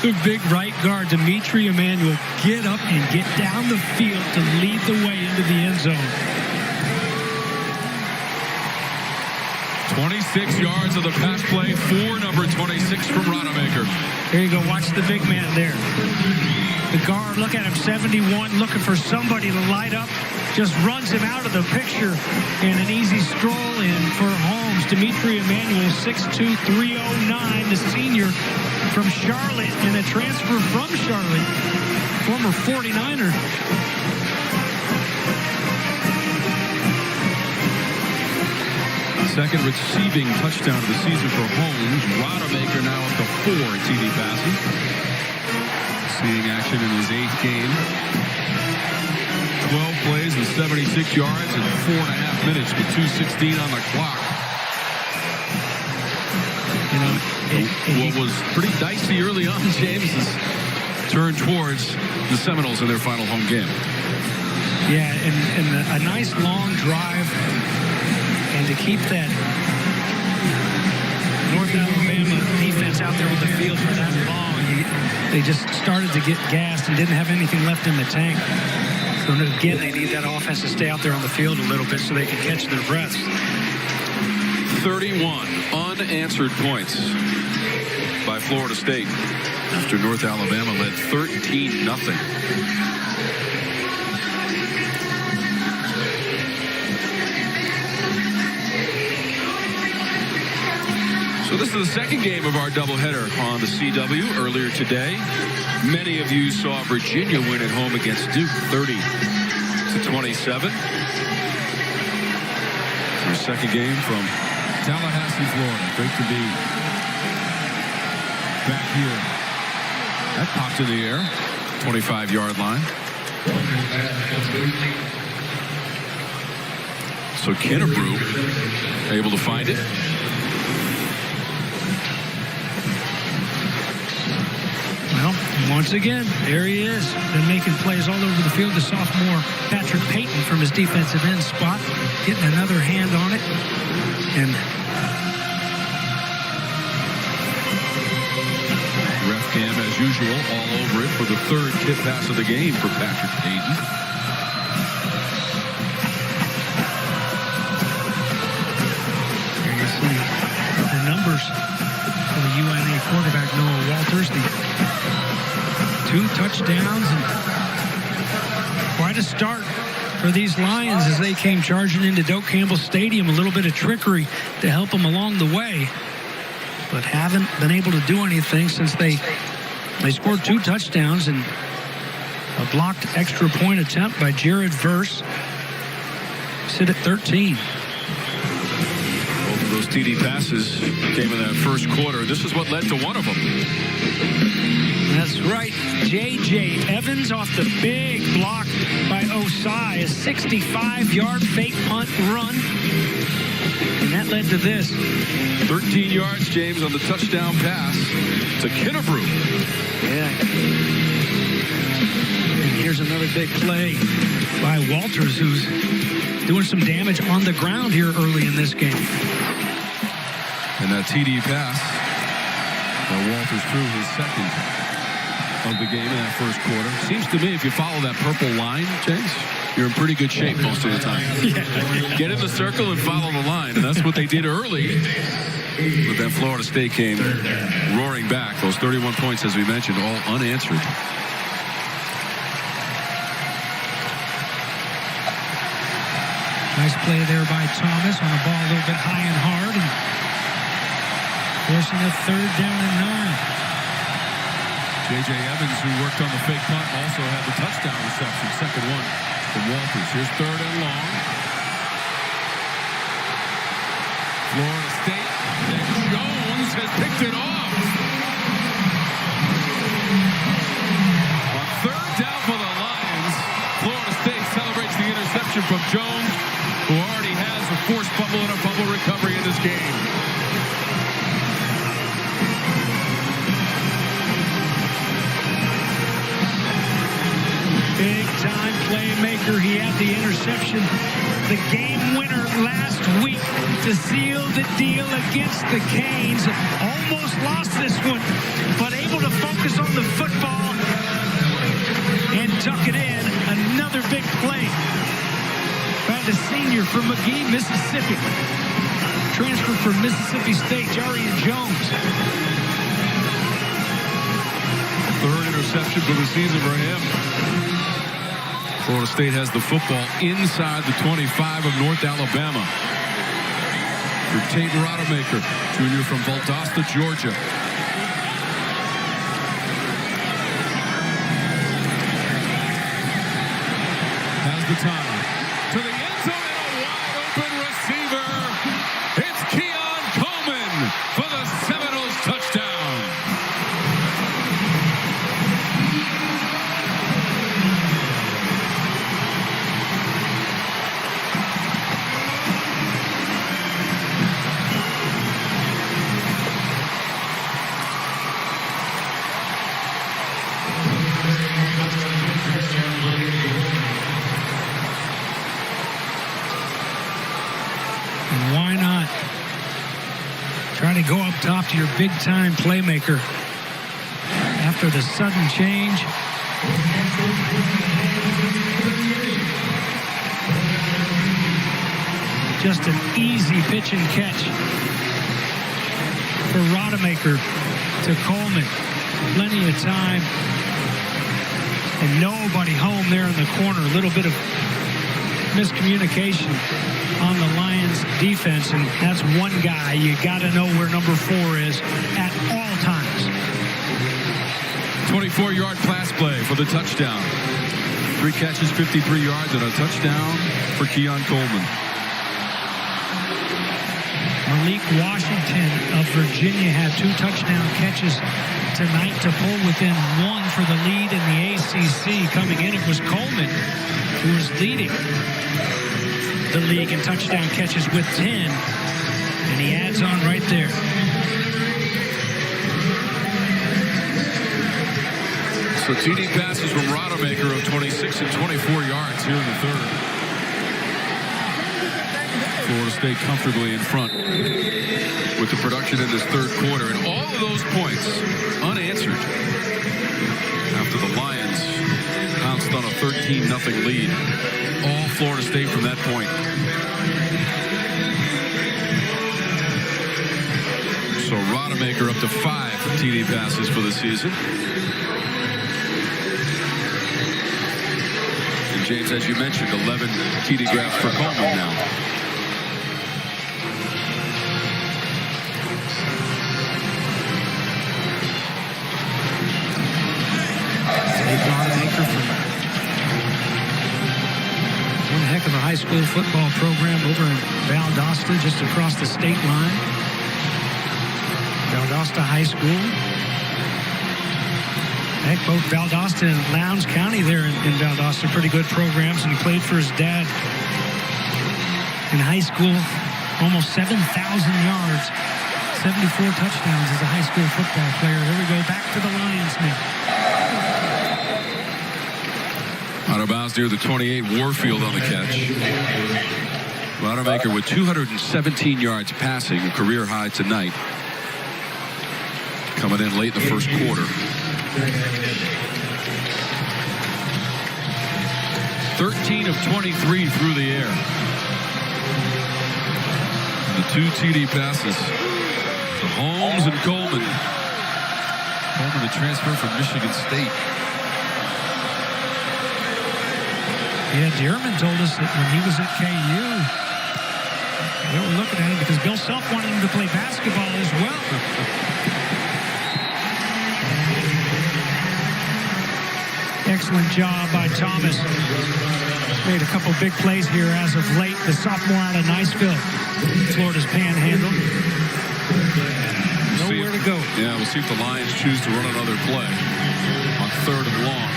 the big right guard, Dimitri Emmanuel, get up and get down the field to lead the way into the end zone. 26 yards of the pass play for number 26 from Rodemaker. There you go. Watch the big man there. The guard, look at him, 71, looking for somebody to light up. Just runs him out of the picture, and an easy stroll in for Holmes. Dimitri Emmanuel, 6'2", 309, the senior from Charlotte, and a transfer from Charlotte, former 49er. Second receiving touchdown of the season for Holmes. Rodemaker now up to 4 in TD passes. Seeing action in his 8th game. 12 plays and 76 yards in 4.5 minutes with 2:16 on the clock. You know, what was pretty dicey early on, James, is turned towards the Seminoles in their final home game. Yeah, and a nice long drive, and to keep that North Alabama defense out there on the field for that long, they just started to get gassed and didn't have anything left in the tank. So again, they need that offense to stay out there on the field a little bit so they can catch their breaths. 31 unanswered points by Florida State after North Alabama led 13-0. So this is the second game of our doubleheader on the CW earlier today. Many of you saw Virginia win at home against Duke 30-27. Our second game from Tallahassee, Florida. Great to be back here. That popped in the air, 25-yard line. So Kennebrew able to find it. Well, once again, there he is. Been making plays all over the field. The sophomore Patrick Payton from his defensive end spot, getting another hand on it. And ref cam, as usual, all over it for the third tip pass of the game for Patrick Payton. There you see the numbers for the UNA quarterback, Noah Walters. The 2 touchdowns and quite a start for these Lions as they came charging into Doak Campbell Stadium. A little bit of trickery to help them along the way, but haven't been able to do anything since they scored 2 touchdowns and a blocked extra point attempt by Jared Verse. Sit at 13. Both of those TD passes came in that first quarter. This is what led to one of them. That's right. J.J. Evans off the big block by Osai. A 65-yard fake punt run. And that led to this. 13 yards, James, on the touchdown pass to Kennebrew. Yeah. And here's another big play by Walters, who's doing some damage on the ground here early in this game. And that TD pass. Walters threw his second of the game in that first quarter. Seems to me if you follow that purple line, James, you're in pretty good shape most of the time. Get in the circle and follow the line. And that's what they did early. But then Florida State came roaring back. Those 31 points, as we mentioned, all unanswered. Nice play there by Thomas on the ball a little bit high and hard. And forcing a 3rd down and 9. J.J. Evans, who worked on the fake punt, also had the touchdown reception. Second one from Walters. Here's 3rd and long. Florida State. And Jones has picked it off. On 3rd down for the Lions, Florida State celebrates the interception from Jones, who already has a forced fumble and a fumble recovery in this game. Big-time playmaker. He had the interception, the game winner last week to seal the deal against the Canes. Almost lost this one, but able to focus on the football and tuck it in. Another big play by the senior from McGee, Mississippi. Transferred from Mississippi State, Jarian Jones. 3rd interception for the season for him. Florida State has the football inside the 25 of North Alabama. For Tate Rodemaker, junior from Valdosta, Georgia. Has the time. To the end zone and a wide open receiver. It's Keon Coleman for the Seminoles touchdown. Why not? Try to go up top to your big-time playmaker after the sudden change. Just an easy pitch and catch for Rodemaker to Coleman. Plenty of time. And nobody home there in the corner. A little bit of miscommunication on the Lions defense, and that's one guy. You got to know where number 4 is at all times. 24-yard pass play for the touchdown. 3 catches, 53 yards, and a touchdown for Keon Coleman. Malik Washington of Virginia had 2 touchdown catches tonight to pull within 1 for the lead in the ACC. Coming in, it was Coleman who was leading the league in touchdown catches with 10, and he adds on right there. So TD passes from Rodemaker of 26 and 24 yards here in the third. Florida State comfortably in front with the production in this third quarter. And all of those points unanswered after the Lions pounced on a 13-0 lead. All Florida State from that point. So Rodemaker up to 5 TD passes for the season. And James, as you mentioned, 11 TD grabs for Coleman now. Rodemaker from one heck of a high school football program over in Valdosta, just across the state line. Valdosta High School. Heck, both Valdosta and Lowndes County there in Valdosta, pretty good programs, and he played for his dad in high school. Almost 7,000 yards, 74 touchdowns as a high school football player. Here we go, back to the Lions now. Out of bounds near the 28, Warfield on the catch. Rodemaker with 217 yards passing, a career high tonight. Coming in late in the first quarter. 13 of 23 through the air. The 2 TD passes to Holmes and Coleman. Coleman, the transfer from Michigan State. Yeah, Dearman told us that when he was at KU, they were looking at him because Bill Self wanted him to play basketball as well. Excellent job by Thomas. Made a couple big plays here as of late. The sophomore out of Niceville. Florida's panhandle. Nowhere to go. Yeah, we'll see if the Lions choose to run another play on 3rd and long.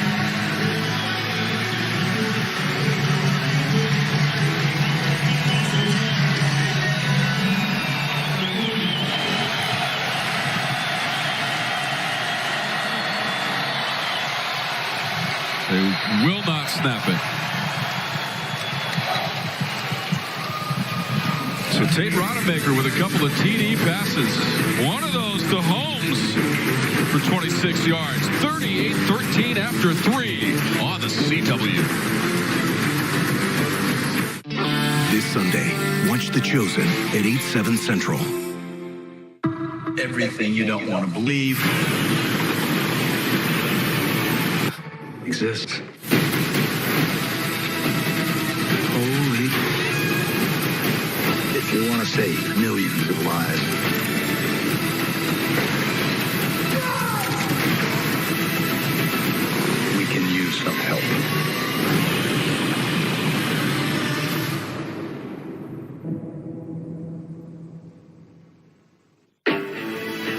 They will not snap it. So Tate Rodemaker with a couple of TD passes. One of those to Holmes for 26 yards. 38-13 after 3 on the CW. This Sunday, watch The Chosen at 8/7 Central. Everything you don't want to believe exists. Holy. If you want to save millions of lives, we can use some help.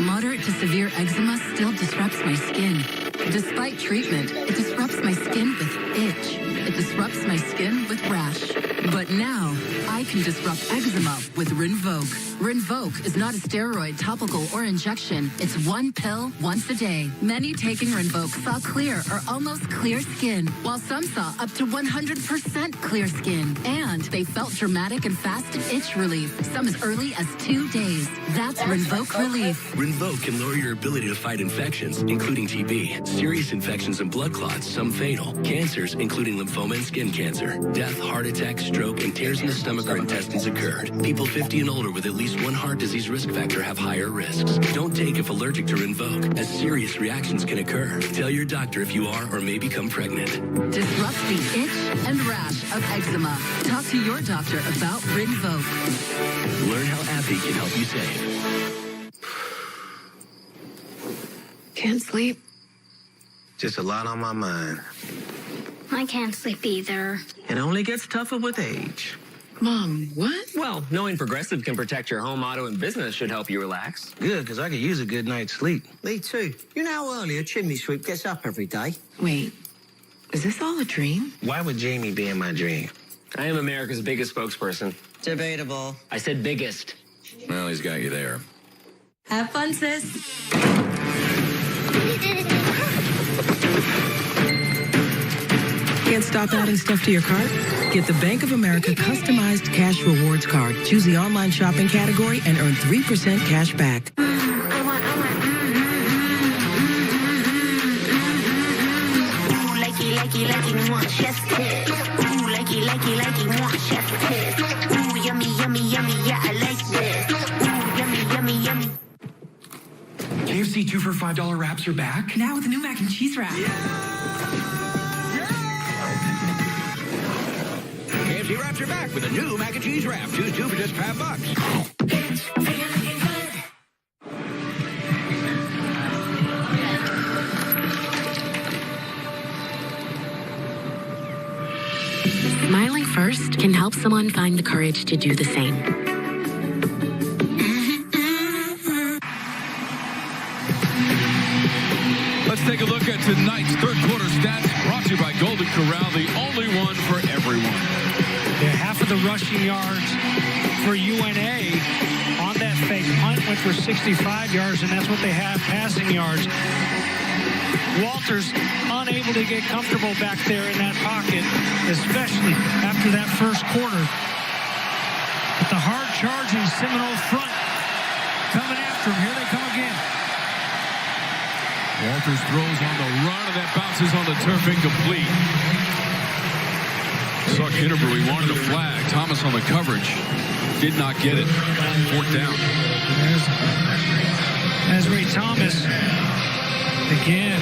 Moderate to severe eczema still disrupts my skin. Despite treatment, it disrupts my skin with itch. It disrupts my skin with rash. But now, I can disrupt eczema with Rinvoq. Rinvoq is not a steroid, topical, or injection. It's one pill once a day. Many taking Rinvoq saw clear or almost clear skin, while some saw up to 100% clear skin. And they felt dramatic and fast itch relief, some as early as 2 days. That's Rinvoq Relief. Rinvoq can lower your ability to fight infections, including TB, serious infections and blood clots, some fatal, cancers, including lymphoma and skin cancer, death, heart attacks, stroke, and tears in the stomach or intestines occurred. People 50 and older with at least one heart disease risk factor have higher risks. Don't take if allergic to Rinvoq, as serious reactions can occur. Tell your doctor if you are or may become pregnant. Disrupt the itch and rash of eczema. Talk to your doctor about Rinvoq. Learn how AbbVie can help you save. Can't sleep. Just a lot on my mind. I can't sleep either. It only gets tougher with age. Mom, what? Well, knowing Progressive can protect your home, auto, and business should help you relax. Good, because I could use a good night's sleep. Me too. You know how early a chimney sweep gets up every day? Wait, is this all a dream? Why would Jamie be in my dream? I am America's biggest spokesperson. Debatable. I said biggest. Well, he's got you there. Have fun, sis. Can't stop adding stuff to your cart? Get the Bank of America customized cash rewards card. Choose the online shopping category and earn 3% cash back. Ooh, likey, want chef's kiss. Ooh, likey, want chef's kiss. Ooh, yummy, yeah, I like this. Ooh, yummy. KFC 2 for $5 wraps are back. Now with the new mac and cheese wrap. KFC wraps are back with a new mac and cheese wrap. Choose 2 for just $5. Smiling first can help someone find the courage to do the same. Let's take a look at tonight's third quarter stats brought to you by Golden Corral, the only one for everyone. Yeah, half of the rushing yards for UNA on that fake punt went for 65 yards, and that's what they have passing yards. Walters unable to get comfortable back there in that pocket, especially after that first quarter. But the hard-charging Seminole front coming after him. Here they come again. Walters throws on the run, and that bounces on the turf, incomplete. Saw Kitterbrew, he wanted a flag. Thomas on the coverage. Did not get it. Fourth down. There's Ray Thomas. Again,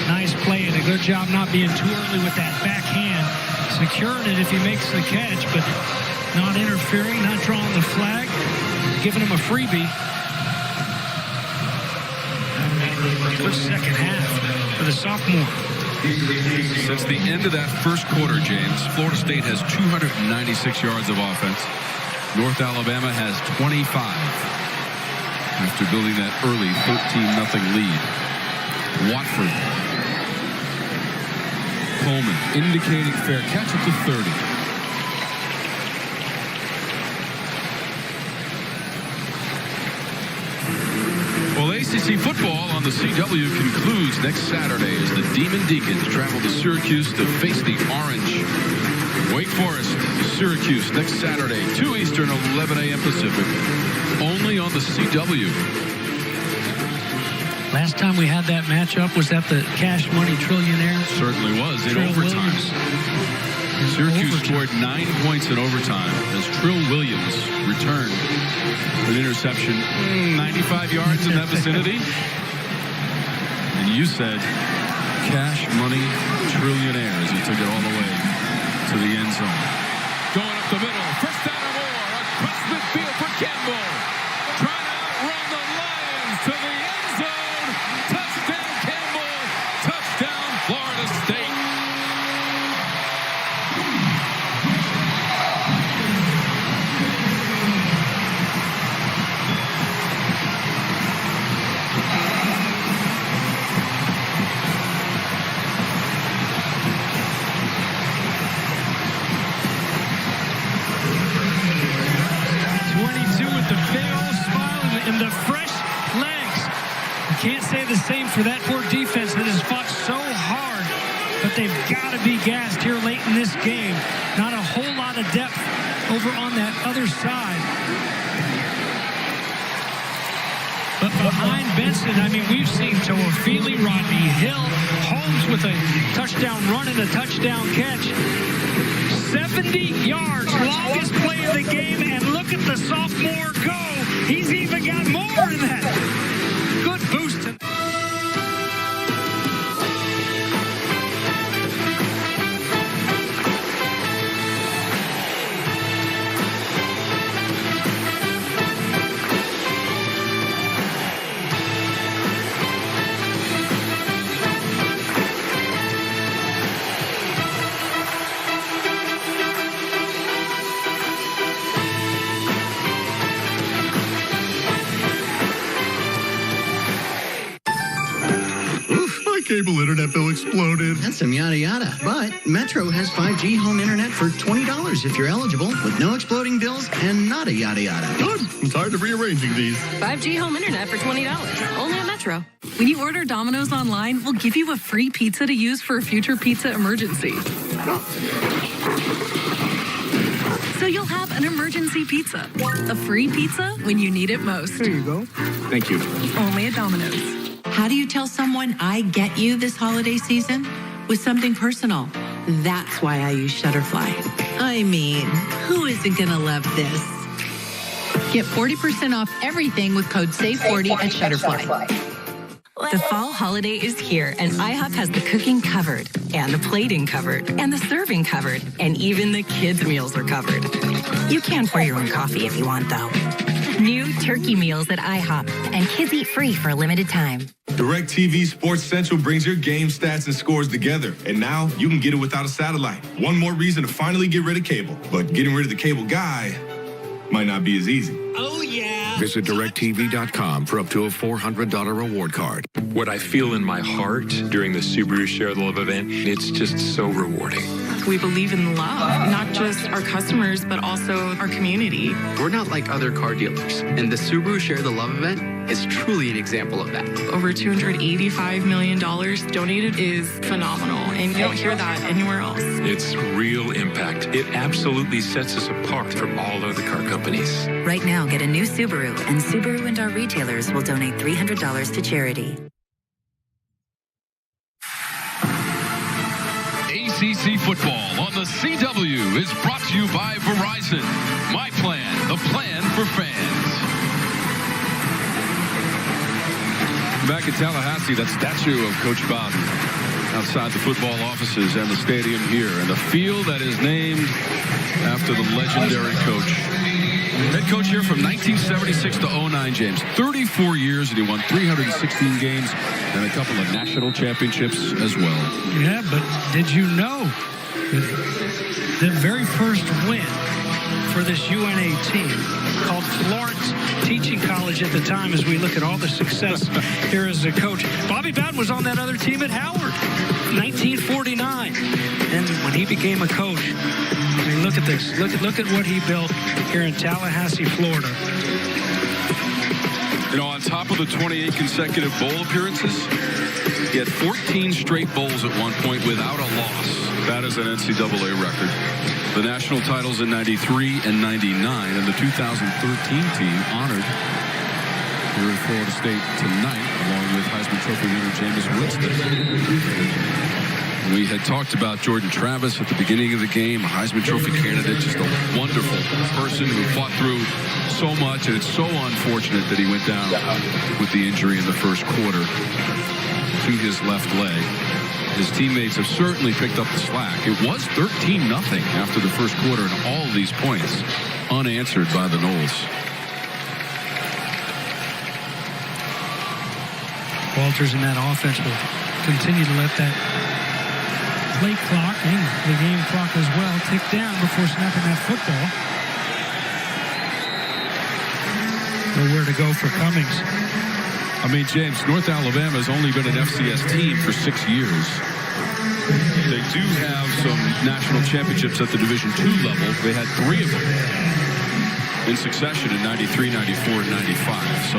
nice play and a good job not being too early with that backhand. Securing it if he makes the catch, but not interfering, not drawing the flag, giving him a freebie. Good second half for the sophomore. Since the end of that first quarter, James, Florida State has 296 yards of offense. North Alabama has 25 after building that early 13-0 lead. Watford. Coleman indicating fair catch at the 30. Well, ACC football on the CW concludes next Saturday as the Demon Deacons travel to Syracuse to face the Orange. Wake Forest, Syracuse next Saturday, 2 Eastern, 11 a.m. Pacific. Only on the CW. Last time we had that matchup was at the Cash Money Trillionaire. Certainly was in overtime. Syracuse scored 9 points in overtime as Trill Williams returned an interception 95 yards in that vicinity. And you said Cash Money Trillionaire as he took it all the way to the end zone. Going up the middle, first down or more across midfield for Campbell. Trying to outrun the Lions to the end zone. Touchdown Campbell. Touchdown Florida State. And the fresh legs. You can't say the same for that poor defense that has fought so hard, but they've got to be gassed here late in this game. Not a whole lot of depth over on that other side. But behind Benson, I mean, we've seen Toafili, Rodney Hill, Holmes with a touchdown run and a touchdown catch. 70 yards, longest play of the game, and look at the sophomore go. He's even got more than that. Good boost. Cable internet bill exploded. That's some yada yada. But Metro has 5G home internet for $20 if you're eligible, with no exploding bills and not a yada yada. Good. I'm tired of rearranging these. 5G home internet for $20. Only at Metro. When you order Domino's online, we'll give you a free pizza to use for a future pizza emergency. So you'll have an emergency pizza. A free pizza when you need it most. There you go. Thank you. Only at Domino's. How do you tell someone I get you this holiday season? With something personal. That's why I use Shutterfly. I mean, who isn't going to love this? Get 40% off everything with code SAVE40 at Shutterfly. The fall holiday is here, and IHOP has the cooking covered, and the plating covered, and the serving covered, and even the kids' meals are covered. You can pour your own coffee if you want, though. New turkey meals at IHOP, and kids eat free for a limited time. DirecTV Sports Central brings your game stats and scores together, and now you can get it without a satellite. One more reason to finally get rid of cable, but getting rid of the cable guy might not be as easy. Oh, yeah. Visit DirecTV.com for up to a $400 reward card. What I feel in my heart during the Subaru Share the Love event, it's just so rewarding. We believe in love, not just our customers, but also our community. We're not like other car dealers, and the Subaru Share the Love event is truly an example of that. Over $285 million donated is phenomenal, and you don't hear that anywhere else. It's real impact. It absolutely sets us apart from all other car companies. Right now, get a new Subaru, and Subaru and our retailers will donate $300 to charity. ACC football on the CW is brought to you by Verizon. My Plan, the plan for fans. Back in Tallahassee, that statue of Coach Bowden outside the football offices and the stadium here, and the field that is named after the legendary coach. Head coach here from 1976 to 09, James. 34 years, and he won 316 games and a couple of national championships as well. Yeah, but did you know the very first win for this UNA team, called Florence Teaching College at the time, as we look at all the success here as a coach. Bobby Bowden was on that other team at Howard, 1949. And when he became a coach, I mean, look at this. Look at what he built here in Tallahassee, Florida. You know, on top of the 28 consecutive bowl appearances, he had 14 straight bowls at one point without a loss. That is an NCAA record. The national titles in 93 and 99, and the 2013 team honored here at Florida State tonight, along with Heisman Trophy winner Jameis Winston. We had talked about Jordan Travis at the beginning of the game, a Heisman Trophy candidate, just a wonderful person who fought through so much, and it's so unfortunate that he went down with the injury in the first quarter to his left leg. His teammates have certainly picked up the slack. It was 13-0 after the first quarter, and all of these points unanswered by the Noles. Walters in that offense will continue to let that play clock and the game clock as well tick down before snapping that football. Nowhere to go for Cummings. I mean, James, North Alabama has only been an FCS team for 6 years. They do have some national championships at the Division II level. They had 3 of them in succession in 93, 94, and 95. So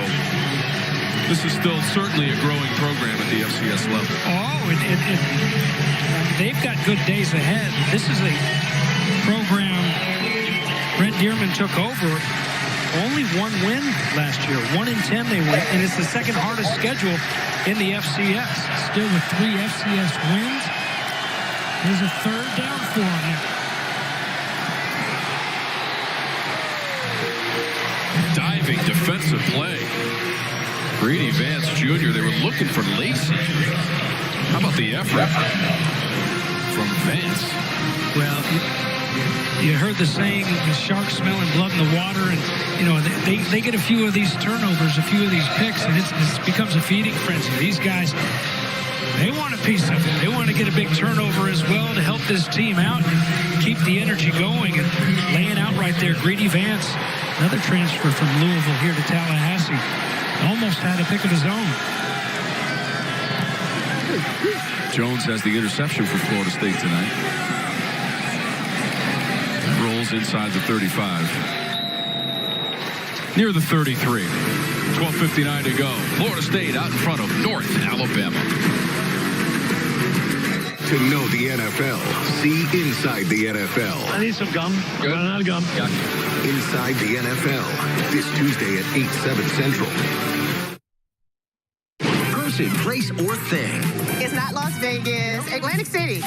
this is still certainly a growing program at the FCS level. Oh, they've got good days ahead. This is a program Brent Dearman took over. Only 1 win last year. 1 in 10 they went, and it's the second hardest schedule in the FCS. Still with 3 FCS wins. There's a third down for him. defensive play. Greedy Vance Jr., they were looking for Lacey. How about the effort from Vance? Well, you heard the saying, the sharks smelling blood in the water, and they get a few of these turnovers, a few of these picks, and it becomes a feeding frenzy. These guys, they want a piece of it. They want to get a big turnover as well to help this team out and keep the energy going. And laying out right there, Greedy Vance, another transfer from Louisville here to Tallahassee, almost had a pick of his own. Jones has the interception for Florida State tonight. Rolls inside the 35. Near the 33. 12:59 to go. Florida State out in front of North Alabama. To know the NFL, see Inside the NFL. I need some gum. Good. I'm out of gum. Gotcha. Inside the NFL, this Tuesday at 8, 7 Central. Person, place, or thing. It's not Las Vegas, Atlantic City.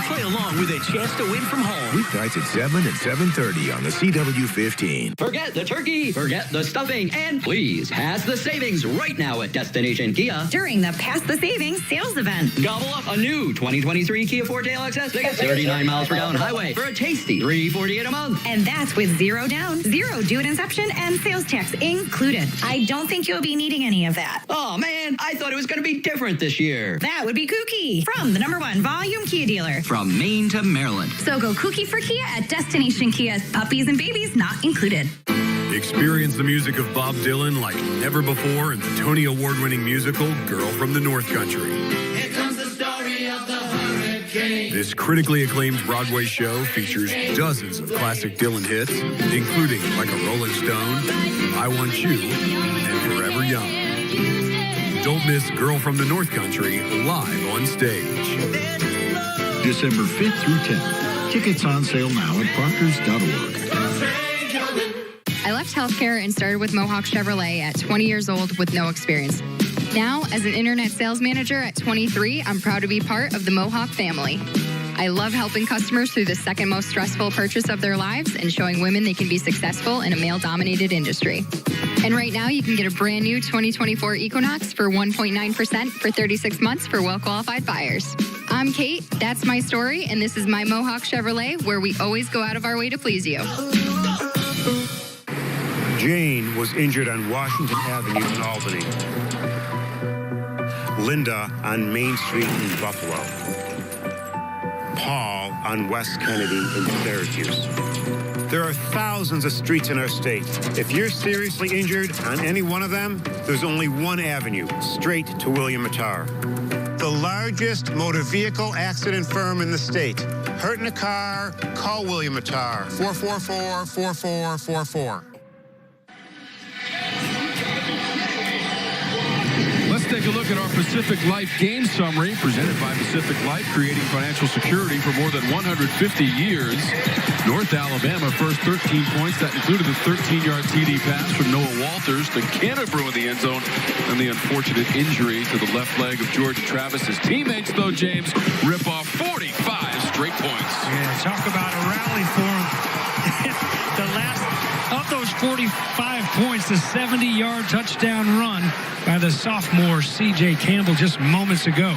Play along with a chance to win from home. Weeknights at 7 and 7:30 on the CW15. Forget the turkey, forget the stuffing, and please pass the savings right now at Destination Kia. During the Pass the Savings sales event. Gobble up a new 2023 Kia Forte LXS. They get 39 miles per gallon highway for a tasty $348 a month. And that's with 0 down, 0 due at inception, and sales tax included. I don't think you'll be needing any of that. Oh, man, I thought it was going to be different this year. That would be kooky. From the #1 volume Kia dealer. From Maine to Maryland. So go kooky for Kia at Destination Kia. Puppies and babies not included. Experience the music of Bob Dylan like never before in the Tony Award-winning musical Girl from the North Country. Here comes the story of the hurricane. This critically acclaimed Broadway show features dozens of classic Dylan hits, including Like a Rolling Stone, I Want You, and Forever Young. Don't miss Girl from the North Country live on stage. December 5th through 10th. Tickets on sale now at proctors.org. I left healthcare and started with Mohawk Chevrolet at 20 years old with no experience. Now, as an internet sales manager at 23, I'm proud to be part of the Mohawk family. I love helping customers through the second most stressful purchase of their lives and showing women they can be successful in a male-dominated industry. And right now, you can get a brand new 2024 Equinox for 1.9% for 36 months for well-qualified buyers. I'm Kate, that's my story, and this is my Mohawk Chevrolet, where we always go out of our way to please you. Jane was injured on Washington Avenue in Albany. Linda on Main Street in Buffalo. Paul on West Kennedy in Syracuse. There are thousands of streets in our state. If you're seriously injured on any one of them, there's only one avenue, straight to William Mattar. The largest motor vehicle accident firm in the state. Hurt in a car, call William Mattar, 444-4444. Let's take a look at our Pacific Life game summary presented by Pacific Life, creating financial security for more than 150 years. North Alabama first 13 points. That included the 13-yard TD pass from Noah Walters. The Canterbury in the end zone and the unfortunate injury to the left leg of Jordan Travis. His teammates, though, James, rip off 45 straight points. Yeah, talk about a rally for him. The last of those 45 points, the 70-yard touchdown run by the sophomore C.J. Campbell just moments ago.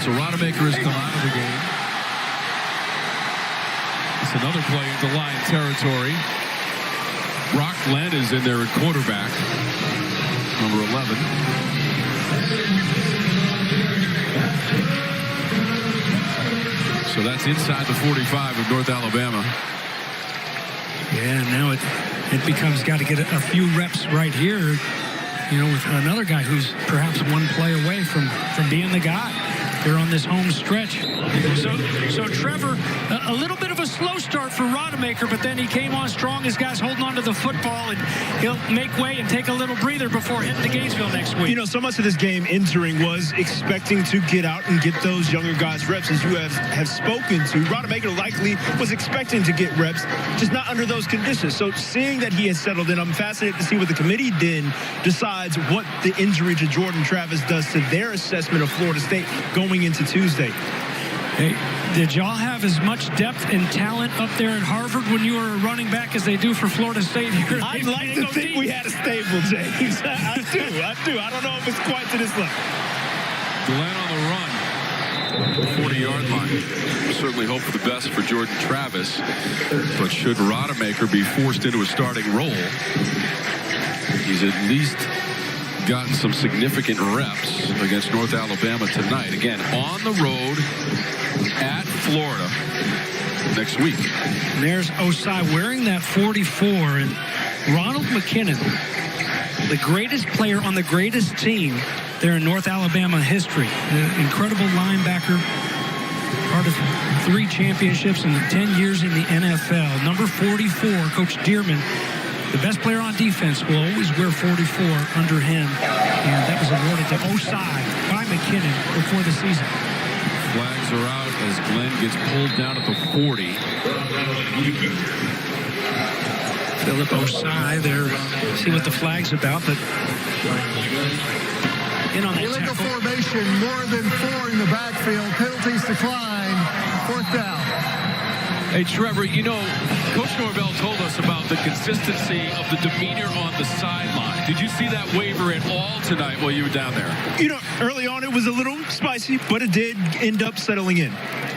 So Rodemaker has come out of the game. It's another play into Lion territory. Brock Glenn is in there at quarterback, number 11. So that's inside the 45 of North Alabama. Yeah, now it becomes got to get a few reps right here, with another guy who's perhaps one play away from being the guy. They're on this home stretch. So Trevor, a little bit of a slow start for Rodemaker, but then he came on strong. His guys holding on to the football, and he'll make way and take a little breather before hitting to Gainesville next week. So much of this game entering was expecting to get out and get those younger guys reps, as you have spoken to. Rodemaker likely was expecting to get reps, just not under those conditions. So seeing that he has settled in, I'm fascinated to see what the committee then decides what the injury to Jordan Travis does to their assessment of Florida State going into Tuesday. Hey, Did y'all have as much depth and talent up there at Harvard when you were a running back as they do for Florida State here? I'd like to think we had a stable, James. I do. I don't know if it's quite to this level. Glenn on the run. 40-yard line. Certainly hope for the best for Jordan Travis. But should Rodemaker be forced into a starting role, he's at least gotten some significant reps against North Alabama tonight. Again, on the road at Florida next week. And there's Osai wearing that 44. And Ronald McKinnon, the greatest player on the greatest team there in North Alabama history. An incredible linebacker, part of 3 championships and 10 years in the NFL. Number 44, Coach Dearman, the best player on defense, will always wear 44 under him. And that was awarded to Osai by McKinnon before the season. Flags are out as Glenn gets pulled down at the 40. Philip Osai there. See what the flag's about, but in on that illegal tackle. formation, more than 4 in the backfield. Penalties decline. 4th down. Hey, Trevor, you know, Coach Norvell told us about the consistency of the demeanor on the sideline. Did you see that waiver at all tonight while you were down there? You know, early on it was a little spicy, but it did end up settling in.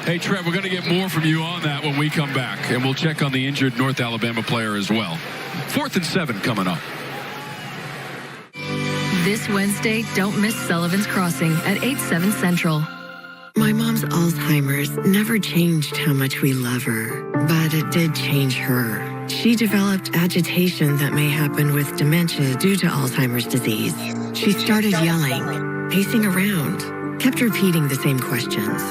Hey, Trev, we're going to get more from you on that when we come back, and we'll check on the injured North Alabama player as well. 4th and 7 coming up. This Wednesday, don't miss Sullivan's Crossing at 8/7 Central. My mom's Alzheimer's never changed how much we love her, but it did change her. She developed agitation that may happen with dementia due to Alzheimer's disease. She started yelling, pacing around, kept repeating the same questions.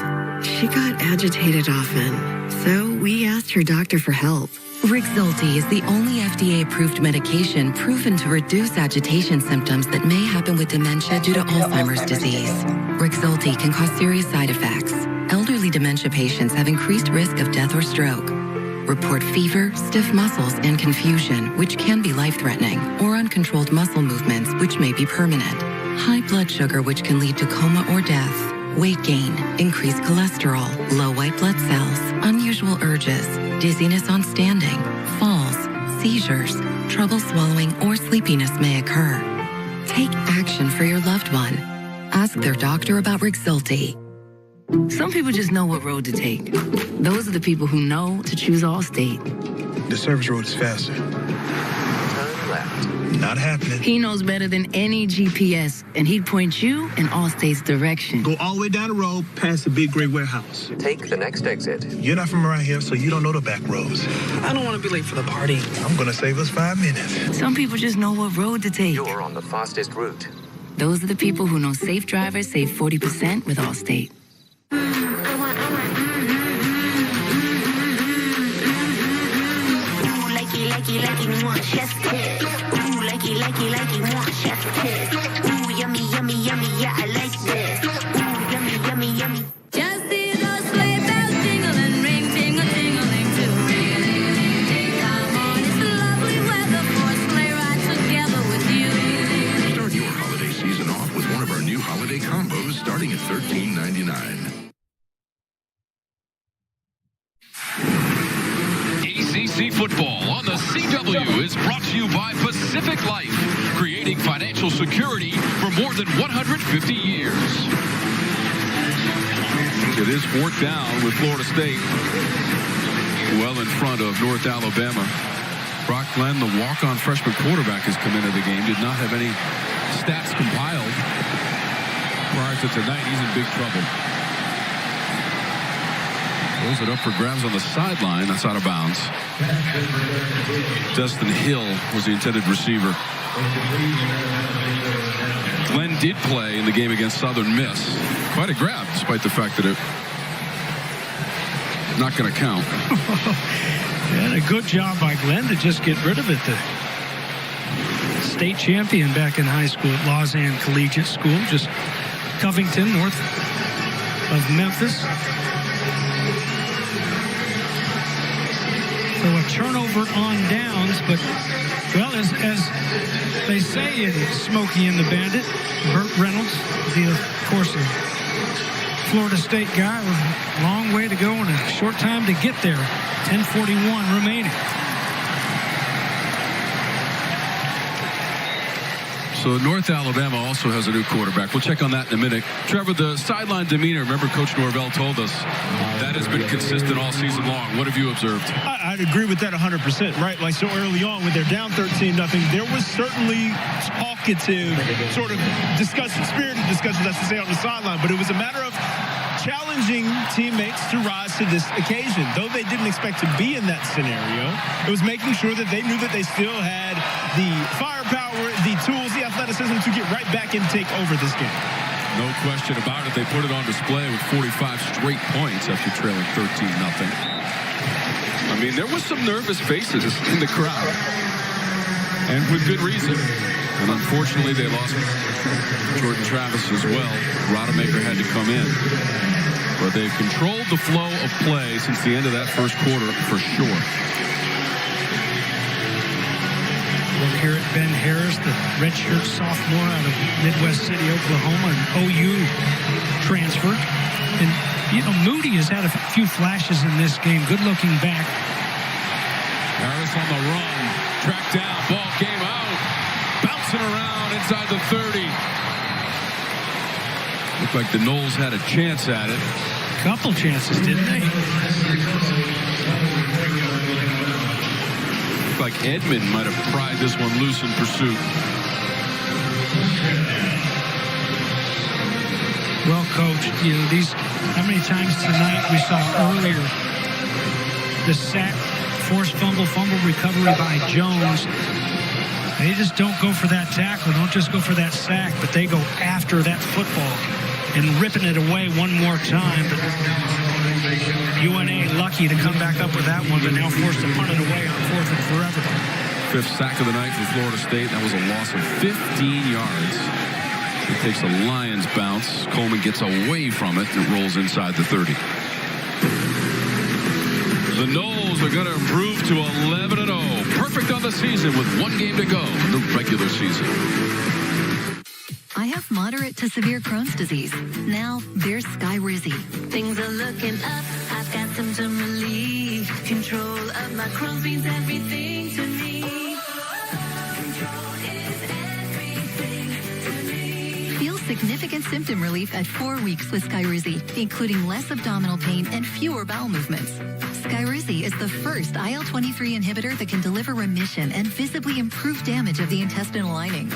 She got agitated often, so we asked her doctor for help. Rexulti is the only FDA-approved medication proven to reduce agitation symptoms that may happen with dementia due to Alzheimer's disease. Rexulti can cause serious side effects. Elderly dementia patients have increased risk of death or stroke. Report fever, stiff muscles, and confusion, which can be life-threatening, or uncontrolled muscle movements, which may be permanent. High blood sugar, which can lead to coma or death. Weight gain, increased cholesterol, low white blood cells, unusual urges, dizziness on standing, falls, seizures, trouble swallowing, or sleepiness may occur. Take action for your loved one. Ask their doctor about Rexulti. Some people just know what road to take. Those are the people who know to choose Allstate. The service road is faster. Turn left. Not happening. He knows better than any GPS, and he'd point you in Allstate's direction. Go all the way down the road, past the big gray warehouse. Take the next exit. You're not from around here, so you don't know the back roads. I don't want to be late for the party. I'm going to save us 5 minutes. Some people just know what road to take. You're on the fastest route. Those are the people who know safe drivers save 40% with Allstate. Likey, want chest kiss. Ooh, likey, want chest kiss. Ooh, yummy, yeah, I like this. Ooh, yummy. Just see those sleigh bells jingle and ring, ting-a-ting-a-ling too. Come on, it's lovely weather for a sleigh ride together with you. Start your holiday season off with one of our new holiday combos starting at $13.99. ACC football on the CW is brought to you by Pacific Life, creating financial security for more than 150 years. It is 4th down with Florida State well in front of North Alabama. Brock Glenn, the walk-on freshman quarterback, has come into the game. Did not have any stats compiled prior to tonight. He's in big trouble. Throws it up for grabs on the sideline. That's out of bounds. Dustin Hill was the intended receiver. Glenn did play in the game against Southern Miss. Quite a grab, despite the fact that it's not going to count. And a good job by Glenn to just get rid of it. The state champion back in high school at Lausanne Collegiate School, just Covington, north of Memphis. So a turnover on downs, but, well, as they say in Smokey and the Bandit, Burt Reynolds, the, of course, a Florida State guy with a long way to go and a short time to get there. 10:41 remaining. So North Alabama also has a new quarterback. We'll check on that in a minute. Trevor, the sideline demeanor, remember Coach Norvell told us, that has been consistent all season long. What have you observed? I'd agree with that 100%, right? Like, so early on, when they're down 13-0, there was certainly talkative, sort of spirited discussions, I should say, on the sideline. But it was a matter of challenging teammates to rise to this occasion. Though they didn't expect to be in that scenario, it was making sure that they knew that they still had the firepower, the tools, the athleticism to get right back and take over this game. No question about it. They put it on display with 45 straight points after trailing 13-0. I mean, there was some nervous faces in the crowd, and with good reason. And unfortunately, they lost Jordan Travis as well. Rodemaker had to come in. But they've controlled the flow of play since the end of that first quarter for sure. Look here at Ben Harris, the redshirt sophomore out of Midwest City, Oklahoma, an OU transfer. And, Moody has had a few flashes in this game. Good looking back. Harris on the run. Tracked down. Ball came out. Bouncing around inside the 30. Looked like the Noles had a chance at it. Couple chances, didn't they? Looked like Edmond might have pried this one loose in pursuit. Well coached. How many times tonight we saw earlier the sack, forced fumble recovery by Jones. They just don't go for that tackle, don't just go for that sack, but they go after that football and ripping it away one more time. But UNA lucky to come back up with that one, but now forced to punt it away on 4th and forever. 5th sack of the night for Florida State. That was a loss of 15 yards. It takes a Lions bounce. Coleman gets away from it and rolls inside the 30. The Noles are going to improve to 11-0. Perfect on the season with one game to go in the regular season. I have moderate to severe Crohn's disease. Now there's Skyrizi. Things are looking up. I've got symptom relief. Control of my Crohn's means everything to me. Control is everything to me. Feel significant symptom relief at 4 weeks with Skyrizi, including less abdominal pain and fewer bowel movements. Skyrizi is the first IL-23 inhibitor that can deliver remission and visibly improve damage of the intestinal lining.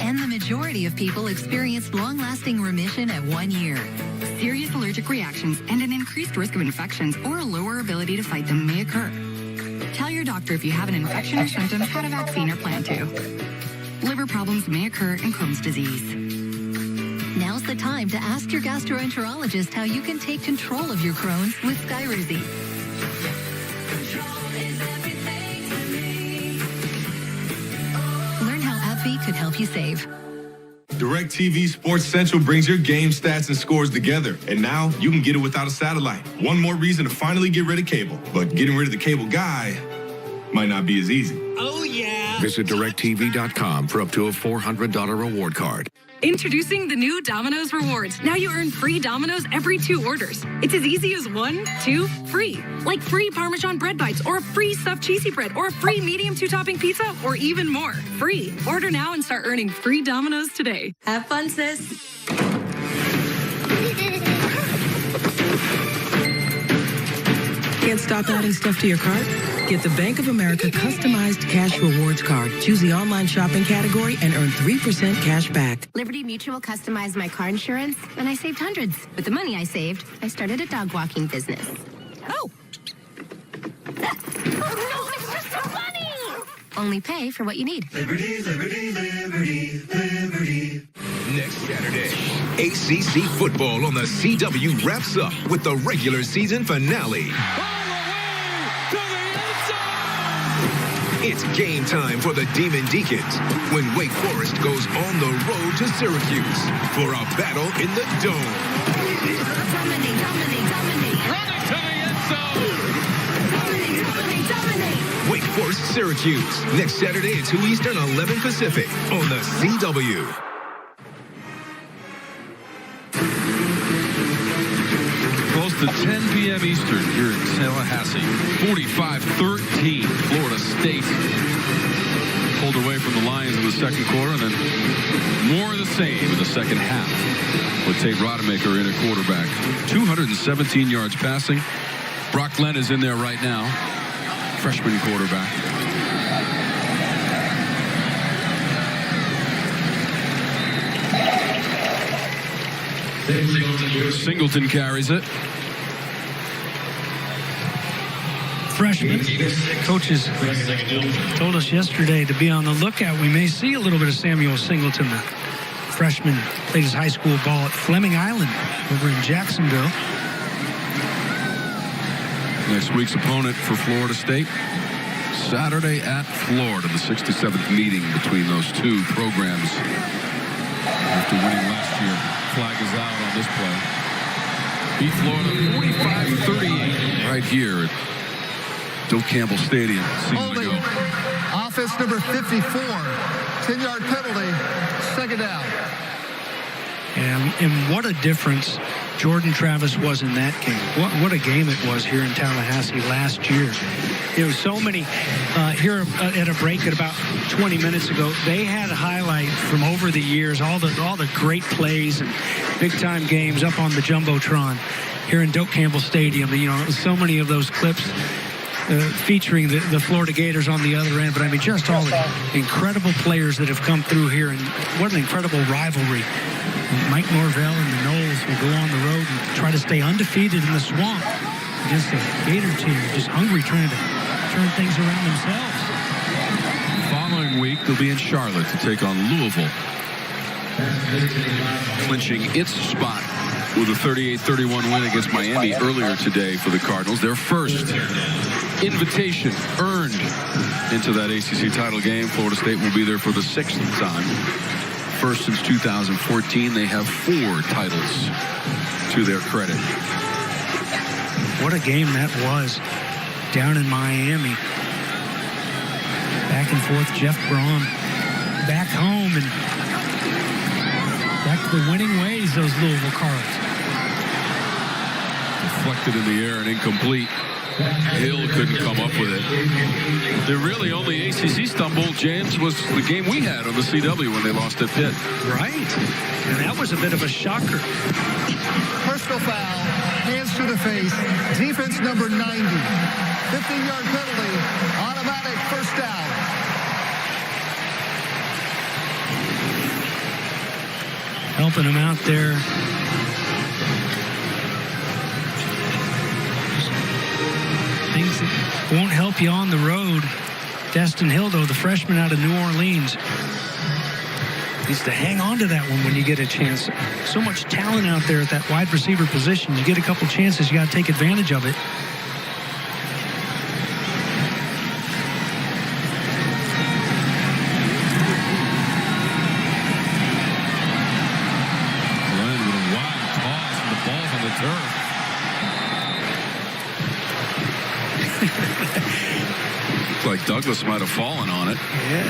And the majority of people experienced long-lasting remission at 1 year. Serious allergic reactions and an increased risk of infections or a lower ability to fight them may occur. Tell your doctor if you have an infection or symptoms, had a vaccine or plan to. Liver problems may occur in Crohn's disease. Now's the time to ask your gastroenterologist how you can take control of your Crohn's with Skyrizi. Learn how AbbVie could help you save. DirecTV Sports Central brings your game stats and scores together. And now you can get it without a satellite. One more reason to finally get rid of cable. But getting rid of the cable guy might not be as easy. Oh, yeah. Visit DirecTV.com for up to a $400 reward card. Introducing the new Domino's Rewards. Now you earn free Domino's every 2 orders. It's as easy as 1, 2, free. Like free Parmesan bread bites, or a free stuffed cheesy bread, or a free medium 2-topping pizza, or even more. Free. Order now and start earning free Domino's today. Have fun, sis. Can't stop adding stuff to your cart? Get the Bank of America customized cash rewards card. Choose the online shopping category and earn 3% cash back. Liberty Mutual customized my car insurance, and I saved hundreds. With the money I saved, I started a dog walking business. Oh! Oh no, it's just so funny! Only pay for what you need. Liberty, liberty, liberty, liberty. Next Saturday, ACC football on the CW wraps up with the regular season finale. It's game time for the Demon Deacons when Wake Forest goes on the road to Syracuse for a battle in the Dome. Dominate, dominate, dominate. Running to the end zone. Dominate, dominate, dominate. Wake Forest, Syracuse, next Saturday at 2 Eastern, 11 Pacific on the CW. at 10 p.m. Eastern here in Tallahassee. 45-13, Florida State pulled away from the Lions in the second quarter, and then more of the same in the second half with Tate Rodemaker in at quarterback. 217 yards passing. Brock Glenn is in there right now, freshman quarterback. Singleton carries it. Freshman. Coaches told us yesterday to be on the lookout. We may see a little bit of Samuel Singleton. The freshman played his high school ball at Fleming Island over in Jacksonville. Next week's opponent for Florida State, Saturday at Florida, the 67th meeting between those two programs. After winning last year, flag is out on this play. Beat Florida 45-38 right here at Bill Campbell Stadium. Holding. Offense number 54. 10-yard penalty. Second down. And what a difference Jordan Travis was in that game. What a game it was here in Tallahassee last year. There was so many here at a break at about 20 minutes ago. They had a highlight from over the years, all the great plays and big-time games up on the Jumbotron here in Doak Campbell Stadium. You know, so many of those clips featuring the Florida Gators on the other end. But, I mean, just all the incredible players that have come through here, and what an incredible rivalry. Mike Norvell and the Noles will go on the road and try to stay undefeated in the swamp against the Gator team, just hungry, trying to turn things around themselves. The following week, they'll be in Charlotte to take on Louisville, clinching its spot with a 38-31 win against Miami earlier today for the Cardinals. Their first invitation earned into that ACC title game. Florida State will be there for the 6th time. First since 2014. They have 4 titles to their credit. What a game that was down in Miami. Back and forth, Jeff Braun back home and back to the winning ways, those Louisville Cards. Deflected in the air and incomplete. Hill couldn't come up with it. The really only ACC stumble, James, was the game we had on the CW when they lost at Pitt. Right. And that was a bit of a shocker. Personal foul. Hands to the face. Defense number 90. 15-yard penalty. Automatic first down. Helping him out there. Things that won't help you on the road. Destin Hill, though, the freshman out of New Orleans, needs to hang on to that one when you get a chance. So much talent out there at that wide receiver position. You get a couple chances, you got to take advantage of it. Glenn with a wide toss, and the ball's on the turf. Looks like Douglas might have fallen on it. Yeah.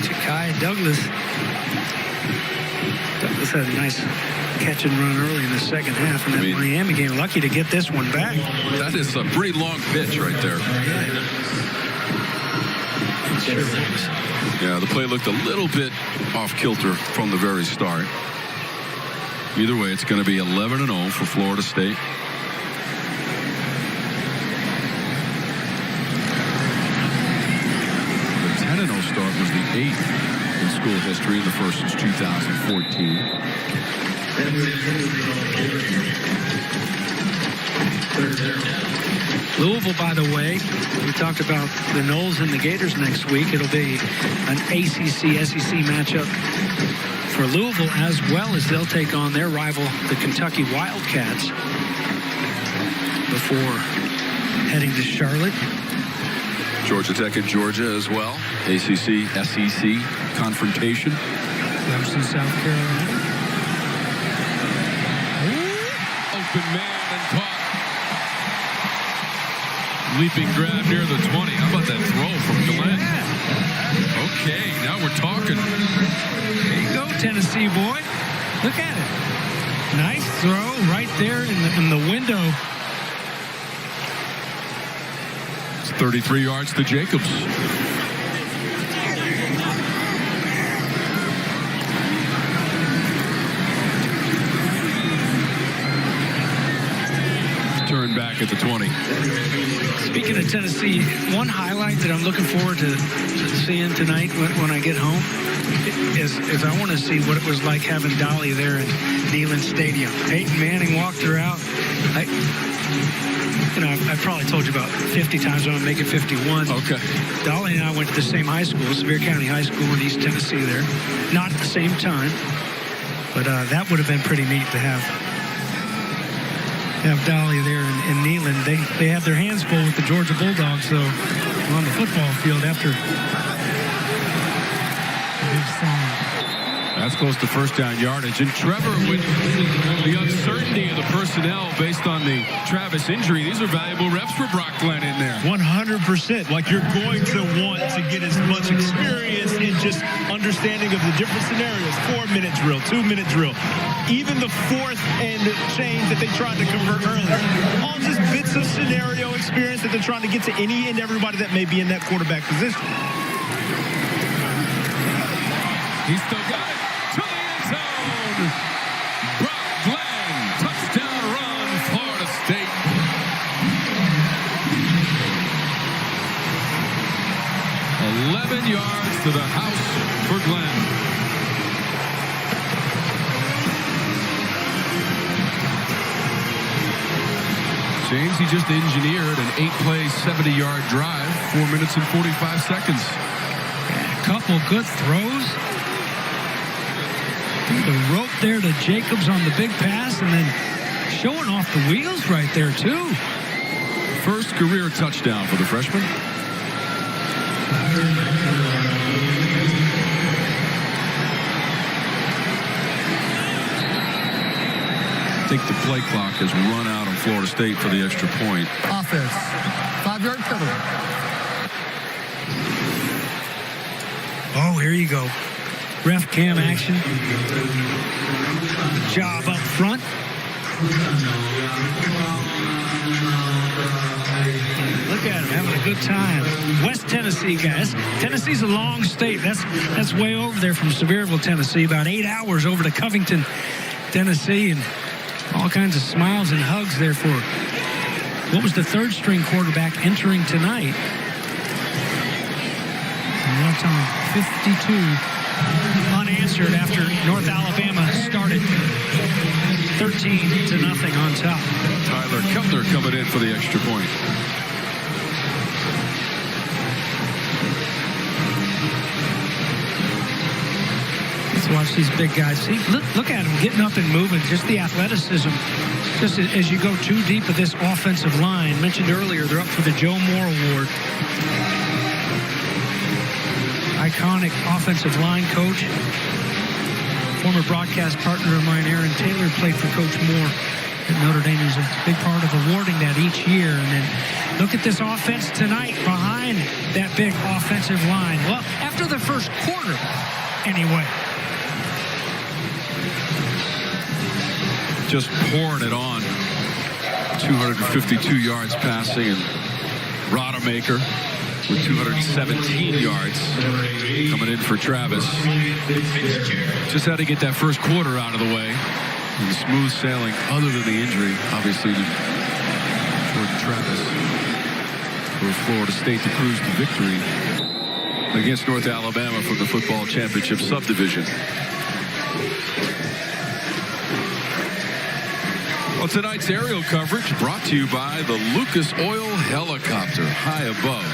Ja'Kai Douglas. Douglas had a nice catch and run early in the second half in that Miami game. Lucky to get this one back. That is a pretty long pitch right there. Yeah, the play looked a little bit off kilter from the very start. Either way, it's going to be 11-0 for Florida State. The 10-0 start was the 8th in school history, the first since 2014. Louisville, by the way, we talked about the Noles and the Gators next week. It'll be an ACC-SEC matchup for Louisville, as well as they'll take on their rival, the Kentucky Wildcats, before heading to Charlotte. Georgia Tech and Georgia as well. ACC-SEC confrontation. Clemson, South Carolina. Open man and caught. Leaping grab near the 20. How about that throw from Glenn? Yeah. Okay, now we're talking. There you go, Tennessee boy. Look at it. Nice throw right 33 yards to Jacobs. Turn back at the 20. Speaking of Tennessee, one highlight that I'm looking forward to seeing tonight when I get home is I want to see what it was like having Dolly there in Neyland Stadium. Peyton Manning walked her out. I've probably told you about 50 times. I'm going to make it 51. Okay. Dolly and I went to the same high school, Sevier County High School in East Tennessee there. Not at the same time, but that would have been pretty neat to have Dolly there in Neyland. They have their hands full with the Georgia Bulldogs, though, on the football field after the big song. That's close to first down yardage. And Trevor, with the uncertainty of the personnel based on the Travis injury, these are valuable reps for Brock Glenn in there. 100%. Like, you're going to want to get as much experience in just understanding of the different scenarios. 4-minute drill, 2-minute drill. Even the fourth and change that they tried to convert earlier. All just bits of scenario experience that they're trying to get to any and everybody that may be in that quarterback position. He's still got it. To the end zone. Brock Glenn. Touchdown run, Florida State. $11 yards to the house for Glenn. James, he just engineered an 8-play, 70-yard drive, 4 minutes and 45 seconds. A couple good throws. The rope there to Jacobs on the big pass, and then showing off the wheels right there, too. First career touchdown for the freshman. I think the play clock has run out on Florida State for the extra point. Offense. 5-yard penalty. Oh, here you go. Ref cam action. Job up front. Look at him having a good time. West Tennessee, guys. Tennessee's a long state. That's way over there from Sevierville, Tennessee. About 8 hours over to Covington, Tennessee, and all kinds of smiles and hugs there for what was the third-string quarterback entering tonight. And that's on 52. Unanswered after North Alabama started 13-0 on top. Tyler Keltner coming in for the extra point. Let's watch these big guys. See, look at them getting up and moving. Just the athleticism. Just as you go too deep with this offensive line. Mentioned earlier, they're up for the Joe Moore Award. Iconic offensive line coach. Former broadcast partner of mine, Aaron Taylor, played for Coach Moore at Notre Dame. He's a big part of awarding that each year. And then look at this offense tonight behind that big offensive line. Well, after the first quarter, anyway. Just pouring it on. 252 yards passing, and Rodemaker with 217 yards coming in for Travis. Just had to get that first quarter out of the way. And smooth sailing, other than the injury, obviously, to Jordan Travis. For Florida State to cruise to victory against North Alabama from the football championship subdivision. Well, tonight's aerial coverage brought to you by the Lucas Oil Helicopter, high above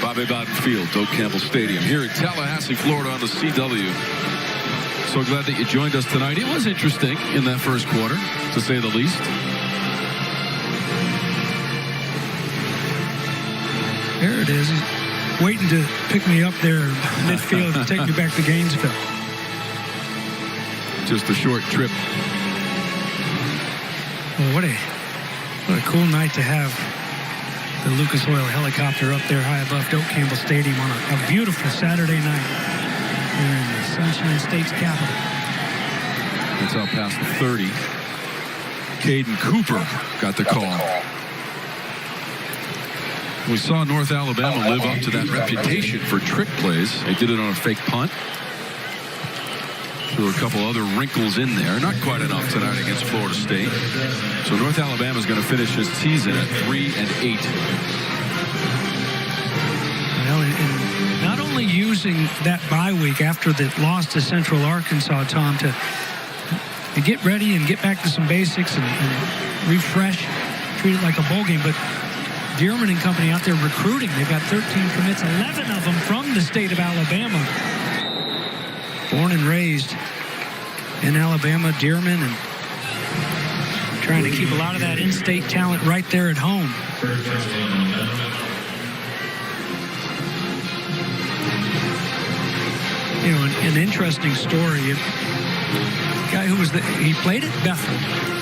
Bobby Bowden Field, Doak Campbell Stadium, here in Tallahassee, Florida, on the CW. So glad that you joined us tonight. It was interesting in that first quarter, to say the least. There it is. He's waiting to pick me up there in midfield and take me back to Gainesville. Just a short trip. Well, what a cool night to have the Lucas Oil Helicopter up there high above Doak Campbell Stadium on a beautiful Saturday night here in the Sunshine State's capital. It's out past the 30. Caden Cooper got the call. We saw North Alabama live up to that reputation for trick plays. They did it on a fake punt. There were a couple other wrinkles in there. Not quite enough tonight against Florida State. So North Alabama is going to finish his season at 3-8. Well, and not only using that bye week after the loss to Central Arkansas, Tom, to get ready and get back to some basics and refresh, treat it like a bowl game, but Dearman and company out there recruiting. They've got 13 commits, 11 of them from the state of Alabama. Born and raised in Alabama, Dearman, and trying to keep a lot of that in-state talent right there at home. You know, an interesting story. A guy who he played at Bethel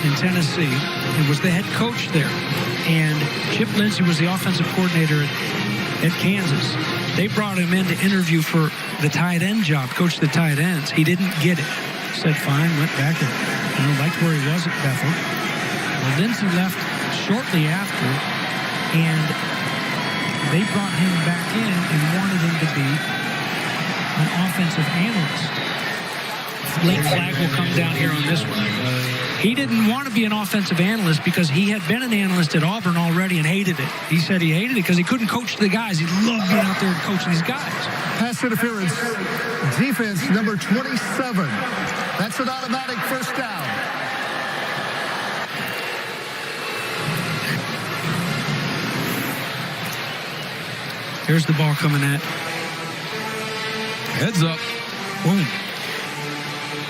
in Tennessee and was the head coach there. And Chip Lindsey was the offensive coordinator at Kansas. They brought him in to interview for the tight end job, coach the tight ends. He didn't get it. Said fine, went back and liked where he was at Bethel. Well, Lindsey left shortly after, and they brought him back in and wanted him to be an offensive analyst. Late flag will come down here on this one. He didn't want to be an offensive analyst because he had been an analyst at Auburn already and hated it. He said he hated it because he couldn't coach the guys. He loved being out there and coaching these guys. Pass interference, defense number 27. That's an automatic first down. Here's the ball coming at. Heads up. Boom.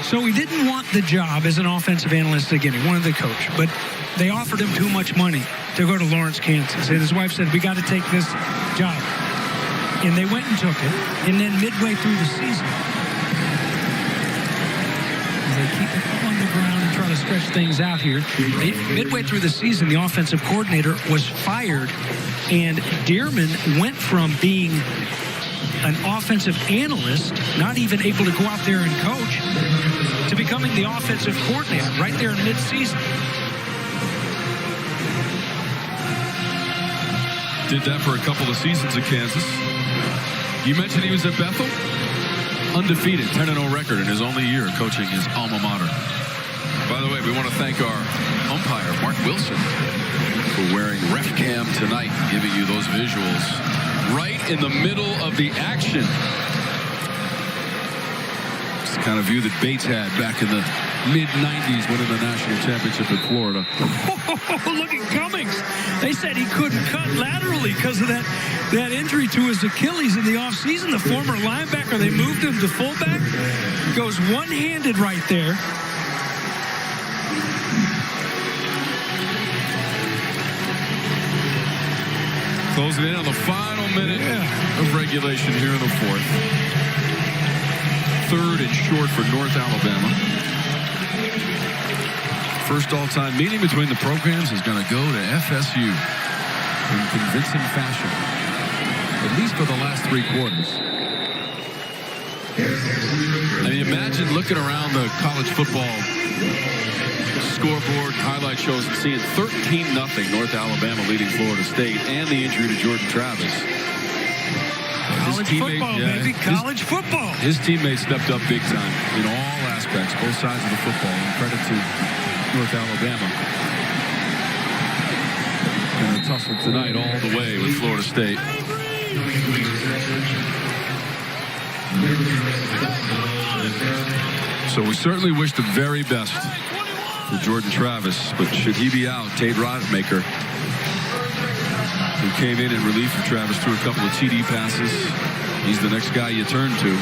So he didn't want the job as an offensive analyst again. He wanted the coach, but they offered him too much money to go to Lawrence, Kansas. And his wife said, we got to take this job. And they went and took it. And then midway through the season, they keep it on the ground and try to stretch things out here. Midway through the season, the offensive coordinator was fired. And Dearman went from being an offensive analyst, not even able to go out there and coach, to becoming the offensive coordinator right there in mid-season. Did that for a couple of seasons at Kansas. You mentioned he was at Bethel. Undefeated, 10-0 record in his only year coaching his alma mater. By the way, we want to thank our umpire, Mark Wilson, for wearing ref cam tonight, giving you those visuals right in the middle of the action. It's the kind of view that Bates had back in the mid-90s winning the national championship in Florida. Look at Cummings. They said he couldn't cut laterally because of that injury to his Achilles in the offseason. The former linebacker, they moved him to fullback. Goes one-handed right there. Closing in on the final minute of regulation here in the fourth. Third and short for North Alabama. First all-time meeting between the programs is going to go to FSU in convincing fashion, at least for the last three quarters. I mean, imagine looking around the college football scoreboard, highlight shows, and seeing 13-0 North Alabama leading Florida State and the injury to Jordan Travis. College football, baby. College football. His teammates stepped up big time in all aspects, both sides of the football, and credit to North Alabama. And a tussle tonight all the way with Florida State. So we certainly wish the very best for Jordan Travis, but should he be out, Tate Rodemaker, who came in relief of Travis, threw a couple of TD passes. He's the next guy you turn to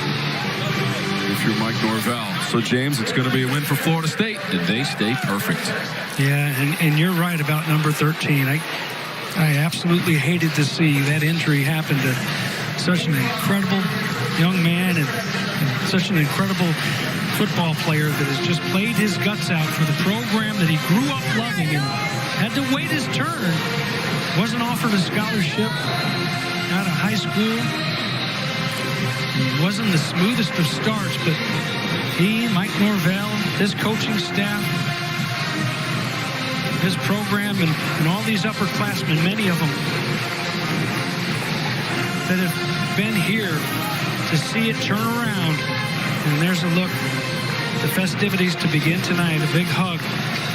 if you're Mike Norvell. So, James, it's going to be a win for Florida State, and they stay perfect. Yeah, and you're right about number 13. I absolutely hated to see that injury happen to such an incredible young man and such an incredible football player that has just played his guts out for the program that he grew up loving and had to wait his turn. Wasn't offered a scholarship out of high school. It wasn't the smoothest of starts, but he, Mike Norvell, his coaching staff, his program, and all these upperclassmen, many of them that have been here to see it turn around. And there's a look. The festivities to begin tonight. A big hug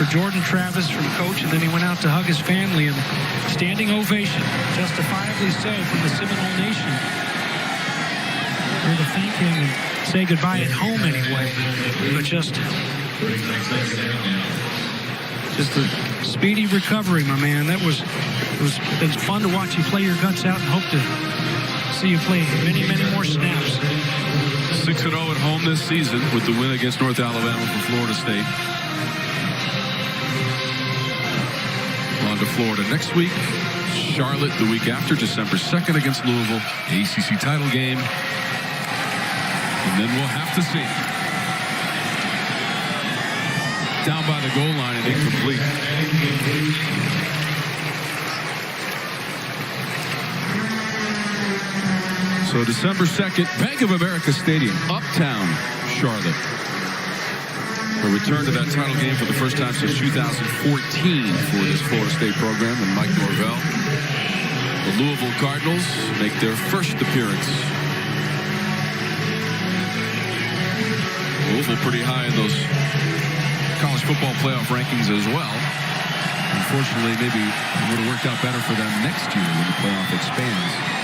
for Jordan Travis from Coach, and then he went out to hug his family, and standing ovation, justifiably so, from the Seminole Nation. Here to thank him and say goodbye at home anyway. But just a speedy recovery, my man. It's fun to watch you play your guts out, and hope to see you play many, many more snaps. 6-0 at home this season with the win against North Alabama for Florida State. On to Florida next week. Charlotte the week after, December 2nd against Louisville. ACC title game. And then we'll have to see. Down by the goal line and incomplete. So December 2nd, Bank of America Stadium, Uptown, Charlotte. A return to that title game for the first time since 2014 for this Florida State program and Mike Norvell. The Louisville Cardinals make their first appearance. Louisville pretty high in those college football playoff rankings as well. Unfortunately, maybe it would have worked out better for them next year when the playoff expands.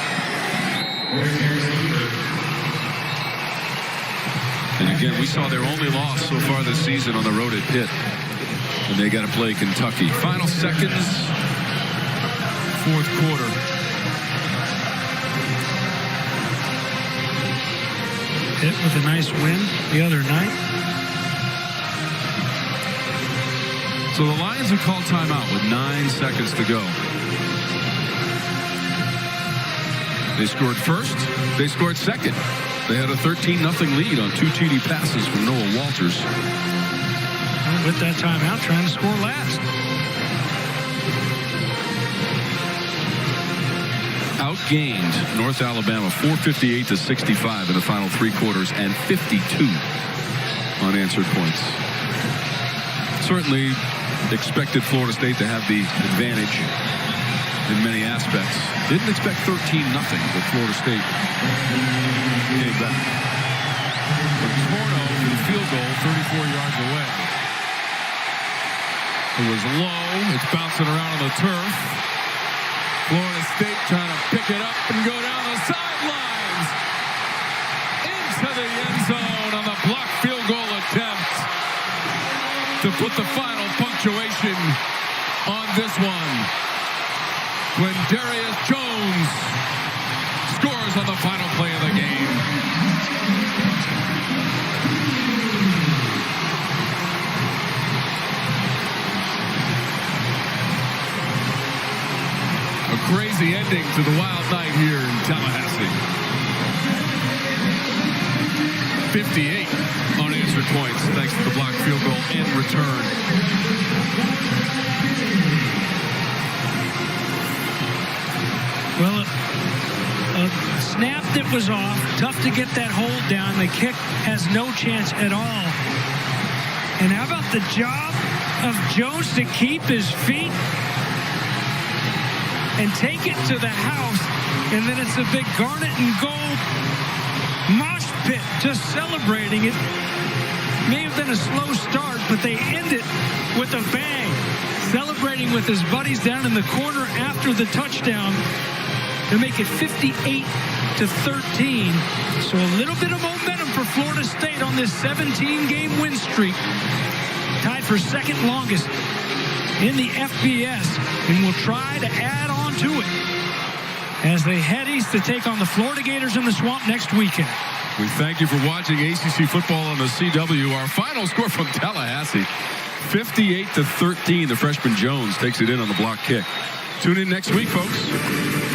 And again, we saw their only loss so far this season on the road at Pitt. And they got to play Kentucky. Final seconds, fourth quarter. Pitt with a nice win the other night. So the Lions have called timeout with 9 seconds to go. They scored first. They scored second. They had a 13-0 lead on 2 TD passes from Noah Walters. Well, with that timeout, trying to score last. Outgained North Alabama 458-65 in the final 3 quarters and 52 unanswered points. Certainly expected Florida State to have the advantage in many aspects. Didn't expect 13-0, but Florida State came back. But Torno with a field goal 34 yards away. It was low. It's bouncing around on the turf. Florida State trying to pick it up and go down the sidelines. Into the end zone on the blocked field goal attempt to put the final punctuation on this one. When Darius Jones scores on the final play of the game. A crazy ending to the wild night here in Tallahassee. 58 unanswered points thanks to the blocked field goal and return. Well, a snap that was off, tough to get that hold down. The kick has no chance at all. And how about the job of Jones to keep his feet and take it to the house, and then it's a big garnet and gold mosh pit just celebrating it. May have been a slow start, but they end it with a bang, celebrating with his buddies down in the corner after the touchdown to make it 58-13. So a little bit of momentum for Florida State on this 17-game win streak, tied for second longest in the FBS, and will try to add on to it as they head east to take on the Florida Gators in the Swamp next weekend. We thank you for watching ACC football on the CW. Our final score from Tallahassee, 58-13. The freshman Jones takes it in on the block kick. Tune in next week, folks.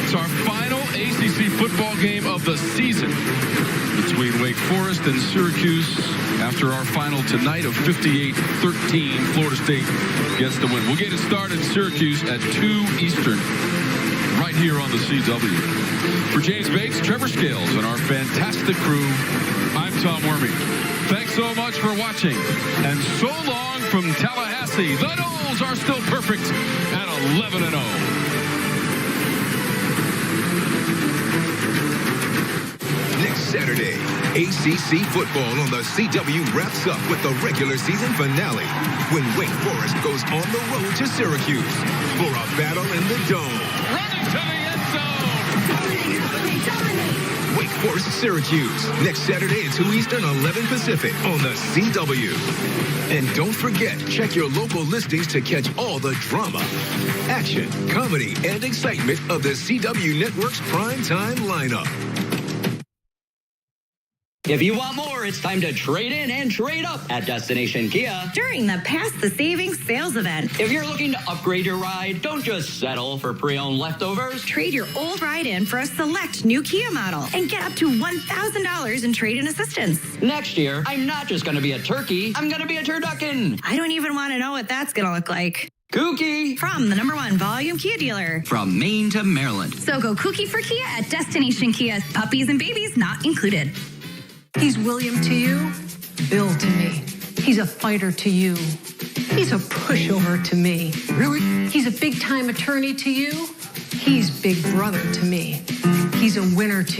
It's our final ACC football game of the season between Wake Forest and Syracuse. After our final tonight of 58-13, Florida State gets the win. We'll get it started in Syracuse at 2 Eastern, right here on the CW. For James Bates, Trevor Scales, and our fantastic crew, I'm Tom Wormy. Thanks so much for watching, and so long from Tallahassee. The Noles are still perfect at 11-0. Saturday, ACC football on the CW wraps up with the regular season finale when Wake Forest goes on the road to Syracuse for a battle in the Dome. Running to the end zone. Wake Forest, Syracuse, next Saturday at 2 Eastern, 11 Pacific on the CW. And don't forget, check your local listings to catch all the drama, action, comedy, and excitement of the CW Network's primetime lineup. If you want more, it's time to trade in and trade up at Destination Kia. During the Pass the Savings sales event. If you're looking to upgrade your ride, don't just settle for pre-owned leftovers. Trade your old ride in for a select new Kia model and get up to $1,000 in trade-in assistance. Next year, I'm not just going to be a turkey, I'm going to be a turducken. I don't even want to know what that's going to look like. Kooky. From the #1 volume Kia dealer. From Maine to Maryland. So go kooky for Kia at Destination Kia. Puppies and babies not included. He's William to you, Bill to me. He's a fighter to you. He's a pushover to me. Really? He's a big-time attorney to you. He's big brother to me. He's a winner to